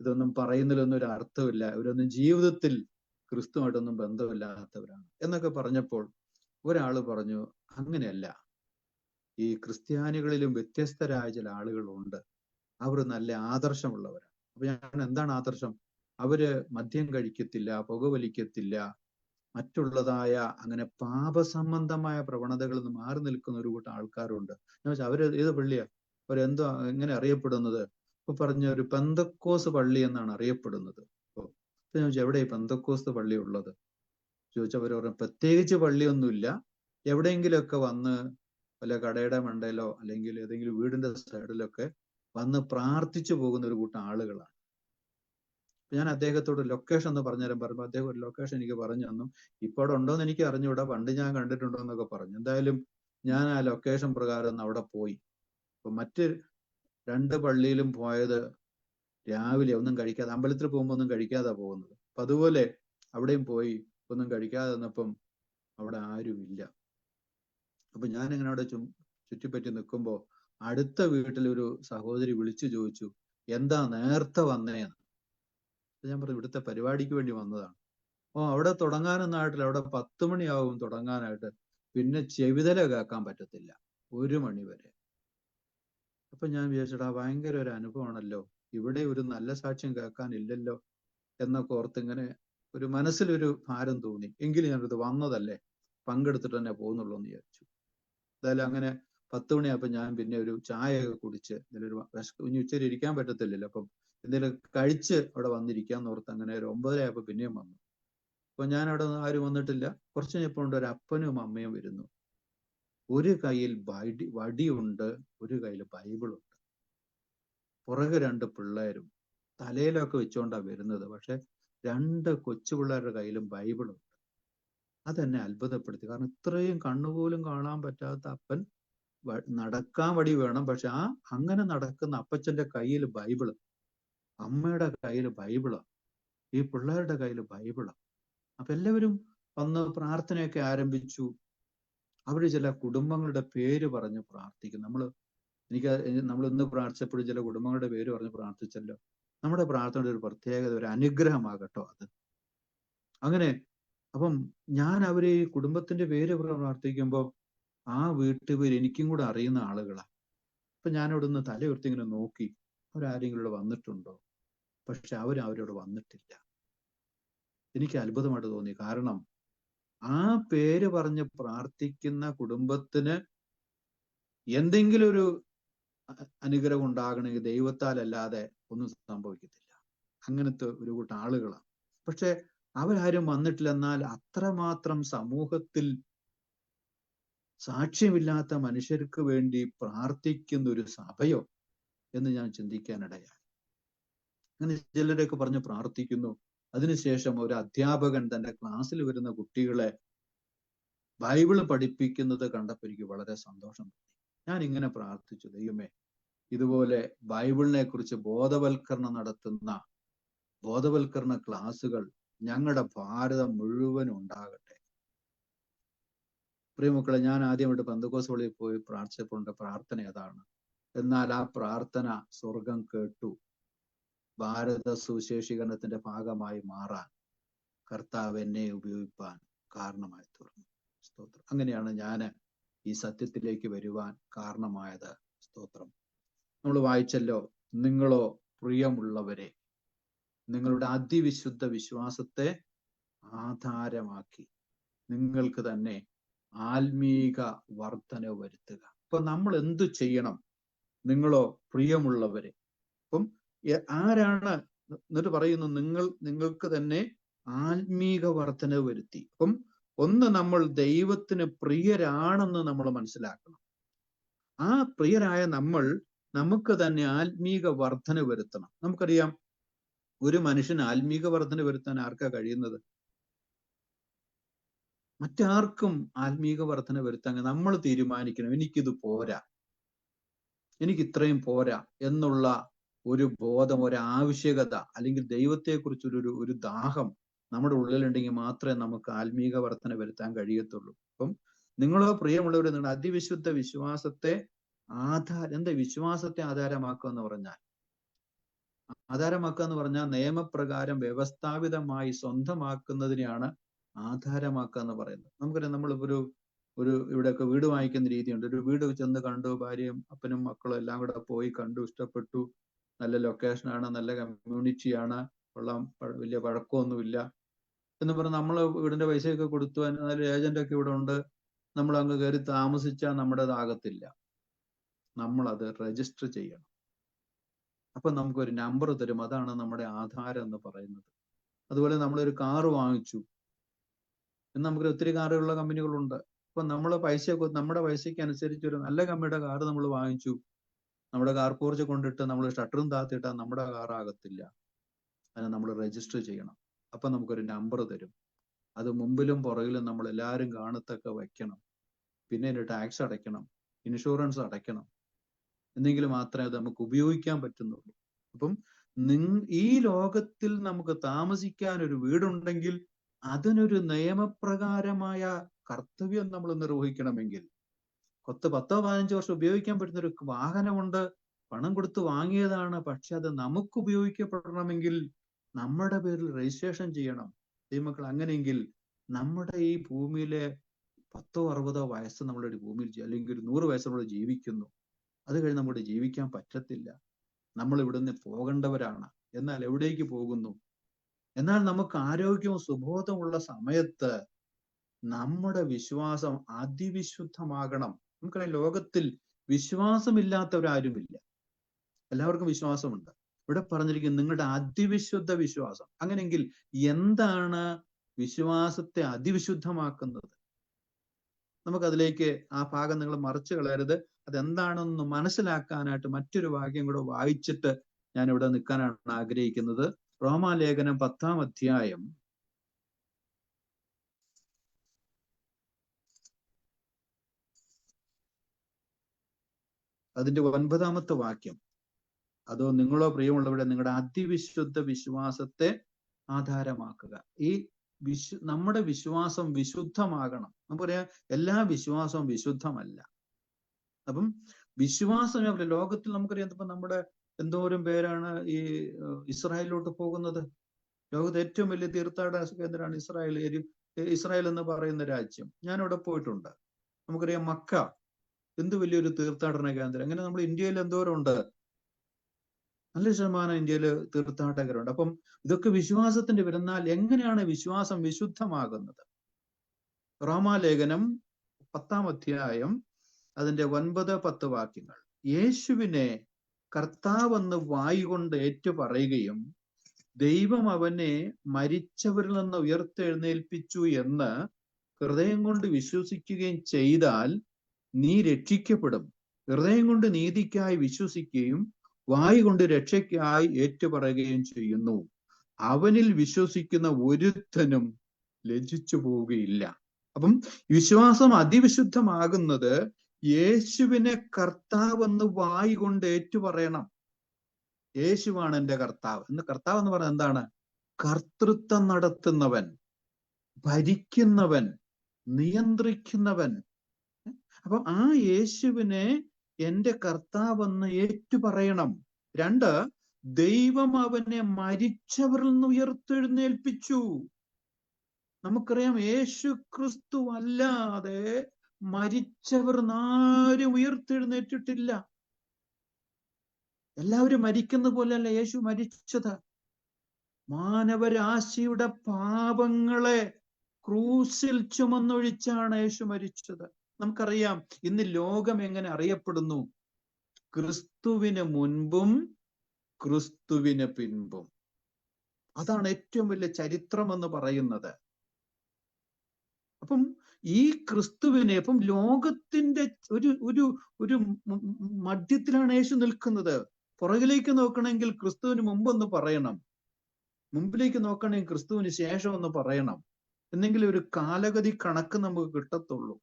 ഇതൊന്നും പറയുന്നതിലൊന്നും ഒരു അർത്ഥമില്ല, ഇവരൊന്നും ജീവിതത്തിൽ ക്രിസ്തുവായിട്ടൊന്നും ബന്ധമില്ലാത്തവരാണ് എന്നൊക്കെ പറഞ്ഞപ്പോൾ ഒരാള് പറഞ്ഞു, അങ്ങനെയല്ല, ഈ ക്രിസ്ത്യാനികളിലും വ്യത്യസ്തരായ ചില ആളുകളുണ്ട്, അവർ നല്ല ആദർശമുള്ളവരാണ്. അപ്പൊ ഞാൻ, എന്താണ് ആദർശം? അവര് മദ്യം കഴിക്കത്തില്ല, പുകവലിക്കത്തില്ല, മറ്റുള്ളതായ അങ്ങനെ പാപസംബന്ധമായ പ്രവണതകളിൽ നിന്ന് മാറി നിൽക്കുന്ന ഒരു കൂട്ടം ആൾക്കാരുണ്ട്. ഞാൻ വെച്ചാൽ അവര് ഏത് പള്ളിയാ, അവരെന്തോ എങ്ങനെ അറിയപ്പെടുന്നത്? ഇപ്പൊ പറഞ്ഞ ഒരു പെന്തക്കോസ് പള്ളി എന്നാണ് അറിയപ്പെടുന്നത്. അപ്പൊ ഞാൻ ചോദിച്ചു, എവിടെ ഈ പെന്തക്കോസ് പള്ളി ഉള്ളത് ചോദിച്ചവർ പറഞ്ഞു, പ്രത്യേകിച്ച് പള്ളിയൊന്നുമില്ല, എവിടെയെങ്കിലുമൊക്കെ വന്ന് വല്ല കടയുടെ മണ്ടയിലോ അല്ലെങ്കിൽ ഏതെങ്കിലും വീടിന്റെ സൈഡിലൊക്കെ വന്ന് പ്രാർത്ഥിച്ചു പോകുന്ന ഒരു കൂട്ടം ആളുകളാണ്. ഞാൻ അദ്ദേഹത്തോട് ലൊക്കേഷൻ ഒന്ന് പറഞ്ഞുതരാൻ പറയുമ്പോൾ അദ്ദേഹം ഒരു ലൊക്കേഷൻ എനിക്ക് പറഞ്ഞു തന്നു. ഇപ്പോൾ അവിടെ ഉണ്ടോന്ന് എനിക്ക് അറിഞ്ഞുകൂടാ, പണ്ട് ഞാൻ കണ്ടിട്ടുണ്ടോ എന്നൊക്കെ പറഞ്ഞു. എന്തായാലും ഞാൻ ആ ലൊക്കേഷൻ പ്രകാരം ഒന്ന് അവിടെ പോയി. അപ്പൊ മറ്റ് 2 പള്ളിയിലും പോയത് രാവിലെ ഒന്നും കഴിക്കാതെ, അമ്പലത്തിൽ പോകുമ്പോൾ ഒന്നും കഴിക്കാതെ പോകുന്നത്. അപ്പൊ അതുപോലെ അവിടെയും പോയി ഒന്നും കഴിക്കാതെ വന്നപ്പം അവിടെ ആരുമില്ല. അപ്പൊ ഞാൻ ഇങ്ങനെ അവിടെ ചുറ്റിപ്പറ്റി നിൽക്കുമ്പോ അടുത്ത വീട്ടിലൊരു സഹോദരി വിളിച്ചു ചോദിച്ചു, എന്താ നേരത്തെ വന്നേന്ന്. ഞാൻ പറഞ്ഞു, ഇവിടുത്തെ പരിപാടിക്ക് വേണ്ടി വന്നതാണ്. അവിടെ തുടങ്ങാനൊന്നും ആയിട്ടില്ല, അവിടെ 10 മണിയാവും തുടങ്ങാനായിട്ട്, പിന്നെ ചെവിതല കേൾക്കാൻ പറ്റത്തില്ല 1 മണി വരെ. അപ്പൊ ഞാൻ വിചാരിച്ചടാ, ഭയങ്കര ഒരു അനുഭവമാണല്ലോ, ഇവിടെ ഒരു നല്ല സാക്ഷ്യം കേൾക്കാനില്ലല്ലോ എന്നൊക്കെ ഓർത്ത് ഇങ്ങനെ ഒരു മനസ്സിലൊരു ഭാരം തോന്നി. എങ്കിലും ഞാനത് വന്നതല്ലേ, പങ്കെടുത്തിട്ട് തന്നെ പോകുന്നുള്ളൂ എന്ന് വിചാരിച്ചു. എന്തായാലും അങ്ങനെ 10 മണിയായപ്പോൾ ഞാൻ പിന്നെ ഒരു ചായയൊക്കെ കുടിച്ച്, ഇനി ഉച്ചയിൽ ഇരിക്കാൻ പറ്റത്തില്ലല്ലോ, അപ്പം എന്തെങ്കിലും കഴിച്ച് അവിടെ വന്നിരിക്കാന്ന് ഓർത്ത് അങ്ങനെ ഒരു 9:30 ആയപ്പോൾ പിന്നെയും വന്നു. അപ്പൊ ഞാൻ അവിടെ ആരും വന്നിട്ടില്ല. കുറച്ച് കഴിഞ്ഞപ്പോൾ ഉണ്ട് ഒരു അപ്പനും അമ്മയും വരുന്നു. ഒരു കയ്യിൽ വടിയുണ്ട്, ഒരു കയ്യിൽ ബൈബിളുണ്ട്. പുറകെ 2 പിള്ളേരും തലയിലൊക്കെ വെച്ചുകൊണ്ടാണ് വരുന്നത്. പക്ഷെ 2 കൊച്ചു പിള്ളേരുടെ കയ്യിലും ബൈബിളുണ്ട്. അതെന്നെ അത്ഭുതപ്പെടുത്തി. കാരണം ഇത്രയും കണ്ണുപോലും കാണാൻ പറ്റാത്ത അപ്പൻ, നടക്കാൻ വടി വേണം, പക്ഷെ അങ്ങനെ നടക്കുന്ന അപ്പച്ചന്റെ കയ്യിൽ ബൈബിള്, അമ്മയുടെ കയ്യിൽ ബൈബിള്, ഈ പിള്ളേരുടെ കയ്യിൽ ബൈബിള്. അപ്പൊ എല്ലാവരും വന്ന് പ്രാർത്ഥനയൊക്കെ ആരംഭിച്ചു. അവര് ചില കുടുംബങ്ങളുടെ പേര് പറഞ്ഞ് പ്രാർത്ഥിക്കും. നമ്മൾ ഇന്ന് പ്രാർത്ഥിച്ചപ്പോഴും ചില കുടുംബങ്ങളുടെ പേര് പറഞ്ഞ് പ്രാർത്ഥിച്ചല്ലോ. നമ്മുടെ പ്രാർത്ഥനയുടെ ഒരു പ്രത്യേകത, ഒരു അനുഗ്രഹമാകട്ടോ അത്. അങ്ങനെ അപ്പം ഞാൻ അവര് ഈ കുടുംബത്തിന്റെ പേര് പ്രാർത്ഥിക്കുമ്പോൾ ആ വീട്ടുപേര് എനിക്കും കൂടെ അറിയുന്ന ആളുകളാണ്. അപ്പൊ ഞാനവിടെ നിന്ന് തല ഉയർത്തി ഇങ്ങനെ നോക്കി, അവരാരെങ്കിലും ഇവിടെ വന്നിട്ടുണ്ടോ? പക്ഷെ അവരോട് വന്നിട്ടില്ല. എനിക്ക് അത്ഭുതമായിട്ട് തോന്നി. കാരണം ആ പേര് പറഞ്ഞ് പ്രാർത്ഥിക്കുന്ന കുടുംബത്തിന് എന്തെങ്കിലും ഒരു അനുഗ്രഹം ഉണ്ടാകണമെങ്കിൽ ദൈവത്താൽ അല്ലാതെ ഒന്നും സംഭവിക്കത്തില്ല. അങ്ങനത്തെ ഒരു കൂട്ടം ആളുകളാണ്. പക്ഷെ അവരാരും വന്നിട്ടില്ല. എന്നാൽ അത്രമാത്രം സമൂഹത്തിൽ സാക്ഷ്യമില്ലാത്ത മനുഷ്യർക്ക് വേണ്ടി പ്രാർത്ഥിക്കുന്ന ഒരു സഭയോ എന്ന് ഞാൻ ചിന്തിക്കാനിടയായി. അങ്ങനെ ചിലരൊക്കെ പറഞ്ഞ് പ്രാർത്ഥിക്കുന്നു. അതിനുശേഷം ഒരു അധ്യാപകൻ തന്റെ ക്ലാസ്സിൽ വരുന്ന കുട്ടികളെ ബൈബിള് പഠിപ്പിക്കുന്നത് കണ്ടപ്പോൾ എനിക്ക് വളരെ സന്തോഷം തോന്നി. ഞാൻ ഇങ്ങനെ പ്രാർത്ഥിച്ചു, ദൈവമേ, ഇതുപോലെ ബൈബിളിനെ കുറിച്ച് ബോധവൽക്കരണ ക്ലാസ്സുകൾ ഞങ്ങളുടെ ഭാരതം മുഴുവൻ ഉണ്ടാകട്ടെ. പ്രിയമക്കളെ, ഞാൻ ആദ്യമായിട്ട് പെന്തക്കോസ്ത് പള്ളിയിൽ പോയി പ്രാർത്ഥിച്ചപ്പോൾ പ്രാർത്ഥന അതാണ്. എന്നാൽ ആ പ്രാർത്ഥന സ്വർഗം കേട്ടു. ഭാരത സുവിശേഷീകരണത്തിന്റെ ഭാഗമായി മാറാൻ കർത്താവ് എന്നെ ഉപയോഗിപ്പാൻ കാരണമായി തീർന്നു. സ്തോത്രം. അങ്ങനെയാണ് ഞാൻ ഈ സത്യത്തിലേക്ക് വരുവാൻ കാരണമായത്. സ്തോത്രം. നമ്മൾ വായിച്ചല്ലോ, നിങ്ങളോ പ്രിയമുള്ളവരെ, നിങ്ങളുടെ അതിവിശുദ്ധ വിശ്വാസത്തെ ആധാരമാക്കി നിങ്ങൾക്ക് തന്നെ ആത്മീക വർധന വരുത്തുക. അപ്പൊ നമ്മൾ എന്തു ചെയ്യണം? നിങ്ങളോ പ്രിയമുള്ളവരെ, അപ്പം ആരാണ് എന്നിട്ട് പറയുന്നു, നിങ്ങൾക്ക് തന്നെ ആത്മീക വർധന വരുത്തി. അപ്പം ഒന്ന്, നമ്മൾ ദൈവത്തിന് പ്രിയരാണെന്ന് നമ്മൾ മനസ്സിലാക്കണം. ആ പ്രിയരായ നമുക്ക് തന്നെ ആത്മീക വർധന വരുത്തണം. നമുക്കറിയാം, ഒരു മനുഷ്യന് ആത്മീക വർധന വരുത്താൻ ആർക്കാ കഴിയുന്നത്? മറ്റാർക്കും ആത്മീക വർധന വരുത്താൻ നമ്മൾ തീരുമാനിക്കണം, എനിക്കിത് പോരാ, എനിക്ക് ഇത്രയും പോരാ എന്നുള്ള ഒരു ബോധം, ഒരു ആവശ്യകത, അല്ലെങ്കിൽ ദൈവത്തെക്കുറിച്ചൊരു ഒരു ദാഹം നമ്മുടെ ഉള്ളിലുണ്ടെങ്കിൽ മാത്രമേ നമുക്ക് ആത്മീക വർധന വരുത്താൻ കഴിയത്തുള്ളൂ. അപ്പം നിങ്ങളോ പ്രിയമുള്ളവരെ, നിങ്ങളുടെ അതിവിശുദ്ധ വിശ്വാസത്തെ എന്താ വിശ്വാസത്തെ ആധാരമാക്കുക എന്ന് പറഞ്ഞാൽ? ആധാരമാക്കുക എന്ന് പറഞ്ഞാൽ നിയമപ്രകാരം വ്യവസ്ഥാപിതമായി സ്വന്തമാക്കുന്നതിനെയാണ് ആധാരമാക്കുക എന്ന് പറയുന്നത്. നമുക്കറിയാം, നമ്മളിപ്പോ ഇവിടെയൊക്കെ വീട് വാങ്ങിക്കുന്ന രീതിയുണ്ട്. ഒരു വീട് ചെന്ന് കണ്ടു, ഭാര്യയും അപ്പനും മക്കളും എല്ലാം കൂടെ പോയി കണ്ടു, ഇഷ്ടപ്പെട്ടു, നല്ല ലൊക്കേഷനാണ്, നല്ല കമ്മ്യൂണിറ്റിയാണ്, കൊള്ളാം, വലിയ പഴക്കമൊന്നുമില്ല എന്ന് പറഞ്ഞ് നമ്മൾ വീടിന്റെ പൈസയൊക്കെ കൊടുത്തു, നല്ല ഏജന്റൊക്കെ ഇവിടെ ഉണ്ട്, നമ്മൾ അങ്ങ് കയറി താമസിച്ചാൽ നമ്മുടേതാകത്തില്ല. നമ്മളത് രജിസ്റ്റർ ചെയ്യണം. അപ്പൊ നമുക്കൊരു നമ്പർ തരും, അതാണ് നമ്മുടെ ആധാരം എന്ന് പറയുന്നത്. അതുപോലെ നമ്മളൊരു കാറ് വാങ്ങിച്ചു, എന്ന് നമുക്ക് ഒത്തിരി കാറുള്ള കമ്പനികളുണ്ട്. അപ്പൊ നമ്മുടെ പൈസയ്ക്ക് അനുസരിച്ച് ഒരു നല്ല കമ്പനിയുടെ കാറ് നമ്മൾ വാങ്ങിച്ചു, നമ്മുടെ കാർ പോർച്ച് കൊണ്ടിട്ട് നമ്മൾ ഷട്ടറും താത്തിട്ടാൽ നമ്മുടെ കാറാകത്തില്ല. അതിനെ നമ്മൾ രജിസ്റ്റർ ചെയ്യണം. അപ്പൊ നമുക്കൊരു നമ്പർ തരും. അത് മുമ്പിലും പുറകിലും നമ്മൾ എല്ലാവരും കാണത്തൊക്കെ വയ്ക്കണം. പിന്നെ അതിന്റെ ടാക്സ് അടയ്ക്കണം, ഇൻഷുറൻസ് അടയ്ക്കണം, എന്നെങ്കിലും മാത്രമേ അത് നമുക്ക് ഉപയോഗിക്കാൻ പറ്റുന്നുള്ളൂ. അപ്പം ഈ ലോകത്തിൽ നമുക്ക് താമസിക്കാൻ ഒരു വീടുണ്ടെങ്കിൽ അതിനൊരു നിയമപ്രകാരമായ കർത്തവ്യം നമ്മൾ നിർവഹിക്കണമെങ്കിൽ, 10-15 വർഷം ഉപയോഗിക്കാൻ പറ്റുന്ന ഒരു വാഹനമുണ്ട്, പണം കൊടുത്ത് വാങ്ങിയതാണ്, പക്ഷെ അത് നമുക്ക് ഉപയോഗിക്കപ്പെടണമെങ്കിൽ നമ്മുടെ പേരിൽ രജിസ്ട്രേഷൻ ചെയ്യണം. ദൈവമക്കൾ, അങ്ങനെയെങ്കിൽ നമ്മുടെ ഈ ഭൂമിയിലെ 10-60 വയസ്സ് നമ്മളുടെ ഭൂമിയിൽ, അല്ലെങ്കിൽ ഒരു 100 വയസ്സ് നമ്മൾ ജീവിക്കുന്നു. അത് കഴിഞ്ഞ് നമ്മുടെ ജീവിക്കാൻ പറ്റത്തില്ല. നമ്മൾ ഇവിടുന്ന് പോകേണ്ടവരാണ്. എന്നാൽ എവിടേക്ക് പോകുന്നു? എന്നാൽ നമുക്ക് ആരോഗ്യവും സുബോധമുള്ള സമയത്ത് നമ്മുടെ വിശ്വാസം അതിവിശുദ്ധമാകണം. നമുക്കറിയാം, ലോകത്തിൽ വിശ്വാസമില്ലാത്തവരാരുമില്ല, എല്ലാവർക്കും വിശ്വാസമുണ്ട്. ഇവിടെ പറഞ്ഞിരിക്കുന്നത് നിങ്ങളുടെ അതിവിശുദ്ധ വിശ്വാസം. അങ്ങനെയെങ്കിൽ എന്താണ് വിശ്വാസത്തെ അതിവിശുദ്ധമാക്കുന്നത്? നമുക്കതിലേക്ക് ആ ഭാഗം നിങ്ങൾ മറിച്ചു കളയരുത്. അതെന്താണെന്ന് മനസ്സിലാക്കാനായിട്ട് മറ്റൊരു വാക്യം കൂടെ വായിച്ചിട്ട് ഞാൻ ഇവിടെ നിൽക്കാനാണ് ആഗ്രഹിക്കുന്നത്. റോമാലേഖനം 10-ാം അധ്യായം അതിന്റെ 9-ാമത്തെ വാക്യം. അതോ നിങ്ങളോ പ്രിയമുള്ളവരെ, നിങ്ങളുടെ അതിവിശുദ്ധ വിശ്വാസത്തെ ആധാരമാക്കുക. ഈ നമ്മുടെ വിശ്വാസം വിശുദ്ധമാകണം. നമുക്കറിയാം, എല്ലാ വിശ്വാസവും വിശുദ്ധമല്ല. അപ്പം വിശ്വാസം, ലോകത്തിൽ നമുക്കറിയാം, ഇപ്പൊ നമ്മുടെ എന്തോരം പേരാണ് ഈ ഇസ്രായേലിലോട്ട് പോകുന്നത്. ലോകത്തെ ഏറ്റവും വലിയ തീർത്ഥാടന കേന്ദ്രമാണ് ഇസ്രായേൽ എന്ന് പറയുന്ന രാജ്യം. ഞാനിവിടെ പോയിട്ടുണ്ട്. നമുക്കറിയാം, മക്ക എന്ത് വലിയൊരു തീർത്ഥാടന കേന്ദ്രം. അങ്ങനെ നമ്മൾ ഇന്ത്യയിൽ എന്തോരം ഉണ്ട്, നല്ല ശതമാനം ഇന്ത്യയിൽ തീർത്ഥാടകരുണ്ട്. അപ്പം ഇതൊക്കെ വിശ്വാസത്തിന്റെ വരുന്നാൽ എങ്ങനെയാണ് വിശ്വാസം വിശുദ്ധമാകുന്നത്? റോമാലേഖനം 10-ാം അധ്യായം അതിന്റെ 9-10 വാക്യങ്ങൾ. യേശുവിനെ കർത്താവെന്ന് വായുകൊണ്ട് ഏറ്റുപറയുകയും ദൈവം അവനെ മരിച്ചവരിൽ നിന്ന് ഉയർത്തെഴുന്നേൽപ്പിച്ചു എന്ന് ഹൃദയം കൊണ്ട് വിശ്വസിക്കുകയും ചെയ്താൽ നീ രക്ഷിക്കപ്പെടും. ഹൃദയം കൊണ്ട് നീതിക്കായി വിശ്വസിക്കുകയും വായു കൊണ്ട് രക്ഷയ്ക്കായി ഏറ്റുപറയുകയും ചെയ്യുന്നു. അവനിൽ വിശ്വസിക്കുന്ന ഒരുത്തനും ലജ്ജിച്ചു പോവുകയില്ല. അപ്പം വിശ്വാസം അതിവിശുദ്ധമാകുന്നത് യേശുവിനെ കർത്താവെന്ന് വായു കൊണ്ട് ഏറ്റുപറയണം. യേശുവാണ് എൻ്റെ കർത്താവ് എന്ന്. കർത്താവ് എന്ന് പറഞ്ഞാൽ എന്താണ്? കർത്തൃത്വം നടത്തുന്നവൻ, ഭരിക്കുന്നവൻ, നിയന്ത്രിക്കുന്നവൻ. അപ്പം ആ യേശുവിനെ എൻ്റെ കർത്താവെന്ന് ഏറ്റുപറയണം. 2, ദൈവം അവനെ മരിച്ചവരിൽ നിന്ന് ഉയർത്തെഴുന്നേൽപ്പിച്ചു. നമുക്കറിയാം, യേശു ക്രിസ്തു അല്ലാതെ മരിച്ചവർ ആരും ഉയർത്തെഴുന്നേറ്റിട്ടില്ല. എല്ലാവരും മരിക്കുന്ന പോലെയല്ല യേശു മരിച്ചത്. മാനവരാശിയുടെ പാപങ്ങളെ ക്രൂശിൽ ചുമന്നൊഴിച്ചാണ് യേശു മരിച്ചത്. നമുക്കറിയാം ഇന്ന് ലോകം എങ്ങനെ അറിയപ്പെടുന്നു? ക്രിസ്തുവിന് മുൻപും ക്രിസ്തുവിന് പിൻപും. അതാണ് ഏറ്റവും വലിയ ചരിത്രം എന്ന് പറയുന്നത്. അപ്പം ഈ ക്രിസ്തുവിനെ, അപ്പം ലോകത്തിന്റെ ഒരു ഒരു ഒരു മധ്യത്തിലാണ് യേശു നിൽക്കുന്നത്. പുറകിലേക്ക് നോക്കണമെങ്കിൽ ക്രിസ്തുവിന് മുമ്പൊന്ന് പറയണം, മുമ്പിലേക്ക് നോക്കണമെങ്കിൽ ക്രിസ്തുവിന് ശേഷം ഒന്ന് പറയണം. എന്നെങ്കിലും ഒരു കാലഗതി കണക്ക് നമുക്ക് കിട്ടത്തുള്ളൂ.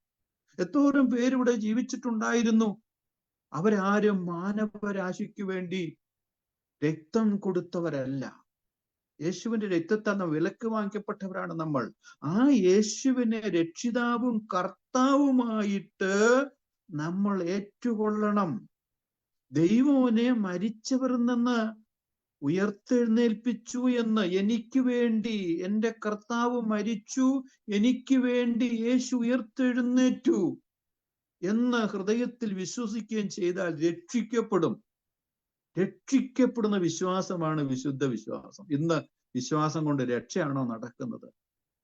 എന്തോരം പേരിവിടെ ജീവിച്ചിട്ടുണ്ടായിരുന്നു. അവരാരും മാനവരാശിക്ക് വേണ്ടി രക്തം കൊടുത്തവരല്ല. യേശുവിന്റെ രക്തത്താൽ വിലക്ക് വാങ്ങിക്കപ്പെട്ടവരാണ് നമ്മൾ. ആ യേശുവിനെ രക്ഷിതാവും കർത്താവുമായിട്ട് നമ്മൾ ഏറ്റുകൊള്ളണം. ദൈവനെ മരിച്ചവർ നിന്ന് ഉയർത്തെഴുന്നേൽപ്പിച്ചു എന്ന്, എനിക്ക് വേണ്ടി എൻ്റെ കർത്താവ് മരിച്ചു, എനിക്ക് വേണ്ടി യേശു ഉയർത്തെഴുന്നേറ്റു എന്ന് ഹൃദയത്തിൽ വിശ്വസിക്കുകയും ചെയ്താൽ രക്ഷിക്കപ്പെടും. രക്ഷിക്കപ്പെടുന്ന വിശ്വാസമാണ് വിശുദ്ധ വിശ്വാസം. ഇന്ന് വിശ്വാസം കൊണ്ട് രക്ഷയാണോ നടക്കുന്നത്?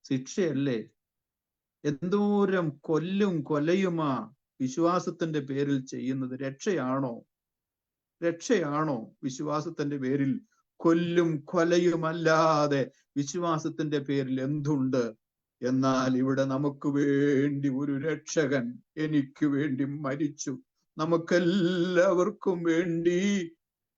ശിക്ഷയല്ലേ? എന്തോരം കൊലയുമാ വിശ്വാസത്തിന്റെ പേരിൽ ചെയ്യുന്നത്. രക്ഷയാണോ? രക്ഷയാണോ? വിശ്വാസത്തിന്റെ പേരിൽ കൊലയുമല്ലാതെ വിശ്വാസത്തിന്റെ പേരിൽ എന്തുണ്ട്? എന്നാൽ ഇവിടെ നമുക്ക് വേണ്ടി ഒരു രക്ഷകൻ എനിക്ക് വേണ്ടി മരിച്ചു, നമുക്കെല്ലാവർക്കും വേണ്ടി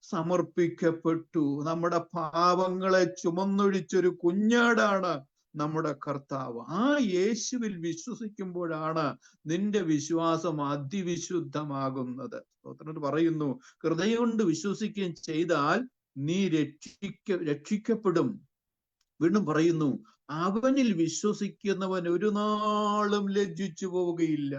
സമർപ്പിക്കപ്പെട്ടു. നമ്മുടെ പാപങ്ങളെ ചുമന്നൊഴിച്ചൊരു കുഞ്ഞാടാണ് നമ്മുടെ കർത്താവ്. ആ യേശുവിൽ വിശ്വസിക്കുമ്പോഴാണ് നിന്റെ വിശ്വാസം അതിവിശുദ്ധമാകുന്നത്. സ്തോത്രം പറയുന്നു, ഹൃദയം കൊണ്ട് വിശ്വസിക്കുകയും ചെയ്താൽ നീ രക്ഷിക്കപ്പെടും. വീണ്ടും പറയുന്നു, അവനിൽ വിശ്വസിക്കുന്നവൻ ഒരു നാളും ലജ്ജിച്ചു പോവുകയില്ല.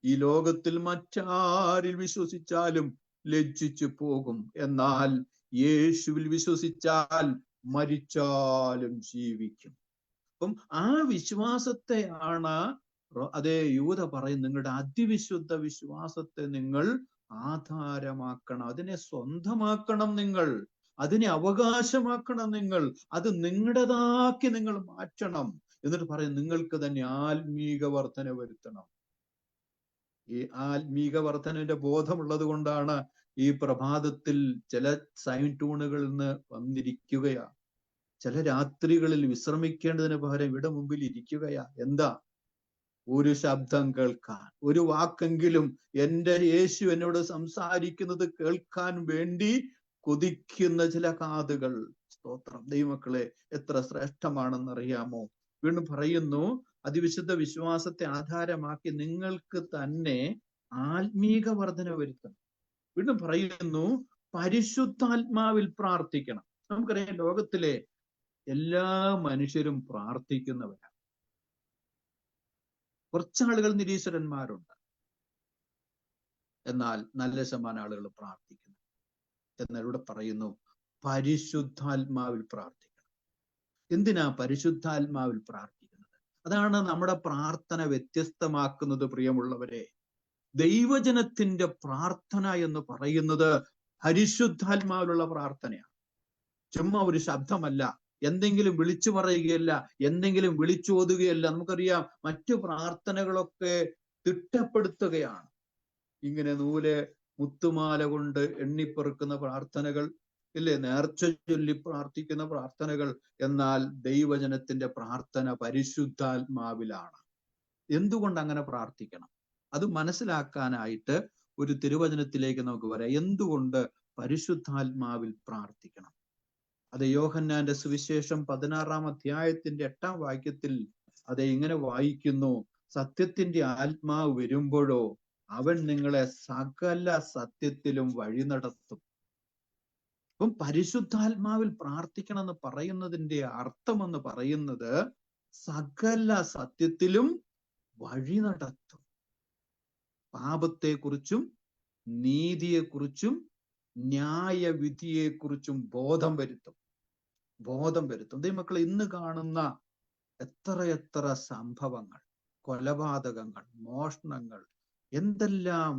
ഈ ലോകത്തിൽ മറ്റാരിൽ വിശ്വസിച്ചാലും ലജ്ജിച്ചു പോകും. എന്നാൽ യേശുവിൽ വിശ്വസിച്ചാൽ മരിച്ചാലും ജീവിക്കും. അപ്പം ആ വിശ്വാസത്തെയാണ് അതേ യൂദ പറയും, നിങ്ങളുടെ അതിവിശുദ്ധ വിശ്വാസത്തെ നിങ്ങൾ ആധാരമാക്കണം, അതിനെ സ്വന്തമാക്കണം, നിങ്ങൾ അതിനെ അവകാശമാക്കണം, നിങ്ങൾ അത് നിങ്ങളുടേതാക്കി നിങ്ങൾ മാറ്റണം. എന്നിട്ട് പറയും, നിങ്ങൾക്ക് തന്നെ ആത്മീക വർധന വരുത്തണം. ഈ ആത്മീക വർധനയുടെ ബോധമുള്ളത് കൊണ്ടാണ് ഈ പ്രഭാതത്തിൽ ചില സൈൻ ട്യൂണുകളിൽ നിന്ന് വന്നിരിക്കുകയാ. ചില രാത്രികളിൽ വിശ്രമിക്കേണ്ടതിന് പകരം ഇവിടെ മുമ്പിൽ ഇരിക്കുകയാ. എന്താ? ഒരു ശബ്ദം കേൾക്കാൻ, ഒരു വാക്കെങ്കിലും എൻ്റെ യേശു എന്നോട് സംസാരിക്കുന്നത് കേൾക്കാൻ വേണ്ടി കൊതിക്കുന്ന ചില കാതുകൾ. സ്തോത്രം. ദൈവമക്കളെ, എത്ര ശ്രേഷ്ഠമാണെന്നറിയാമോ? വീണ്ടും പറയുന്നു, അതിവിശുദ്ധ വിശ്വാസത്തെ ആധാരമാക്കി നിങ്ങൾക്ക് തന്നെ ആത്മീക വർധന വരുത്തണം. വീണ്ടും പറയുന്നു, പരിശുദ്ധാത്മാവിൽ പ്രാർത്ഥിക്കണം. നമുക്കറിയാം, ലോകത്തിലെ എല്ലാ മനുഷ്യരും പ്രാർത്ഥിക്കുന്നവരാണ്. കുറച്ചാളുകൾ നിരീശ്വരന്മാരുണ്ട്, എന്നാൽ നല്ല ശതമാനം ആളുകൾ പ്രാർത്ഥിക്കുന്നു. എന്നാൽ ഇവിടെ പറയുന്നു, പരിശുദ്ധാത്മാവിൽ പ്രാർത്ഥിക്കണം. എന്തിനാ പരിശുദ്ധാത്മാവിൽ പ്രാർത്ഥിക്കുന്നത്? അതാണ് നമ്മുടെ പ്രാർത്ഥന വ്യത്യസ്തമാക്കുന്നത്. പ്രിയമുള്ളവരെ, ദൈവജനത്തിന്റെ പ്രാർത്ഥന എന്ന് പറയുന്നത് പരിശുദ്ധാത്മാവിലുള്ള പ്രാർത്ഥനയാണ്. ചുമ്മാ ഒരു ശബ്ദമല്ല, എന്തെങ്കിലും വിളിച്ചു പറയുകയല്ല, എന്തെങ്കിലും വിളിച്ചോതുകയല്ല. നമുക്കറിയാം, മറ്റു പ്രാർത്ഥനകളൊക്കെ തിട്ടപ്പെടുത്തുകയാണ്. ഇങ്ങനെ മുത്തുമാല കൊണ്ട് എണ്ണിപ്പെറുക്കുന്ന പ്രാർത്ഥനകൾ ഇല്ലേ, നേർച്ച ചൊല്ലി പ്രാർത്ഥിക്കുന്ന പ്രാർത്ഥനകൾ. എന്നാൽ ദൈവജനത്തിന്റെ പ്രാർത്ഥന പരിശുദ്ധാത്മാവിലാണ്. എന്തുകൊണ്ട് അങ്ങനെ പ്രാർത്ഥിക്കണം? അത് മനസ്സിലാക്കാനായിട്ട് ഒരു തിരുവചനത്തിലേക്ക് നമുക്ക് വരാം. എന്തുകൊണ്ട് പരിശുദ്ധാത്മാവിൽ പ്രാർത്ഥിക്കണം? അത് യോഹന്നാന്റെ സുവിശേഷം 16-ാം അധ്യായത്തിന്റെ 8-ാം വാക്യത്തിൽ അത് ഇങ്ങനെ വായിക്കുന്നു, സത്യത്തിന്റെ ആത്മാവ് വരുമ്പോഴോ അവൻ നിങ്ങളെ സകല സത്യത്തിലും വഴി നടത്തും. അപ്പം പരിശുദ്ധാത്മാവിൽ പ്രാർത്ഥിക്കണം എന്ന് പറയുന്നതിന്റെ അർത്ഥം എന്ന് പറയുന്നത് സകല സത്യത്തിലും വഴി നടത്തും. പാപത്തെക്കുറിച്ചും നീതിയെക്കുറിച്ചും ന്യായവിധിയെക്കുറിച്ചും ബോധം വരുത്തും. ദൈവമക്കളെ, ഇന്ന് കാണുന്ന എത്ര സംഭവങ്ങൾ, കൊലപാതകങ്ങൾ, മോഷണങ്ങൾ, എന്തെല്ലാം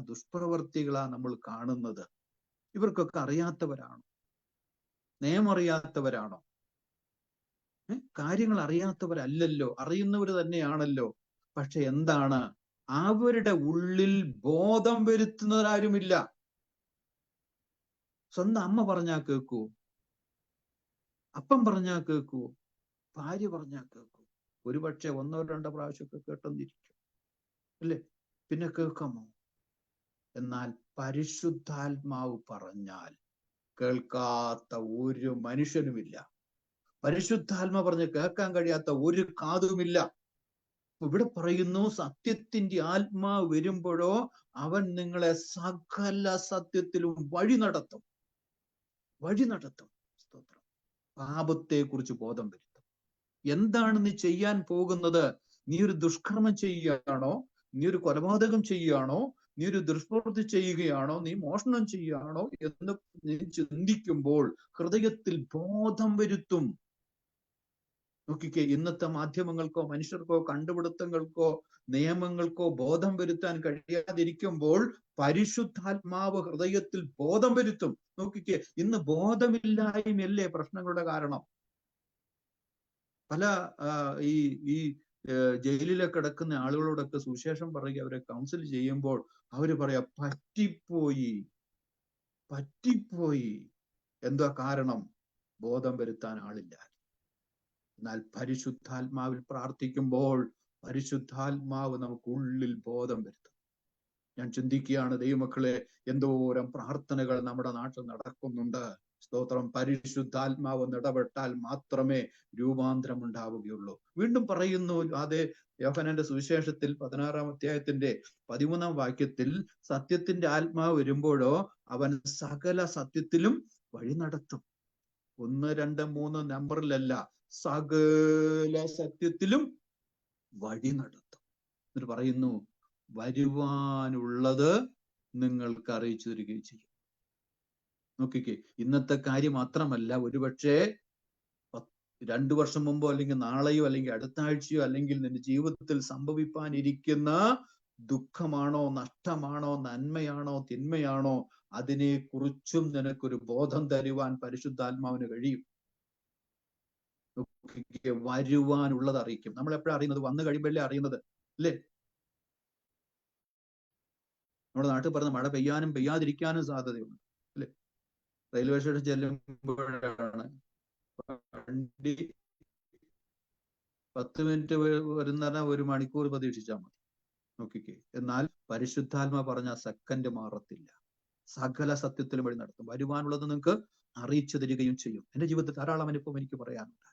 ദുഷ്പ്രവർത്തികളാ നമ്മൾ കാണുന്നത്. ഇവർക്കൊക്കെ അറിയാത്തവരാണ്. നിയമം അറിയാത്തവരാണോ? കാര്യങ്ങൾ അറിയാത്തവരല്ലല്ലോ, അറിയുന്നവർ തന്നെയാണല്ലോ. പക്ഷെ എന്താണ്, അവരുടെ ഉള്ളിൽ ബോധം വരുത്തുന്നവരാരുമില്ല. സ്വന്തം അമ്മ പറഞ്ഞാ കേൾക്കൂ, അപ്പം പറഞ്ഞാ കേൾക്കൂ, ഭാര്യ പറഞ്ഞാ കേൾക്കൂ. ഒരുപക്ഷെ 1 or 2 പ്രാവശ്യമൊക്കെ കേട്ടെന്നിരിക്കും, അല്ലേ? പിന്നെ കേൾക്കാമോ? എന്നാൽ പരിശുദ്ധാത്മാവ് പറഞ്ഞാൽ കേൾക്കാത്ത ഒരു മനുഷ്യനുമില്ല. പരിശുദ്ധാത്മാവ് പറഞ്ഞ് കേൾക്കാൻ കഴിയാത്ത ഒരു കാതുമില്ല. ഇവിടെ പറയുന്നു, സത്യത്തിന്റെ ആത്മാവ് വരുമ്പോഴോ അവൻ നിങ്ങളെ സകല സത്യത്തിലും വഴി നടത്തും. സ്തോത്രം. പാപത്തെ കുറിച്ച് ബോധം വരുത്തും. എന്താണ് നീ ചെയ്യാൻ പോകുന്നത്? നീ ഒരു ദുഷ്കർമ്മം ചെയ്യുകയാണോ? നീ ഒരു കൊലപാതകം ചെയ്യുകയാണോ? നീ ഒരു ദുഷ്പ്രവൃത്തി ചെയ്യുകയാണോ? നീ മോഷണം ചെയ്യുകയാണോ എന്ന് നീ ചിന്തിക്കുമ്പോൾ ഹൃദയത്തിൽ ബോധം വരുത്തും. നോക്കിക്കേ, ഇന്നത്തെ മാധ്യമങ്ങൾക്കോ മനുഷ്യർക്കോ കണ്ടുപിടുത്തങ്ങൾക്കോ നിയമങ്ങൾക്കോ ബോധം വരുത്താൻ കഴിയാതിരിക്കുമ്പോൾ പരിശുദ്ധാത്മാവ് ഹൃദയത്തിൽ ബോധം വരുത്തും. നോക്കിക്കേ, ഇന്ന് ബോധമില്ലായ്മയല്ലേ പ്രശ്നങ്ങളുടെ കാരണം. പല ഈ ജയിലിലൊക്കെ കിടക്കുന്ന ആളുകളോടൊക്കെ സുവിശേഷം പറയുക, അവരെ കൗൺസിൽ ചെയ്യുമ്പോൾ അവര് പറയാ, പറ്റിപ്പോയി. എന്താ കാരണം? ബോധം വരുത്താൻ ആളില്ല. എന്നാൽ പരിശുദ്ധാത്മാവിൽ പ്രാർത്ഥിക്കുമ്പോൾ പരിശുദ്ധാത്മാവ് നമുക്ക് ഉള്ളിൽ ബോധം വരുത്തും. ഞാൻ ചിന്തിക്കുകയാണ്, ദൈവമക്കളെ, എന്തോരം പ്രാർത്ഥനകൾ നമ്മുടെ നാട്ടിൽ നടക്കുന്നുണ്ട്. സ്തോത്രം. പരിശുദ്ധാത്മാവ് ഇടപെട്ടാൽ മാത്രമേ രൂപാന്തരം ഉണ്ടാവുകയുള്ളൂ. വീണ്ടും പറയുന്നു, അതേ യോഹന്നാന്റെ സുവിശേഷത്തിൽ 16-ാം അധ്യായത്തിന്റെ 13-ാം വാക്യത്തിൽ, സത്യത്തിന്റെ ആത്മാവ് വരുമ്പോഴോ അവൻ സകല സത്യത്തിലും വഴി നടത്തും. 1, 2, 3 നമ്പറിലല്ല, സകല സത്യത്തിലും വഴി നടത്തും. എന്നിട്ട് പറയുന്നു, വരുവാനുള്ളത് നിങ്ങൾക്ക് അറിയിച്ചു തരികയും ചെയ്യും. നോക്കിക്കേ, ഇന്നത്തെ കാര്യം മാത്രമല്ല, ഒരുപക്ഷെ 2 വർഷം മുമ്പോ അല്ലെങ്കിൽ നാളെയോ അല്ലെങ്കിൽ അടുത്ത ആഴ്ചയോ അല്ലെങ്കിൽ നിന്റെ ജീവിതത്തിൽ സംഭവിപ്പാനിരിക്കുന്ന ദുഃഖമാണോ, നഷ്ടമാണോ, നന്മയാണോ, തിന്മയാണോ, അതിനെ കുറിച്ചും നിനക്കൊരു ബോധം തരുവാൻ പരിശുദ്ധാത്മാവിന് കഴിയും. വരുവാനുള്ളത് അറിയിക്കും. നമ്മൾ എപ്പോഴാണ് അറിയുന്നത്? വന്നു കഴിയുമ്പോഴല്ലേ അറിയുന്നത്, അല്ലേ? നമ്മുടെ നാട്ടിൽ പറഞ്ഞ മഴ പെയ്യാനും പെയ്യാതിരിക്കാനും സാധ്യതയുണ്ട്, അല്ലെ? റെയിൽവേ സ്റ്റേഷൻ ചെല്ലുമ്പോഴാണ് വണ്ടി 10 മിനിറ്റ് വരുന്ന 1 മണിക്കൂർ പ്രതീക്ഷിച്ചാൽ മതി. നോക്കിക്കേ, എന്നാൽ പരിശുദ്ധാത്മ പറഞ്ഞ സെക്കൻഡ് മാറത്തില്ല. സകല സത്യത്തിലും വഴി നടത്തും. വരുവാനുള്ളത് നിങ്ങൾക്ക് അറിയിച്ചു തരികയും ചെയ്യും. എന്റെ ജീവിതത്തിൽ ധാരാളം അനുഭവം എനിക്ക് പറയാനുണ്ട്.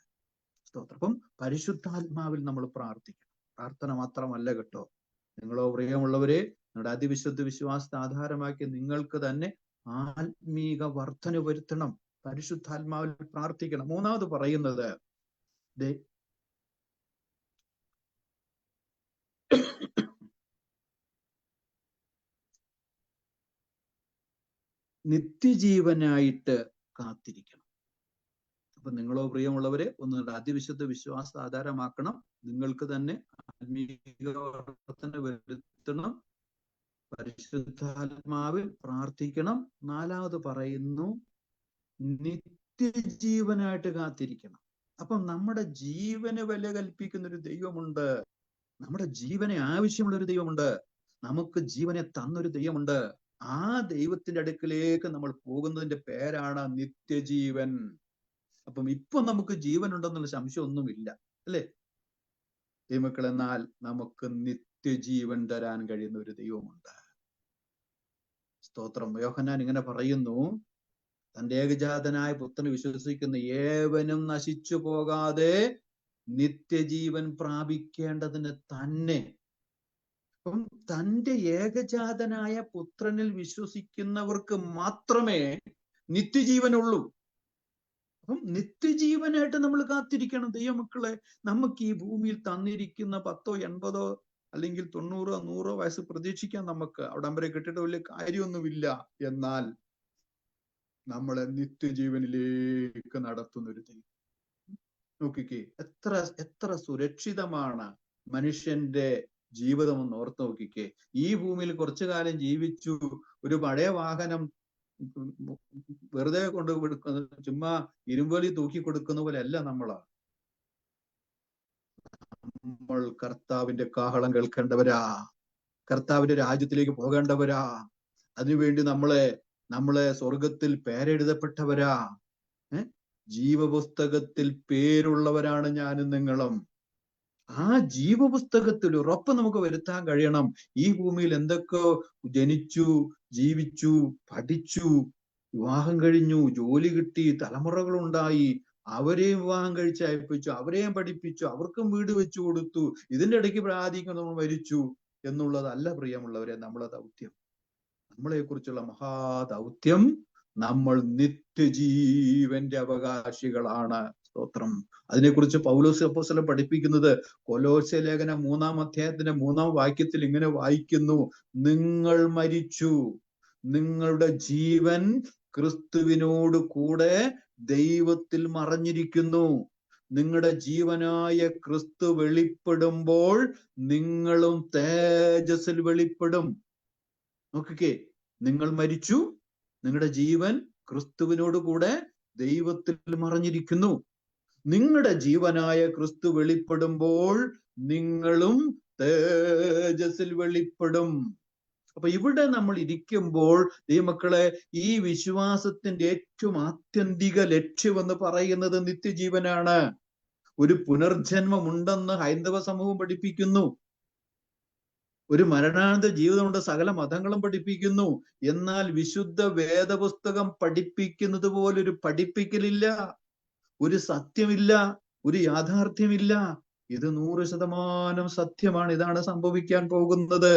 സ്തോത്രം. അപ്പം പരിശുദ്ധാത്മാവിൽ നമ്മൾ പ്രാർത്ഥിക്കണം. പ്രാർത്ഥന മാത്രമല്ല കേട്ടോ. നിങ്ങളോ പ്രിയമുള്ളവരെ, നിങ്ങളുടെ അതിവിശുദ്ധ വിശ്വാസത്തെ ആധാരമാക്കി നിങ്ങൾക്ക് തന്നെ ആത്മീക വർധന വരുത്തണം. പരിശുദ്ധാത്മാവിൽ പ്രാർത്ഥിക്കണം. 3ാമത് പറയുന്നത്, നിത്യജീവനായിട്ട് കാത്തിരിക്കണം. അപ്പൊ നിങ്ങളോ പ്രിയമുള്ളവരെ, നിങ്ങളുടെ അതിവിശുദ്ധ വിശ്വാസ ആധാരമാക്കണം. നിങ്ങൾക്ക് തന്നെ ആത്മീക വർധന വരുത്തണം. പരിശുദ്ധാത്മാവിൽ പ്രാർത്ഥിക്കണം. 4ാമത് പറയുന്നു, നിത്യജീവനായിട്ട് കാത്തിരിക്കണം. അപ്പം നമ്മുടെ ജീവന് വില കൽപ്പിക്കുന്ന ഒരു ദൈവമുണ്ട്. നമ്മുടെ ജീവനെ ആവശ്യമുള്ള ഒരു ദൈവമുണ്ട്. നമുക്ക് ജീവനെ തന്നൊരു ദൈവമുണ്ട്. ആ ദൈവത്തിന്റെ അടുക്കിലേക്ക് നമ്മൾ പോകുന്നതിന്റെ പേരാണ് നിത്യജീവൻ. അപ്പം ഇപ്പൊ നമുക്ക് ജീവൻ ഉണ്ടെന്നുള്ള സംശയമൊന്നുമില്ല, അല്ലേ ദൈവമക്കൾ? എന്നാൽ നമുക്ക് നിത്യജീവൻ തരാൻ കഴിയുന്ന ഒരു ദൈവമുണ്ട്. സ്തോത്രം. യോഹന്നാൻ ഇങ്ങനെ പറയുന്നു, തന്റെ ഏകജാതനായ പുത്രനെ വിശ്വസിക്കുന്ന ഏവനും നശിച്ചു പോകാതെ നിത്യജീവൻ പ്രാപിക്കേണ്ടതിന് തന്നെ. അപ്പം തന്റെ ഏകജാതനായ പുത്രനിൽ വിശ്വസിക്കുന്നവർക്ക് മാത്രമേ നിത്യജീവനുള്ളൂ. അപ്പം നിത്യജീവനായിട്ട് നമ്മൾ കാത്തിരിക്കണം. ദൈവമക്കളെ, നമുക്ക് ഈ ഭൂമിയിൽ തന്നിരിക്കുന്ന 10, 80 അല്ലെങ്കിൽ 90, 100 വയസ്സ് പ്രതീക്ഷിക്കാൻ നമുക്ക് അവിടം വരെ കിട്ടിയിട്ട് വലിയ കാര്യമൊന്നുമില്ല. എന്നാൽ നമ്മളെ നിത്യജീവനിലേക്ക് നടത്തുന്നൊരു ദൈവം. നോക്കിക്കേ, എത്ര സുരക്ഷിതമാണ് മനുഷ്യന്റെ ജീവിതം എന്ന് ഓർത്ത് നോക്കിക്കേ. ഈ ഭൂമിയിൽ കുറച്ചു കാലം ജീവിച്ചു, ഒരു പഴയ വാഹനം വെറുതെ കൊണ്ട് കൊടുക്കുന്ന, ചുമ്മാ ഇരുമ്പലി തൂക്കി കൊടുക്കുന്ന പോലെ അല്ല നമ്മൾ കർത്താവിന്റെ കാഹളം കേൾക്കേണ്ടവരാ, കർത്താവിന്റെ രാജ്യത്തിലേക്ക് പോകേണ്ടവരാ. അതിനുവേണ്ടി നമ്മളെ സ്വർഗത്തിൽ പേരെഴുതപ്പെട്ടവരാ. ജീവപുസ്തകത്തിൽ പേരുള്ളവരാണ് ഞാനും നിങ്ങളും. ആ ജീവപുസ്തകത്തിൽ ഉറപ്പ് നമുക്ക് വരുത്താൻ കഴിയണം. ഈ ഭൂമിയിൽ എന്തൊക്കെ ജനിച്ചു, ജീവിച്ചു, പഠിച്ചു, വിവാഹം കഴിഞ്ഞു, ജോലി കിട്ടി, തലമുറകളുണ്ടായി, അവരെയും വിവാഹം കഴിച്ച് അയപ്പിച്ചു, അവരെയും പഠിപ്പിച്ചു, അവർക്കും വീട് വെച്ചു കൊടുത്തു, ഇതിന്റെ ഇടയ്ക്ക് പ്രാർത്ഥിക്കും നമ്മൾ മരിച്ചു എന്നുള്ളതല്ല പ്രിയമുള്ളവരെ നമ്മളെ ദൗത്യം. നമ്മളെ കുറിച്ചുള്ള മഹാദൗത്യം, നമ്മൾ നിത്യജീവന്റെ അവകാശികളാണ്. സ്തോത്രം. അതിനെക്കുറിച്ച് പൗലോസ് അപ്പോസ്തലൻ പഠിപ്പിക്കുന്നത് കൊലോസ്യ ലേഖനം 3-ാം അധ്യായത്തിന്റെ 3-ാം വാക്യത്തിൽ ഇങ്ങനെ വായിക്കുന്നു: നിങ്ങൾ മരിച്ചു, നിങ്ങളുടെ ജീവൻ ക്രിസ്തുവിനോട് കൂടെ ദൈവത്തിൽ മറഞ്ഞിരിക്കുന്നു. നിങ്ങളുടെ ജീവനായ ക്രിസ്തു വെളിപ്പെടുമ്പോൾ നിങ്ങളും തേജസ്സിൽ വെളിപ്പെടും. നോക്കിക്കേ, നിങ്ങൾ മരിച്ചു, നിങ്ങളുടെ ജീവൻ ക്രിസ്തുവിനോട് കൂടെ ദൈവത്തിൽ മറഞ്ഞിരിക്കുന്നു. നിങ്ങളുടെ ജീവനായ ക്രിസ്തു വെളിപ്പെടുമ്പോൾ നിങ്ങളും തേജസ്സിൽ വെളിപ്പെടും. അപ്പൊ ഇവിടെ നമ്മൾ ഇരിക്കുമ്പോൾ ദൈവമക്കളെ, ഈ വിശ്വാസത്തിന്റെ ഏറ്റവും ആത്യന്തിക ലക്ഷ്യം എന്ന് പറയുന്നത് നിത്യജീവനാണ്. ഒരു പുനർജന്മം ഉണ്ടെന്ന് ഹൈന്ദവ സമൂഹം പഠിപ്പിക്കുന്നു. ഒരു മരണാനന്തര ജീവിതമുണ്ട് സകല മതങ്ങളും പഠിപ്പിക്കുന്നു. എന്നാൽ വിശുദ്ധ വേദപുസ്തകം പഠിപ്പിക്കുന്നത് പോലൊരു പഠിപ്പിക്കലില്ല, ഒരു സത്യമില്ല, ഒരു യാഥാർത്ഥ്യമില്ല. ഇത് 100% സത്യമാണ്. ഇതാണ് സംഭവിക്കാൻ പോകുന്നത്.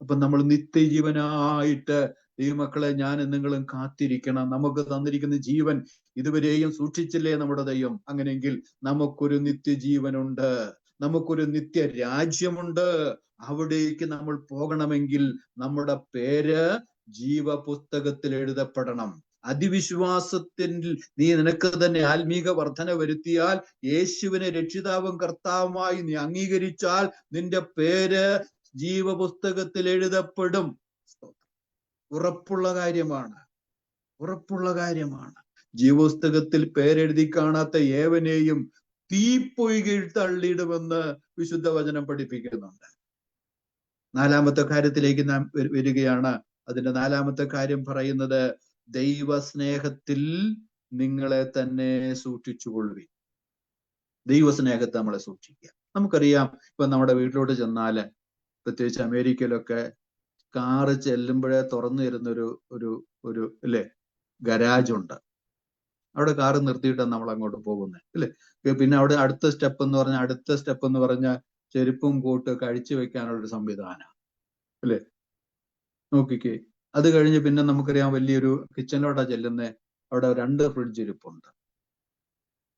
അപ്പൊ നമ്മൾ നിത്യജീവനായിട്ട് ദൈവമക്കളെ, ഞാനും നിങ്ങളും കാത്തിരിക്കണം. നമുക്ക് തന്നിരിക്കുന്ന ജീവൻ ഇതുവരെയും സൂക്ഷിച്ചില്ലേ നമ്മുടെ ദൈവം? അങ്ങനെയെങ്കിൽ നമുക്കൊരു നിത്യജീവനുണ്ട്, നമുക്കൊരു നിത്യരാജ്യമുണ്ട്. അവിടേക്ക് നമ്മൾ പോകണമെങ്കിൽ നമ്മുടെ പേര് ജീവപുസ്തകത്തിൽ എഴുതപ്പെടണം. അതിവിശ്വാസത്തിൽ നീ നിനക്ക് തന്നെ ആത്മീക വർധന വരുത്തിയാൽ, യേശുവിനെ രക്ഷിതാവും കർത്താവുമായി നീ അംഗീകരിച്ചാൽ, നിന്റെ പേര് ജീവപുസ്തകത്തിൽ എഴുതപ്പെടും. ഉറപ്പുള്ള കാര്യമാണ്, ഉറപ്പുള്ള കാര്യമാണ്. ജീവപുസ്തകത്തിൽ പേരെഴുതി കാണാത്ത ഏവനെയും തീപ്പൊയ്കയിൽ തള്ളിയിടുമെന്ന് വിശുദ്ധ വചനം പഠിപ്പിക്കുന്നുണ്ട്. 4-ാമത്തെ കാര്യത്തിലേക്ക് നാം വരികയാണ്. അതിന്റെ 4-ാമത്തെ കാര്യം പറയുന്നത്, ദൈവസ്നേഹത്തിൽ നിങ്ങളെ തന്നെ സൂക്ഷിച്ചുകൊള്ളുവിൻ. ദൈവസ്നേഹത്തെ നമ്മളെ സൂക്ഷിക്കുക. നമുക്കറിയാം, ഇപ്പൊ നമ്മുടെ വീട്ടിലോട്ട് ചെന്നാല്, പ്രത്യേകിച്ച് അമേരിക്കയിലൊക്കെ കാറ് ചെല്ലുമ്പോഴേ തുറന്നു തരുന്ന ഒരു അല്ലേ ഗരാജ് ഉണ്ട്. അവിടെ കാറ് നിർത്തിയിട്ടാണ് നമ്മൾ അങ്ങോട്ട് പോകുന്നത്, അല്ലേ? പിന്നെ അവിടെ അടുത്ത സ്റ്റെപ്പ് എന്ന് പറഞ്ഞാൽ ചെരുപ്പും കൂട്ട് കഴിച്ചു വെക്കാനുള്ളൊരു സംവിധാനം, അല്ലേ? നോക്കിക്കേ. അത് കഴിഞ്ഞ് പിന്നെ നമുക്കറിയാം, വലിയൊരു കിച്ചണിലോട്ടാ ചെല്ലുന്നത്. അവിടെ 2 ഫ്രിഡ്ജ് ഇരിപ്പുണ്ട്.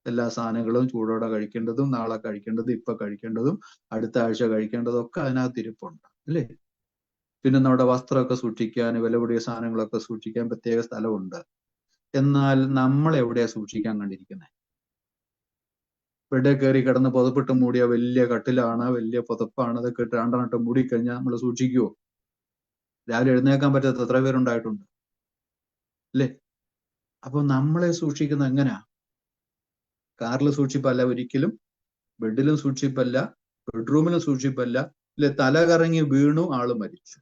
എല്ലാ സാധനങ്ങളും ചൂടോടെ കഴിക്കേണ്ടതും, നാളെ കഴിക്കേണ്ടതും, ഇപ്പൊ കഴിക്കേണ്ടതും, അടുത്ത ആഴ്ച കഴിക്കേണ്ടതും ഒക്കെ അതിനകത്ത് ഇരിപ്പുണ്ട്, അല്ലേ? പിന്നെ നമ്മുടെ വസ്ത്രമൊക്കെ സൂക്ഷിക്കാൻ, വില കൂടിയ സാധനങ്ങളൊക്കെ സൂക്ഷിക്കാൻ പ്രത്യേക സ്ഥലമുണ്ട്. എന്നാൽ നമ്മൾ എവിടെയാ സൂക്ഷിക്കാൻ കണ്ടിരിക്കുന്നത്? ബെഡേ കയറി കിടന്ന് പുതപ്പിട്ട് മൂടിയ വലിയ കട്ടിലാണ്, വലിയ പുതപ്പാണ്, അതൊക്കെ ഇട്ട് 2 മൂടിക്കഴിഞ്ഞാൽ നമ്മൾ സൂക്ഷിക്കുവോ? രാവിലെ എഴുന്നേക്കാൻ പറ്റാത്ത എത്ര പേരുണ്ടായിട്ടുണ്ട്, അല്ലേ? അപ്പൊ നമ്മളെ സൂക്ഷിക്കുന്നത് എങ്ങനെയാ? കാറിൽ സൂക്ഷിപ്പല്ല ഒരിക്കലും, ബെഡിലും സൂക്ഷിപ്പല്ല, ബെഡ്റൂമിലും സൂക്ഷിപ്പല്ല, ഇല്ലെ? തല കറങ്ങി വീണു, ആള് മരിച്ചു.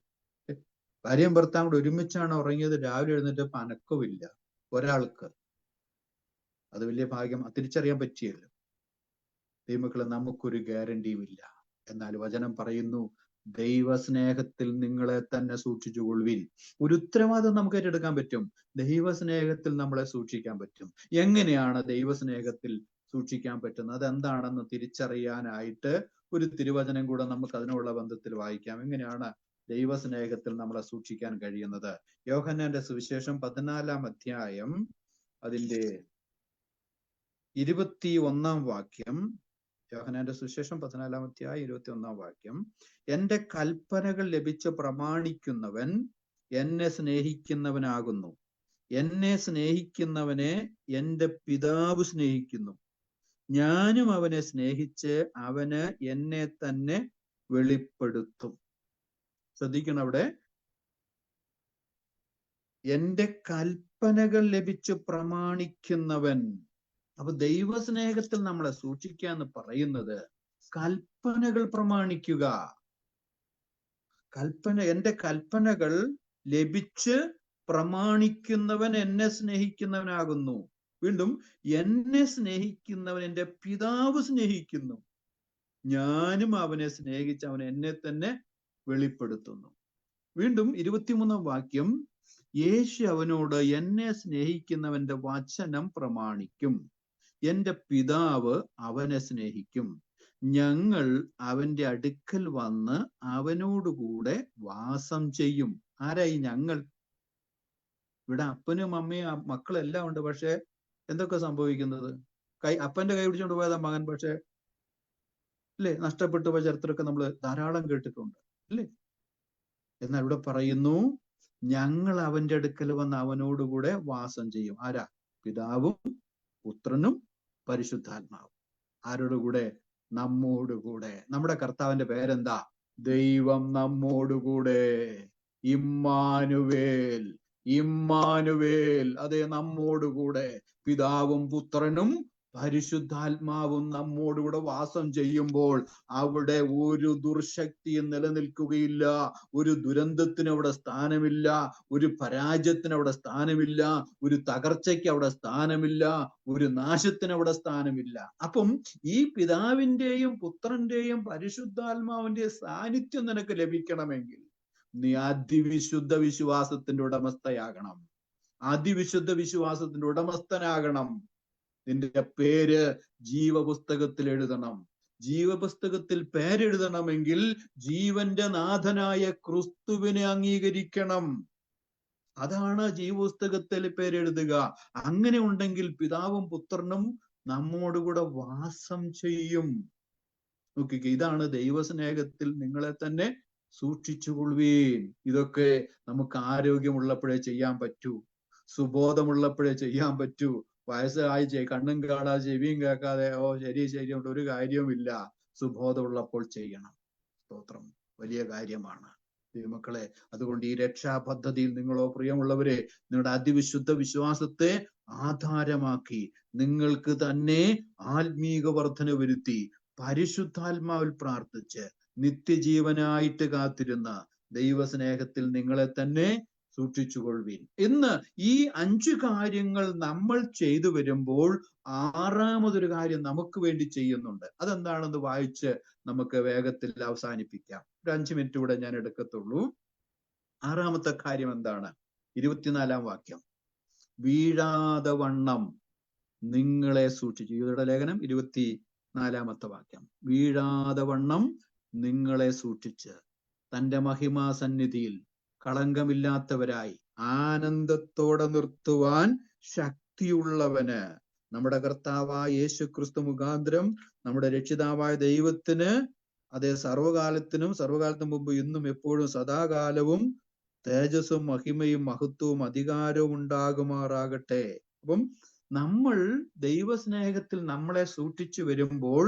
ഭാര്യയും ഭർത്താവും കൂടെ ഒരുമിച്ചാണ് ഉറങ്ങിയത്. രാവിലെ എഴുന്നേറ്റപ്പോ അനക്കമില്ല ഒരാൾക്ക്. അത് വലിയ ഭാഗ്യം, തിരിച്ചറിയാൻ പറ്റിയല്ലോ. ദൈവമക്കളെ, നമുക്കൊരു ഗ്യാരണ്ടിയും ഇല്ല. എന്നാൽ വചനം പറയുന്നു, ദൈവസ്നേഹത്തിൽ നിങ്ങളെ തന്നെ സൂക്ഷിച്ചുകൊള്ളുവിൻ. ഒരു ഉത്തരവാദിത്വം നമുക്ക് ഏറ്റെടുക്കാൻ പറ്റും. ദൈവസ്നേഹത്തിൽ നമ്മളെ സൂക്ഷിക്കാൻ പറ്റും. എങ്ങനെയാണ് ദൈവസ്നേഹത്തിൽ സൂക്ഷിക്കാൻ പറ്റുന്നത്? അതെന്താണെന്ന് തിരിച്ചറിയാനായിട്ട് ഒരു തിരുവചനം കൂടെ നമുക്ക് അതിനുള്ള ബന്ധത്തിൽ വായിക്കാം. എങ്ങനെയാണ് ദൈവസ്നേഹത്തിൽ നമ്മളെ സൂക്ഷിക്കാൻ കഴിയുന്നത്? യോഹന്നാന്റെ സുവിശേഷം 14-ാം അധ്യായം അതിന്റെ 21-ാം വാക്യം. യോഹന്നാന്റെ സുവിശേഷം 14-ാം അധ്യായം 21-ാം വാക്യം. എന്റെ കൽപ്പനകൾ ലഭിച്ച് പ്രമാണിക്കുന്നവൻ എന്നെ സ്നേഹിക്കുന്നവനാകുന്നു. എന്നെ സ്നേഹിക്കുന്നവനെ എന്റെ പിതാവ് സ്നേഹിക്കുന്നു. ഞാനും അവനെ സ്നേഹിച്ച് അവന് എന്നെ തന്നെ വെളിപ്പെടുത്തും. ശ്രദ്ധിക്കണം, അവിടെ എന്റെ കൽപ്പനകൾ ലഭിച്ച് പ്രമാണിക്കുന്നവൻ. അപ്പൊ ദൈവസ്നേഹത്തിൽ നമ്മളെ സൂക്ഷിക്കുക എന്ന് പറയുന്നത് കൽപ്പനകൾ പ്രമാണിക്കുക. എന്റെ കൽപ്പനകൾ ലഭിച്ച് പ്രമാണിക്കുന്നവൻ എന്നെ സ്നേഹിക്കുന്നവനാകുന്നു. വീണ്ടും, എന്നെ സ്നേഹിക്കുന്നവൻ എന്റെ പിതാവ് സ്നേഹിക്കുന്നു, ഞാനും അവനെ സ്നേഹിച്ച് അവൻ എന്നെ തന്നെ വെളിപ്പെടുത്തുന്നു. വീണ്ടും 23-ാം വാക്യം, യേശു അവനോട്, എന്നെ സ്നേഹിക്കുന്നവന്റെ വചനം പ്രമാണിക്കും, എന്റെ പിതാവ് അവനെ സ്നേഹിക്കും, ഞങ്ങൾ അവന്റെ അടുക്കൽ വന്ന് അവനോടുകൂടെ വാസം ചെയ്യും. ആരായി ഞങ്ങൾ? ഇവിടെ അപ്പനും അമ്മയും മക്കളെല്ലാം ഉണ്ട്. പക്ഷെ എന്തൊക്കെ സംഭവിക്കുന്നത്? അപ്പന്റെ കൈ പിടിച്ചുകൊണ്ട് പോയതാ മകൻ, പക്ഷെ അല്ലേ നഷ്ടപ്പെട്ടു പോയ ചരിത്രമൊക്കെ നമ്മൾ ധാരാളം കേട്ടിട്ടുണ്ട് അല്ലേ? എന്നാൽ ഇവിടെ പറയുന്നു, ഞങ്ങൾ അവന്റെ അടുക്കൽ വന്ന് അവനോടുകൂടെ വാസം ചെയ്യും. ആരാ? പിതാവും പുത്രനും പരിശുദ്ധാത്മാവും. ആരോടുകൂടെ? നമ്മോടുകൂടെ. നമ്മുടെ കർത്താവിന്റെ പേരെന്താ? ദൈവം നമ്മോടുകൂടെ. Immanuel, Immanuel. അതെ, നമ്മോടുകൂടെ പിതാവും പുത്രനും പരിശുദ്ധാത്മാവും നമ്മോടുകൂടെ വാസം ചെയ്യുമ്പോൾ അവിടെ ഒരു ദുർശക്തിയും നിലനിൽക്കുകയില്ല, ഒരു ദുരന്തത്തിന് അവിടെ സ്ഥാനമില്ല, ഒരു പരാജയത്തിന് അവിടെ സ്ഥാനമില്ല, ഒരു തകർച്ചയ്ക്ക് അവിടെ സ്ഥാനമില്ല, ഒരു നാശത്തിന് അവിടെ സ്ഥാനമില്ല. അപ്പം ഈ പിതാവിന്റെയും പുത്രന്റെയും പരിശുദ്ധാത്മാവിന്റെയും സാന്നിധ്യം നിനക്ക് ലഭിക്കണമെങ്കിൽ നീ അതിവിശുദ്ധ വിശ്വാസത്തിന്റെ ഉടമസ്ഥയാകണം, അതിവിശുദ്ധ വിശ്വാസത്തിന്റെ ഉടമസ്ഥനാകണം. നിന്റെ പേര് ജീവപുസ്തകത്തിൽ എഴുതണം. ജീവപുസ്തകത്തിൽ പേരെഴുതണമെങ്കിൽ ജീവന്റെ നാഥനായ ക്രിസ്തുവിനെ അംഗീകരിക്കണം. അതാണ് ജീവപുസ്തകത്തിൽ പേരെഴുതുക. അങ്ങനെ ഉണ്ടെങ്കിൽ പിതാവും പുത്രനും നമ്മോടുകൂടെ വാസം ചെയ്യും. നോക്കിക്കേ, ഇതാണ് ദൈവസ്നേഹത്തിൽ നിങ്ങളെ തന്നെ സൂക്ഷിച്ചുകൊള്ളുവീൻ. ഇതൊക്കെ നമുക്ക് ആരോഗ്യമുള്ളപ്പോഴേ ചെയ്യാൻ പറ്റൂ, സുബോധമുള്ളപ്പോഴേ ചെയ്യാൻ പറ്റൂ. വയസ്സായി കണ്ണും കാണാതെ ചെവിയും കേൾക്കാതെ ശരി കൊണ്ട് ഒരു കാര്യവുമില്ല. സുബോധമുള്ളപ്പോൾ ചെയ്യണം. സ്തോത്രം, വലിയ കാര്യമാണ് ദൈവമക്കളെ. അതുകൊണ്ട് ഈ രക്ഷാ പദ്ധതിയിൽ നിങ്ങളോ പ്രിയമുള്ളവരെ, നിങ്ങളുടെ അതിവിശുദ്ധ വിശ്വാസത്തെ ആധാരമാക്കി നിങ്ങൾക്ക് തന്നെ ആത്മീക വർധന വരുത്തി പരിശുദ്ധാത്മാവിൽ പ്രാർത്ഥിച്ച് നിത്യജീവനായിട്ട് കാത്തിരുന്ന ദൈവസ്നേഹത്തിൽ നിങ്ങളെ തന്നെ സൂക്ഷിച്ചുകൊള്ളുവീൻ. ഇന്ന് ഈ 5 കാര്യങ്ങൾ നമ്മൾ ചെയ്തു വരുമ്പോൾ 6-മതൊരു കാര്യം നമുക്ക് വേണ്ടി ചെയ്യുന്നുണ്ട്. അതെന്താണെന്ന് വായിച്ച് നമുക്ക് വേഗത്തിൽ അവസാനിപ്പിക്കാം. ഒരു 5 മിനിറ്റ് കൂടെ ഞാൻ എടുക്കത്തുള്ളൂ. 6-മത്തെ കാര്യം എന്താണ്? 24-ാം വാക്യം, വീഴാതെ വണ്ണം നിങ്ങളെ സൂക്ഷിച്ചു. യൂദയുടെ ലേഖനം 24-ാമത്തെ വാക്യം, വീഴാതെ വണ്ണം നിങ്ങളെ സൂക്ഷിച്ച് തന്റെ മഹിമാസന്നിധിയിൽ കളങ്കമില്ലാത്തവരായി ആനന്ദത്തോടെ നിർത്തുവാൻ ശക്തിയുള്ളവന്, നമ്മുടെ കർത്താവായ യേശു ക്രിസ്തു മുഖാന്തരം നമ്മുടെ രക്ഷിതാവായ ദൈവത്തിന്, അതേ സർവകാലത്തിനും മുമ്പ് ഇന്നും എപ്പോഴും സദാകാലവും തേജസ്സും മഹിമയും മഹത്വവും അധികാരവും ഉണ്ടാകുമാറാകട്ടെ. അപ്പം നമ്മൾ ദൈവസ്നേഹത്തിൽ നമ്മളെ സൂക്ഷിച്ചു വരുമ്പോൾ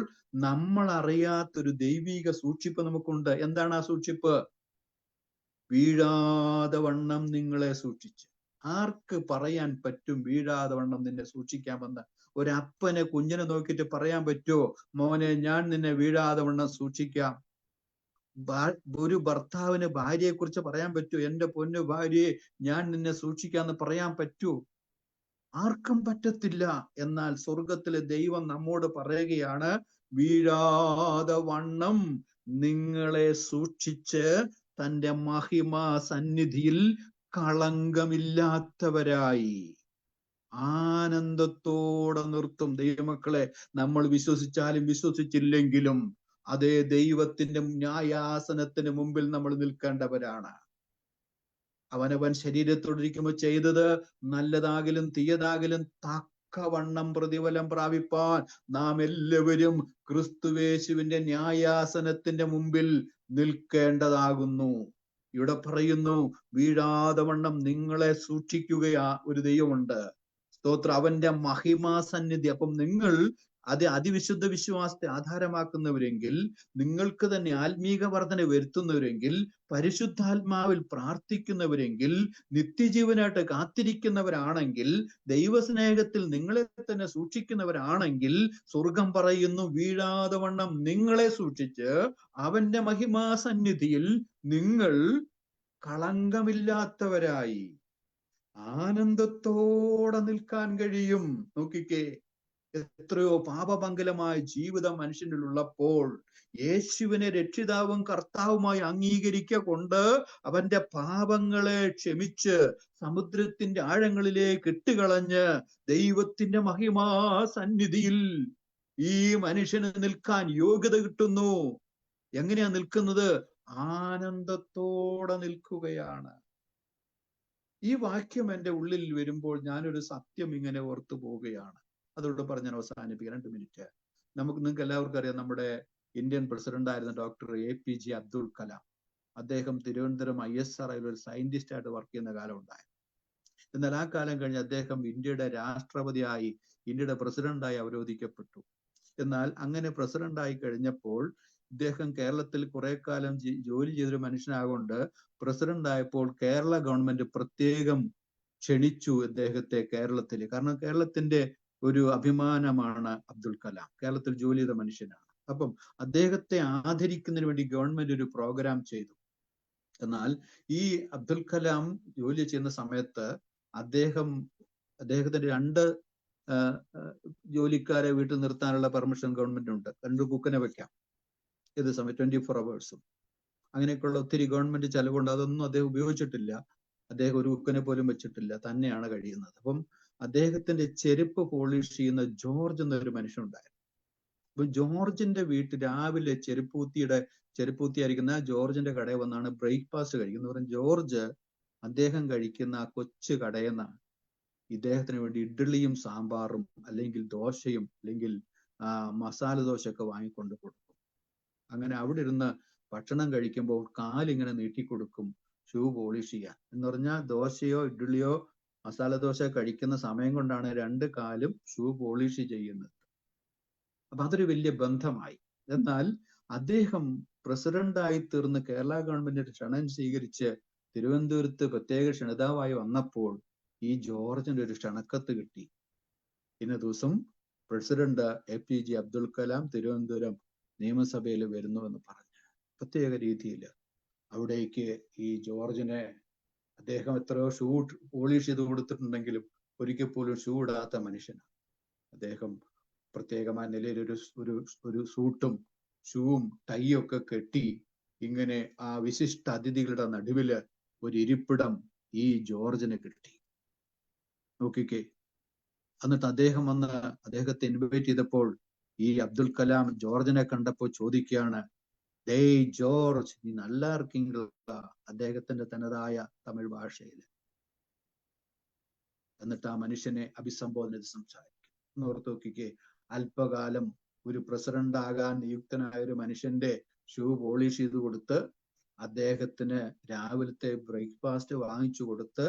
നമ്മൾ അറിയാത്തൊരു ദൈവിക സൂക്ഷിപ്പ് നമുക്കുണ്ട്. എന്താണ് ആ സൂക്ഷിപ്പ്? വീഴാതെ വണ്ണം നിങ്ങളെ സൂക്ഷിച്ച്. ആർക്ക് പറയാൻ പറ്റും വീഴാതെ വണ്ണം നിന്നെ സൂക്ഷിക്കാമെന്ന്? ഒരപ്പനെ കുഞ്ഞിനെ നോക്കിയിട്ട് പറയാൻ പറ്റുമോ, മോനെ ഞാൻ നിന്നെ വീഴാതെ വണ്ണം സൂക്ഷിക്കാം? ഒരു ഭർത്താവിന് ഭാര്യയെ കുറിച്ച് പറയാൻ പറ്റുമോ, എന്റെ പൊന്നു ഭാര്യയെ ഞാൻ നിന്നെ സൂക്ഷിക്കാന്ന് പറയാൻ പറ്റുമോ? ആർക്കും പറ്റത്തില്ല. എന്നാൽ സ്വർഗത്തിലെ ദൈവം നമ്മോട് പറയുകയാണ്, വീഴാതെ വണ്ണം നിങ്ങളെ സൂക്ഷിച്ച് തന്റെ മഹിമാ സന്നിധിയിൽ കളങ്കമില്ലാത്തവരായി ആനന്ദത്തോടെ നിർത്തും. ദൈവമക്കളെ, നമ്മൾ വിശ്വസിച്ചാലും വിശ്വസിച്ചില്ലെങ്കിലും അതേ ദൈവത്തിന്റെ ന്യായാസനത്തിന് മുമ്പിൽ നമ്മൾ നിൽക്കേണ്ടവരാണ്. അവനവൻ ശരീരത്തോടിരിക്കുമ്പോൾ ചെയ്തത് നല്ലതാകിലും തീയതാകിലും തക്കവണ്ണം പ്രതിഫലം പ്രാപിപ്പാൻ നാം എല്ലാവരും ക്രിസ്തുവേശുവിന്റെ ന്യായാസനത്തിന്റെ മുമ്പിൽ നിൽക്കേണ്ടതാകുന്നു. ഇവിടെ പറയുന്നു, വീഴാതെ വണ്ണം നിങ്ങളെ സൂക്ഷിക്കുകയാ ഒരു ദൈവമുണ്ട്. സ്തോത്രം, അവന്റെ മഹിമാസന്നിധി. അപ്പം നിങ്ങൾ അതിവിശുദ്ധ വിശ്വാസത്തെ ആധാരമാക്കുന്നവരെങ്കിൽ, നിങ്ങൾക്ക് തന്നെ ആത്മീക വർധന വരുത്തുന്നവരെങ്കിൽ, പരിശുദ്ധാത്മാവിൽ പ്രാർത്ഥിക്കുന്നവരെങ്കിൽ, നിത്യജീവനായിട്ട് കാത്തിരിക്കുന്നവരാണെങ്കിൽ, ദൈവസ്നേഹത്തിൽ നിങ്ങളെ തന്നെ സൂക്ഷിക്കുന്നവരാണെങ്കിൽ, സ്വർഗം പറയുന്നു, വീഴാതെ വണ്ണം നിങ്ങളെ സൂക്ഷിച്ച് അവന്റെ മഹിമാസന്നിധിയിൽ നിങ്ങൾ കളങ്കമില്ലാത്തവരായി ആനന്ദത്തോടെ നിൽക്കാൻ കഴിയും. നോക്കിക്കേ, എത്രയോ പാപമംഗലമായ ജീവിതം മനുഷ്യനിലുള്ളപ്പോൾ യേശുവിനെ രക്ഷിതാവും കർത്താവുമായി അംഗീകരിക്കൊണ്ട് അവന്റെ പാപങ്ങളെ ക്ഷമിച്ച് സമുദ്രത്തിന്റെ ആഴങ്ങളിലേക്ക് ഇട്ടുകളഞ്ഞ് ദൈവത്തിന്റെ മഹിമാ സന്നിധിയിൽ ഈ മനുഷ്യന് നിൽക്കാൻ യോഗ്യത കിട്ടുന്നു. എങ്ങനെയാ നിൽക്കുന്നത്? ആനന്ദത്തോടെ നിൽക്കുകയാണ്. ഈ വാക്യം എൻ്റെ ഉള്ളിൽ വരുമ്പോൾ ഞാനൊരു സത്യം ഇങ്ങനെ ഓർത്തു പോവുകയാണ്. അതോട് പറഞ്ഞ് ഞാൻ അവസാനിപ്പിക്കാം. 2 മിനിറ്റ്. നിങ്ങൾക്ക് എല്ലാവർക്കും അറിയാം, നമ്മുടെ ഇന്ത്യൻ പ്രസിഡന്റ് ആയിരുന്ന ഡോക്ടർ APJ അബ്ദുൽ കലാം. അദ്ദേഹം തിരുവനന്തപുരം ISRO ഒരു സയന്റിസ്റ്റ് ആയിട്ട് വർക്ക് ചെയ്യുന്ന കാലം ഉണ്ടായി. എന്നാൽ ആ കാലം കഴിഞ്ഞ് അദ്ദേഹം ഇന്ത്യയുടെ രാഷ്ട്രപതിയായി, ഇന്ത്യയുടെ പ്രസിഡന്റായി അവരോധിക്കപ്പെട്ടു. എന്നാൽ അങ്ങനെ പ്രസിഡന്റായി കഴിഞ്ഞപ്പോൾ ഇദ്ദേഹം കേരളത്തിൽ കുറെ കാലം ജോലി ചെയ്തൊരു മനുഷ്യനാകൊണ്ട് പ്രസിഡന്റ് ആയപ്പോൾ കേരള ഗവൺമെന്റ് പ്രത്യേകം ക്ഷണിച്ചു ഇദ്ദേഹത്തെ കേരളത്തിൽ. കാരണം കേരളത്തിന്റെ ഒരു അഭിമാനമാണ് അബ്ദുൽ കലാം, കേരളത്തിൽ ജോലി ചെയ്ത മനുഷ്യനാണ്. അപ്പം അദ്ദേഹത്തെ ആദരിക്കുന്നതിന് വേണ്ടി ഗവൺമെന്റ് ഒരു പ്രോഗ്രാം ചെയ്തു. എന്നാൽ ഈ അബ്ദുൽ കലാം ജോലി ചെയ്യുന്ന സമയത്ത് അദ്ദേഹത്തിന്റെ 2 ജോലിക്കാരെ വീട്ടിൽ നിർത്താനുള്ള പെർമിഷൻ ഗവൺമെന്റ് ഉണ്ട്. 2 കുക്കനെ വെക്കാം ഏത് സമയം 24 hours. അങ്ങനെയൊക്കെയുള്ള ഒത്തിരി ഗവൺമെന്റ് ചെലവുണ്ട്. അതൊന്നും അദ്ദേഹം ഉപയോഗിച്ചിട്ടില്ല. അദ്ദേഹം ഒരു കുക്കനെ പോലും വെച്ചിട്ടില്ല, തന്നെയാണ് കഴിയുന്നത്. അപ്പം അദ്ദേഹത്തിന്റെ ചെരുപ്പ് പോളിഷ് ചെയ്യുന്ന ജോർജ് എന്നൊരു മനുഷ്യനുണ്ടായിരുന്നു. അപ്പൊ ജോർജിന്റെ വീട്ടിൽ രാവിലെ ചെരുപ്പൂത്തിയായിരിക്കുന്ന ജോർജിന്റെ കടയിൽ വന്നാണ് ബ്രേക്ക്ഫാസ്റ്റ് കഴിക്കുന്നത്. പറഞ്ഞ ജോർജ് അദ്ദേഹം കഴിക്കുന്ന ആ കൊച്ചു കടയിൽ നിന്നാണ് ഇദ്ദേഹത്തിന് വേണ്ടി ഇഡ്ഡലിയും സാമ്പാറും അല്ലെങ്കിൽ ദോശയും അല്ലെങ്കിൽ മസാല ദോശയൊക്കെ വാങ്ങിക്കൊണ്ട് കൊടുക്കും. അങ്ങനെ അവിടെ ഇരുന്ന് ഭക്ഷണം കഴിക്കുമ്പോൾ കാലിങ്ങനെ നീട്ടിക്കൊടുക്കും ഷൂ പോളിഷ് ചെയ്യാൻ. എന്ന് പറഞ്ഞാൽ ദോശയോ ഇഡ്ഡലിയോ മസാല ദോശ കഴിക്കുന്ന സമയം കൊണ്ടാണ് 2 കാലും ഷൂ പോളിഷ് ചെയ്യുന്നത്. അപ്പൊ അതൊരു വലിയ ബന്ധമായി. എന്നാൽ അദ്ദേഹം പ്രസിഡന്റായി തീർന്ന് കേരള ഗവൺമെന്റിന്റെ ക്ഷണം സ്വീകരിച്ച് തിരുവനന്തപുരത്ത് പ്രത്യേക ക്ഷണിതാവായി വന്നപ്പോൾ ഈ ജോർജിന്റെ ഒരു ക്ഷണക്കത്ത് കിട്ടി. ഇന്ന ദിവസം പ്രസിഡന്റ് APJ അബ്ദുൽ കലാം തിരുവനന്തപുരം നിയമസഭയിൽ വരുന്നുവെന്ന് പറഞ്ഞ് പ്രത്യേക രീതിയിൽ അവിടേക്ക് ഈ ജോർജിനെ, അദ്ദേഹം എത്രയോ ഷൂ പോളിഷ് ചെയ്ത് കൊടുത്തിട്ടുണ്ടെങ്കിലും ഒരിക്കൽ പോലും ഷൂ ഇടാത്ത മനുഷ്യനാണ്. അദ്ദേഹം പ്രത്യേകമായ നിലയിൽ ഒരു സൂട്ടും ഷൂവും ടൈയും ഒക്കെ കെട്ടി ഇങ്ങനെ ആ വിശിഷ്ട അതിഥികളുടെ നടുവില് ഒരു ഇരിപ്പിടം ഈ ജോർജിന് കിട്ടി. നോക്കിക്കേ, എന്നിട്ട് അദ്ദേഹം വന്ന് അദ്ദേഹത്തെ ഇൻവൈറ്റ് ചെയ്തപ്പോൾ ഈ അബ്ദുൽ കലാം ജോർജിനെ കണ്ടപ്പോൾ ചോദിക്കുകയാണ്, ഡേയ് ജോർജ്, നീ നല്ല ഇരിക്കീங்களா? അദ്ദേഹത്തിന്റെ തനതായ തമിഴ് ഭാഷയിൽ. എന്നിട്ട് ആ മനുഷ്യനെ അഭിസംബോധന ചെയ്ത് സംസാരിക്കും. എന്ന് ഓർത്ത് നോക്കിക്കേ, അല്പകാലം ഒരു പ്രസിഡന്റ് ആകാൻ നിയുക്തനായ ഒരു മനുഷ്യന്റെ ഷൂ പോളിഷ് ചെയ്ത് കൊടുത്ത് അദ്ദേഹത്തിന് രാവിലത്തെ ബ്രേക്ക്ഫാസ്റ്റ് വാങ്ങിച്ചു കൊടുത്ത്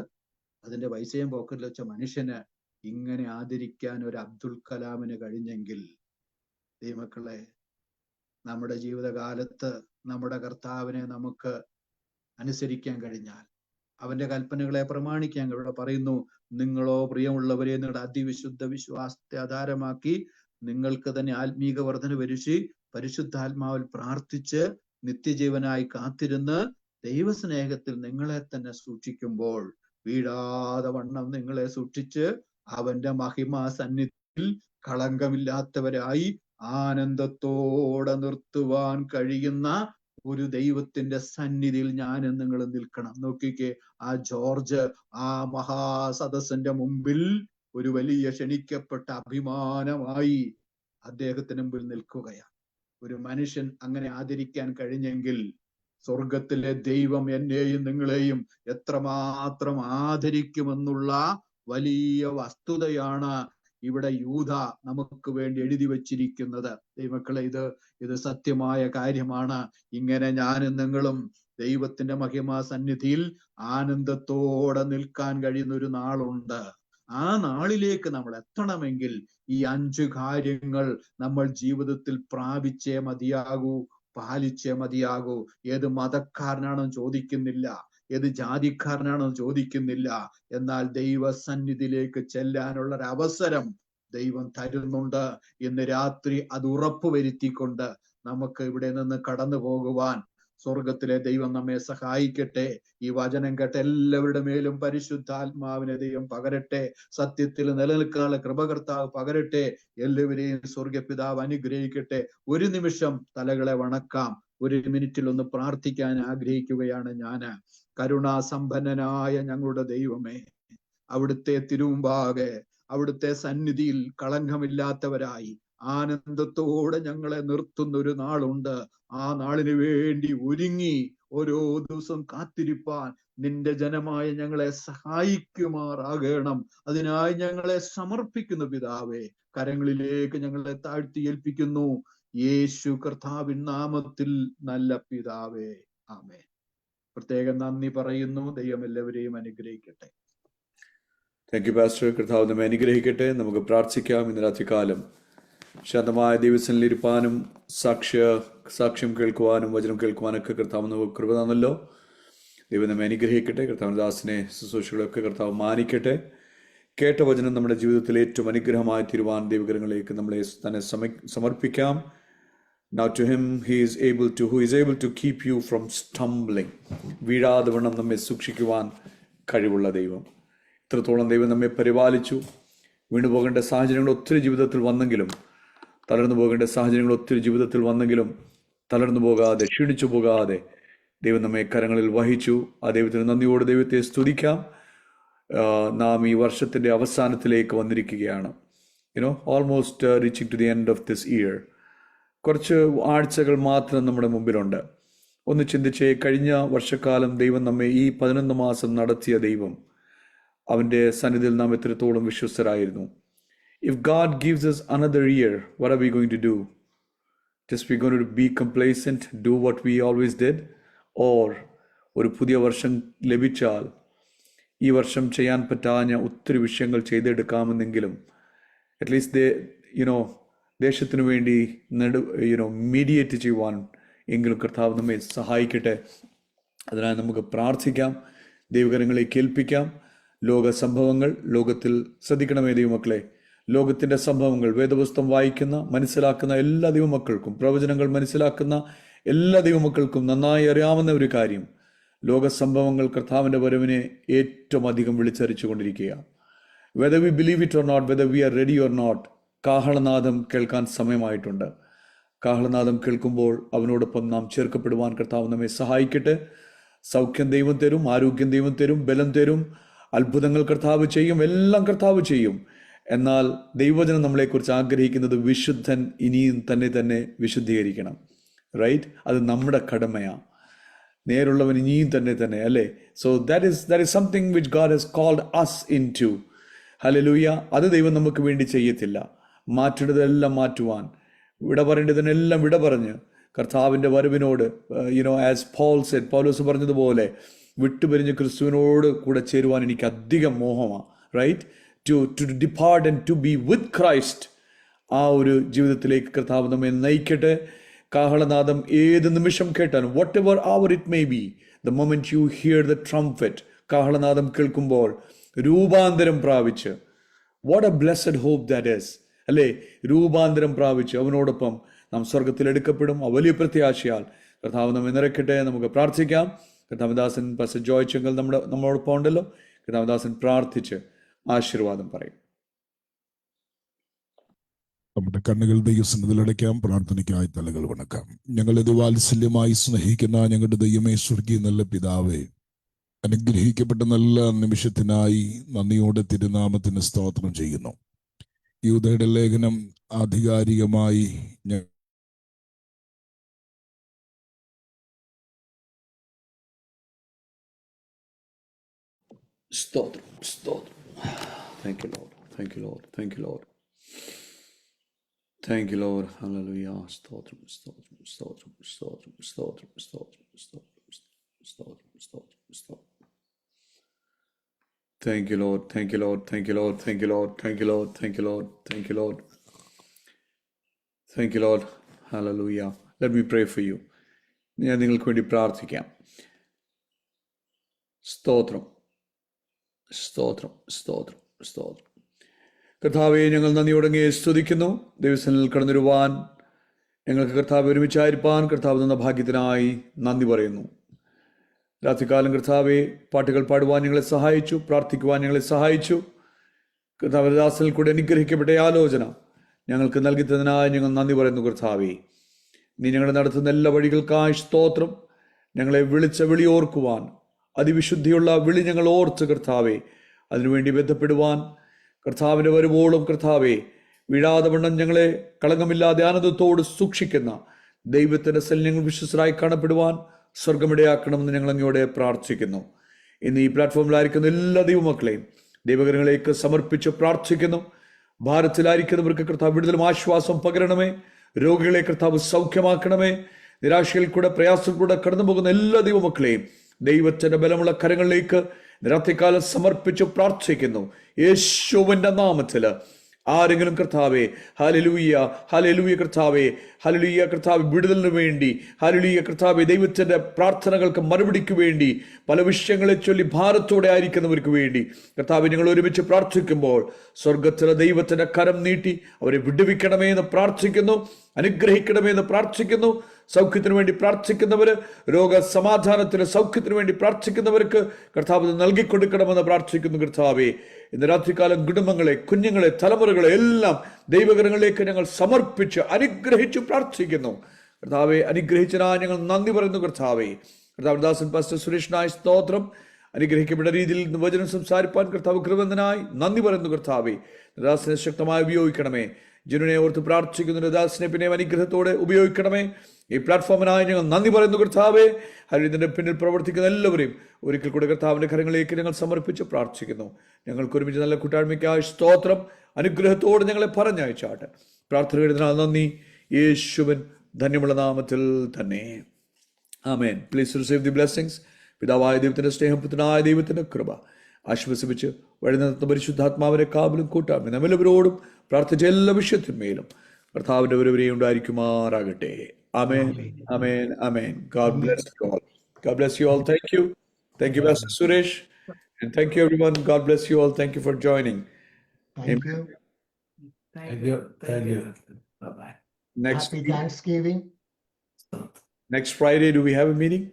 അതിന്റെ പൈസയും പോക്കറ്റിൽ വെച്ച മനുഷ്യന് ഇങ്ങനെ ആദരിക്കാൻ ഒരു അബ്ദുൽ കലാമിന് കഴിഞ്ഞെങ്കിൽ, ദൈവമക്കളെ, നമ്മുടെ ജീവിതകാലത്ത് നമ്മുടെ കർത്താവിനെ നമുക്ക് അനുസരിക്കാൻ കഴിഞ്ഞാൽ, അവന്റെ കൽപ്പനകളെ പ്രമാണിക്കാൻ, ഇവിടെ പറയുന്നു, നിങ്ങളോ പ്രിയമുള്ളവരെ നിങ്ങളുടെ അതിവിശുദ്ധ വിശ്വാസത്തെ ആധാരമാക്കി നിങ്ങൾക്ക് തന്നെ ആത്മീക വർധന വരുത്തി പരിശുദ്ധാത്മാവിൽ പ്രാർത്ഥിച്ച് നിത്യജീവനായി കാത്തിരുന്ന് ദൈവസ്നേഹത്തിൽ നിങ്ങളെ തന്നെ സൂക്ഷിക്കുമ്പോൾ, വീഴാതെ വണ്ണം നിങ്ങളെ സൂക്ഷിച്ച് അവന്റെ മഹിമാ സന്നിധിയിൽ കളങ്കമില്ലാത്തവരായി ആനന്ദത്തോടെ നിർത്തുവാൻ കഴിയുന്ന ഒരു ദൈവത്തിന്റെ സന്നിധിയിൽ ഞാനും നിങ്ങൾ നിൽക്കണം. നോക്കിക്കേ, ആ ജോർജ് ആ മഹാസദസ്സിന്റെ മുമ്പിൽ ഒരു വലിയ ക്ഷണിക്കപ്പെട്ട അഭിമാനമായി അദ്ദേഹത്തിന് മുമ്പിൽ നിൽക്കുകയാണ്. ഒരു മനുഷ്യൻ അങ്ങനെ ആദരിക്കാൻ കഴിഞ്ഞെങ്കിൽ സ്വർഗത്തിലെ ദൈവം എന്നെയും നിങ്ങളെയും എത്രമാത്രം ആദരിക്കുമെന്നുള്ള വലിയ വസ്തുതയാണ് ഇവിടെ യൂദ നമുക്ക് വേണ്ടി എഴുതി വച്ചിരിക്കുന്നത്. ദൈവമക്കളെ, ഇത് സത്യമായ കാര്യമാണ്. ഇങ്ങനെ ഞാനും നിങ്ങളും ദൈവത്തിന്റെ മഹിമാ സന്നിധിയിൽ ആനന്ദത്തോടെ നിൽക്കാൻ കഴിയുന്ന ഒരു നാളുണ്ട്. ആ നാളിലേക്ക് നമ്മൾ എത്തണമെങ്കിൽ ഈ 5 കാര്യങ്ങൾ നമ്മൾ ജീവിതത്തിൽ പ്രാപിച്ചേ മതിയാകൂ, പാലിച്ചേ മതിയാകൂ. ഏത് മതക്കാരനാണെന്ന് ചോദിക്കുന്നില്ല, ഏത് ജാതിക്കാരനാണെന്ന് ചോദിക്കുന്നില്ല. എന്നാൽ ദൈവസന്നിധിയിലേക്ക് ചെല്ലാനുള്ള ഒരു അവസരം ദൈവം തരുന്നുണ്ട്. ഇന്ന് രാത്രി അത് ഉറപ്പുവരുത്തിക്കൊണ്ട് നമുക്ക് ഇവിടെ നിന്ന് കടന്നു പോകുവാൻ സ്വർഗത്തിലെ ദൈവം നമ്മെ സഹായിക്കട്ടെ. ഈ വചനം കേട്ട എല്ലാവരുടെ മേലും പരിശുദ്ധാത്മാവിനെ ദൈവം പകരട്ടെ. സത്യത്തിൽ നിലനിൽക്കാനുള്ള കൃപകർത്താവ് പകരട്ടെ. എല്ലാവരെയും സ്വർഗപിതാവ് അനുഗ്രഹിക്കട്ടെ. ഒരു നിമിഷം തലകളെ വണക്കാം. ഒരു മിനിറ്റിൽ ഒന്ന് പ്രാർത്ഥിക്കാൻ ആഗ്രഹിക്കുകയാണ് ഞാന്. കരുണാസമ്പന്നനായ ഞങ്ങളുടെ ദൈവമേ, അവിടുത്തെ തിരുമുമ്പാകെ, അവിടുത്തെ സന്നിധിയിൽ കളങ്കമില്ലാത്തവരായി ആനന്ദത്തോടെ ഞങ്ങളെ നിർത്തുന്ന ഒരു നാളുണ്ട്. ആ നാളിന് വേണ്ടി ഒരുങ്ങി ഓരോ ദിവസം കാത്തിരിപ്പാൻ നിന്റെ ജനമായ ഞങ്ങളെ സഹായിക്കുമാറാകണം. അതിനായി ഞങ്ങളെ സമർപ്പിക്കുന്നു പിതാവേ. കരങ്ങളിലേക്ക് ഞങ്ങളെ താഴ്ത്തി ഏൽപ്പിക്കുന്നു. യേശു കർത്താവിൻ നാമത്തിൽ നല്ല പിതാവേ, ആമേൻ. പ്രത്യേകം നന്ദി പറയുന്നു. ദൈവം എല്ലാവരെയും അനുഗ്രഹിക്കട്ടെ. Thank you pastor. കർത്താവ് നമ്മെ അനുഗ്രഹിക്കട്ടെ. നമുക്ക് പ്രാർത്ഥിക്കാം. ഇന്ന് രാത്രികാലം ശാന്തമായ ദൈവസന്നിധിയിലിരിപ്പാനും സാക്ഷ്യം കേൾക്കുവാനും വചനം കേൾക്കുവാനൊക്കെ കർത്താവ് നമുക്ക് കൃപ തന്നല്ലോ. ദൈവം നമ്മെ അനുഗ്രഹിക്കട്ടെ. കർത്താവിന്റെ ദാസനെ ശുശ്രൂഷകളൊക്കെ കർത്താവ് മാനിക്കട്ടെ. കേട്ട വചനം നമ്മുടെ ജീവിതത്തിൽ ഏറ്റവും അനുഗ്രഹമായി തീരുവാൻ ദൈവകരങ്ങളിലേക്ക് നമ്മളെ തന്നെ സമർപ്പിക്കാം. Now to him who is able to keep you from stumbling, വീഴാതെ വണ്ണം നമ്മെ സൂക്ഷിക്കുവാൻ കഴിവുള്ള ദൈവം. ഇത്രത്തോളം ദൈവം നമ്മെ പരിപാലിച്ചു. വീണു പോകേണ്ട സാഹചര്യങ്ങൾ ഒത്തിരി ജീവിതത്തിൽ വന്നെങ്കിലും, തളർന്നു പോകേണ്ട സാഹചര്യങ്ങൾ ഒത്തിരി ജീവിതത്തിൽ വന്നെങ്കിലും തളർന്നു പോകാതെ, ക്ഷീണിച്ചു പോകാതെ ദൈവം നമ്മെ കരങ്ങളിൽ വഹിച്ചു. ആ ദൈവത്തിന് നന്ദിയോട് ദൈവത്തെ സ്തുതിക്കാം. നാം ഈ വർഷത്തിൻ്റെ അവസാനത്തിലേക്ക് വന്നിരിക്കുകയാണ്. Almost reaching to the end of this year. കുറച്ച് ആഴ്ചകൾ മാത്രം നമ്മുടെ മുമ്പിലുണ്ട്. ഒന്ന് ചിന്തിച്ചേ, കഴിഞ്ഞ വർഷക്കാലം ദൈവം നമ്മെ ഈ 11 മാസം നടത്തിയ ദൈവം, അവൻ്റെ സന്നിധിയിൽ നാം എത്രത്തോളം വിശ്വസ്തരായിരുന്നു. If God gives us another year, what are we going to do? Just we going to be complacent, do what we always did? Or ഒരു പുതിയ വർഷം ലഭിച്ചാൽ ഈ വർഷം ചെയ്യാൻ പറ്റാഞ്ഞ ഒത്തിരി വിഷയങ്ങൾ ചെയ്തെടുക്കാമെന്നെങ്കിലും അറ്റ്ലീസ്റ്റ് ദേശത്തിനു വേണ്ടി മീഡിയേറ്റ് ചെയ്യുവാൻ എങ്കിലും കർത്താവ് നമ്മെ സഹായിക്കട്ടെ. അതിനായി നമുക്ക് പ്രാർത്ഥിക്കാം, ദൈവകരങ്ങളിലേക്ക് ഏൽപ്പിക്കാം. ലോക സംഭവങ്ങൾ ലോകത്തിൽ ശ്രദ്ധിക്കണമേ ദൈവമക്കളെ. ലോകത്തിൻ്റെ സംഭവങ്ങൾ വേദപുസ്തകം വായിക്കുന്ന മനസ്സിലാക്കുന്ന എല്ലാ ദൈവമക്കൾക്കും, പ്രവചനങ്ങൾ മനസ്സിലാക്കുന്ന എല്ലാ ദൈവമക്കൾക്കും നന്നായി അറിയാവുന്ന ഒരു കാര്യം, ലോക സംഭവങ്ങൾ കർത്താവിൻ്റെ വരവിനെ ഏറ്റവും അധികം വിളിച്ചറിച്ചു കൊണ്ടിരിക്കുക. Whether we believe it or not, whether we are ready or not, കാഹളനാദം കേൾക്കാൻ സമയമായിട്ടുണ്ട്. കാഹളനാദം കേൾക്കുമ്പോൾ അവനോടൊപ്പം നാം ചേർക്കപ്പെടുവാൻ കർത്താവ് നമ്മെ സഹായിക്കട്ടെ. സൗഖ്യം ദൈവം തരും, ആരോഗ്യം ദൈവം തരും, ബലം തരും, അത്ഭുതങ്ങൾ കർത്താവ് ചെയ്യും, എല്ലാം കർത്താവ് ചെയ്യും. എന്നാൽ ദൈവവചനം നമ്മളെക്കുറിച്ച് ആഗ്രഹിക്കുന്നത് വിശുദ്ധൻ ഇനിയും തന്നെ വിശുദ്ധീകരിക്കണം. റൈറ്റ്? അത് നമ്മുടെ കടമയാണ്. നേരുള്ളവൻ ഇനിയും തന്നെ അല്ലേ? So that is something which God has called us into. Hallelujah. അത് ദൈവം നമുക്ക് വേണ്ടി ചെയ്യത്തില്ല. മാറ്റേണ്ടതെല്ലാം മാറ്റുവാൻ, വിട പറയേണ്ടതിനെല്ലാം വിട പറഞ്ഞ് കർത്താവിൻ്റെ വരവിനോട് ആസ് പോൾ സെഡ്, പൗലോസ് പറഞ്ഞതുപോലെ വിട്ടുപിരിഞ്ഞ് ക്രിസ്തുവിനോട് കൂടെ ചേരുവാൻ എനിക്ക് അധികം മോഹമാണ്. Right? To depart and to be with Christ. ആ ഒരു ജീവിതത്തിലേക്ക് കർത്താവ് നമ്മെ നയിക്കട്ടെ. കാഹളനാദം ഏത് നിമിഷം കേട്ടാലും, whatever hour it may be, the moment you hear the trumpet, കാഹളനാദം കേൾക്കുമ്പോൾ രൂപാന്തരം പ്രാപിച്ച്, what a blessed hope that is, അല്ലേ? രൂപാന്തരം പ്രാപിച്ച് അവനോടൊപ്പം നാം സ്വർഗത്തിൽ എടുക്കപ്പെടും. ആ വലിയ പ്രത്യാശയാൽ കർത്താവ് നമ്മെ നിറയ്ക്കട്ടെ. നമുക്ക് പ്രാർത്ഥിക്കാം. കർത്താവദാസൻ പാസ്റ്റർ ജോയ് ചെങ്കൽ നമ്മളോടൊപ്പം ഉണ്ടല്ലോ. കർത്താവദാസൻ പ്രാർത്ഥിച്ച് ആശീർവാദം പറയും. നമ്മുടെ കണ്ണുകൾ ദൈവസന്നിധിയിൽ അടയ്ക്കാം. പ്രാർത്ഥനയ്ക്കായി തലകൾ വണക്കാം. ഞങ്ങളിത് വാത്സല്യമായി സ്നേഹിക്കുന്ന ഞങ്ങളുടെ ദൈവമേ, സ്വർഗീയ നല്ല പിതാവേ, അനുഗ്രഹിക്കപ്പെട്ട നല്ല നിമിഷത്തിനായി നന്ദിയോടെ തിരുനാമത്തിന് സ്തോത്രം ചെയ്യുന്നു. യൂദയുടെ ലേഖനം ആധികാരികമായി സ്തോത്രം, സ്തോത്രം. Thank you, Lord. Thank you, Lord. Thank you, Lord. Thank you, Lord. Hallelujah. സ്തോത്രം, സ്തോത്രം, സ്തോത്രം, സ്തോത്രം, സ്തോത്രം, സ്തോത്രം, സ്തോത്രം, സ്തോത്രം, സ്തോത്രം, സ്തോത്രം. Thank you, Lord. Thank you, Lord. Thank you, Lord. Thank you, Lord. Thank you, Lord. Thank you, Lord. Thank you, Lord. Thank you, Lord. Hallelujah. Let me pray for you. ഞാൻ നിങ്ങൾക്ക് വേണ്ടി പ്രാർത്ഥിക്കാം. സ്തോത്രം, സ്തോത്രം, സ്തോത്രം, സ്തോത്രം. കർത്താവെ, ഞങ്ങൾ നന്ദിയോടെ അങ്ങയെ സ്തുതിക്കുന്നു. ദൈവസന്നിധിയിൽ കടന്നുവരുവാൻ ഞങ്ങൾക്ക് കർത്താവ് ഒരുമിച്ചായിരിക്കാൻ കർത്താവ് തന്ന ഭാഗ്യത്തിനായി നന്ദി പറയുന്നു. രാത്രികാലം കർത്താവെ, പാട്ടുകൾ പാടുവാൻ ഞങ്ങളെ സഹായിച്ചു, പ്രാർത്ഥിക്കുവാൻ ഞങ്ങളെ സഹായിച്ചു. കർത്താവ് ദാസനിൽ കൂടെ അനുഗ്രഹിക്കപ്പെട്ട ആലോചന ഞങ്ങൾക്ക് നൽകി തന്നതിനായി ഞങ്ങൾ നന്ദി പറയുന്നു. കർത്താവെ, നീ ഞങ്ങളെ നടത്തുന്ന എല്ലാ വഴികൾക്കായി സ്തോത്രം. ഞങ്ങളെ വിളിച്ച വിളി ഓർക്കുവാൻ, അതിവിശുദ്ധിയുള്ള വിളി ഞങ്ങൾ ഓർത്ത് കർത്താവെ അതിനുവേണ്ടി ബന്ധപ്പെടുവാൻ, കർത്താവിൻ്റെ വരുവോളം കർത്താവെ വീഴാതെ വണ്ണം ഞങ്ങളെ കളങ്കമില്ലാതെ ആനന്ദത്തോട് സൂക്ഷിക്കുന്ന ദൈവത്തിൻ്റെ സൈന്യങ്ങൾ വിശ്വസ്തരായി കാണപ്പെടുവാൻ സ്വർഗമിടയാക്കണമെന്ന് ഞങ്ങൾ അങ്ങയോടെ പ്രാർത്ഥിക്കുന്നു. ഇന്ന് ഈ പ്ലാറ്റ്ഫോമിലായിരിക്കുന്ന എല്ലാ ദൈവമക്കളെയും ദൈവകരങ്ങളിലേക്ക് സമർപ്പിച്ച് പ്രാർത്ഥിക്കുന്നു. ഭാരത്തിലായിരിക്കുന്നവർക്ക് കർത്താവ് വിടുതലും ആശ്വാസം പകരണമേ. രോഗികളെ കർത്താവ് സൗഖ്യമാക്കണമേ. നിരാശയിൽ കൂടെ പ്രയാസത്തിൽ കൂടെ കടന്നു പോകുന്ന എല്ലാ ദൈവമക്കളെയും ദൈവത്തിന്റെ ബലമുള്ള കരങ്ങളിലേക്ക് രാത്രികാലം സമർപ്പിച്ച് പ്രാർത്ഥിക്കുന്നു. യേശുവിന്റെ നാമത്തില് ആരെങ്കിലും കർത്താവേ, ഹല്ലേലൂയ, ഹല്ലേലൂയ കർത്താവേ, ഹല്ലേലൂയ കർത്താവ് വിടുതലിന് വേണ്ടി, ഹല്ലേലൂയ കർത്താവേ ദൈവത്തിന്റെ പ്രാർത്ഥനകൾക്ക് മറുപടിക്ക് വേണ്ടി പല വിഷയങ്ങളെ ചൊല്ലി ഭാരത്തോടെ ആയിരിക്കുന്നവർക്ക് വേണ്ടി കർത്താവ് ഞങ്ങൾ ഒരുമിച്ച് പ്രാർത്ഥിക്കുമ്പോൾ സ്വർഗത്തിലെ ദൈവത്തിന്റെ കരം നീട്ടി അവരെ വിടുവിക്കണമേ എന്ന് പ്രാർത്ഥിക്കുന്നു, അനുഗ്രഹിക്കണമേ എന്ന് പ്രാർത്ഥിക്കുന്നു. സൗഖ്യത്തിന് വേണ്ടി പ്രാർത്ഥിക്കുന്നവര്, രോഗസമാധാനത്തിന് സൗഖ്യത്തിന് വേണ്ടി പ്രാർത്ഥിക്കുന്നവർക്ക് കർത്താവ് നൽകിക്കൊടുക്കണമെന്ന് പ്രാർത്ഥിക്കുന്നു. കർത്താവേ, ഇന്ന് രാത്രികാലം കുടുംബങ്ങളെ, കുഞ്ഞുങ്ങളെ, തലമുറകളെ എല്ലാം ദൈവകരങ്ങളിലേക്ക് ഞങ്ങൾ സമർപ്പിച്ച് അനുഗ്രഹിച്ചു പ്രാർത്ഥിക്കുന്നു. കർത്താവെ, അനുഗ്രഹിച്ചതിനായി ഞങ്ങൾ നന്ദി പറയുന്നു. കർത്താവെ, കർത്താവ് ദാസൻ പാസ്റ്റർ സുരേഷിനായി സ്തോത്രം. അനുഗ്രഹിക്കപ്പെട്ട രീതിയിൽ ഇന്ന് വചനം സംസാരിപ്പാൻ കർത്താവ് കൃപനായി നന്ദി പറയുന്നു. കർത്താവെ, ദാസനെ ശക്തമായി ഉപയോഗിക്കണമേ. ജനുവിനെ ഓർത്ത് പ്രാർത്ഥിക്കുന്നു. ദാസനെ പിന്നെയും അനുഗ്രഹത്തോടെ ഉപയോഗിക്കണമേ. ഈ പ്ലാറ്റ്ഫോമിനായി ഞങ്ങൾ നന്ദി പറയുന്നു. കർത്താവെ, ഇതിന്റെ പിന്നിൽ പ്രവർത്തിക്കുന്ന എല്ലാവരെയും ഒരിക്കൽ കൂടെ കർത്താവിന്റെ കരങ്ങളിലേക്ക് ഞങ്ങൾ സമർപ്പിച്ച് പ്രാർത്ഥിക്കുന്നു. ഞങ്ങൾക്ക് ഒരുമിച്ച് നല്ല കൂട്ടായ്മയ്ക്കായി സ്തോത്രം. അനുഗ്രഹത്തോടെ ഞങ്ങളെ പറഞ്ഞയച്ചാട്ടെ. പ്രാർത്ഥന എഴുതുന്ന നന്ദി യേശുവൻ ധന്യമുള്ള നാമത്തിൽ തന്നെ. Amen. Please receive the blessings. പിതാവായ ദൈവത്തിന്റെ സ്നേഹം, പുത്രനായ ദൈവത്തിന്റെ കൃപ ആശ്വസിപ്പിച്ച് വഴി നടത്തുന്ന പരിശുദ്ധാത്മാവിനെ കാവലും കൂട്ടായ്മ നമ്മെല്ലാവരോടും പ്രാർത്ഥിച്ച എല്ലാ വിഷയത്തിന്മേലും കർത്താവിന്റെ ഒരുവരെയും ഉണ്ടായിരിക്കുമാറാകട്ടെ. Amen. Amen. Amen. God bless you all. God bless you all. Thank you. Thank you, Pastor Suresh. And thank you, everyone. God bless you all. Thank you for joining. Thank you. Thank you. Thank you. Bye-bye. Happy Thanksgiving. Next Friday, do we have a meeting?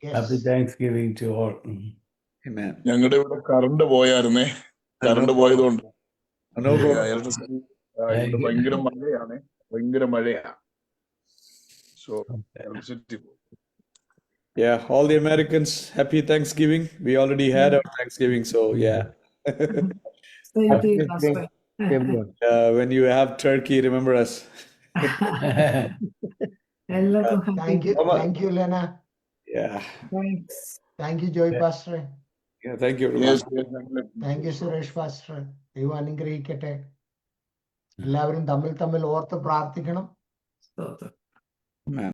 Yes. Happy Thanksgiving to all. Amen. ഞങ്ങളുടെ ഇവിടെ current പോയായിരുന്നേ. Current പോയതുകൊണ്ട് No problem. ഇവിടെ ഭയങ്കര മഴയാണ്. ഭയങ്കര മഴയാ. So, Yeah, all the Americans, happy Thanksgiving. We already had our Thanksgiving, so yeah. Same to you, Pastor. When you have turkey, remember us. എല്ലാവർക്കും happy. Thank you, Lena. Yeah. Thanks. Thank you, Joy Pastor. Yeah, thank you. yes, Thank you, Suresh pastor. ദൈവം അനുഗ്രഹിക്കട്ടെ. എല്ലാവരും തമ്മിൽ ഓർത്ത് പ്രാർത്ഥിക്കണം. സ്തോത്രം. Man.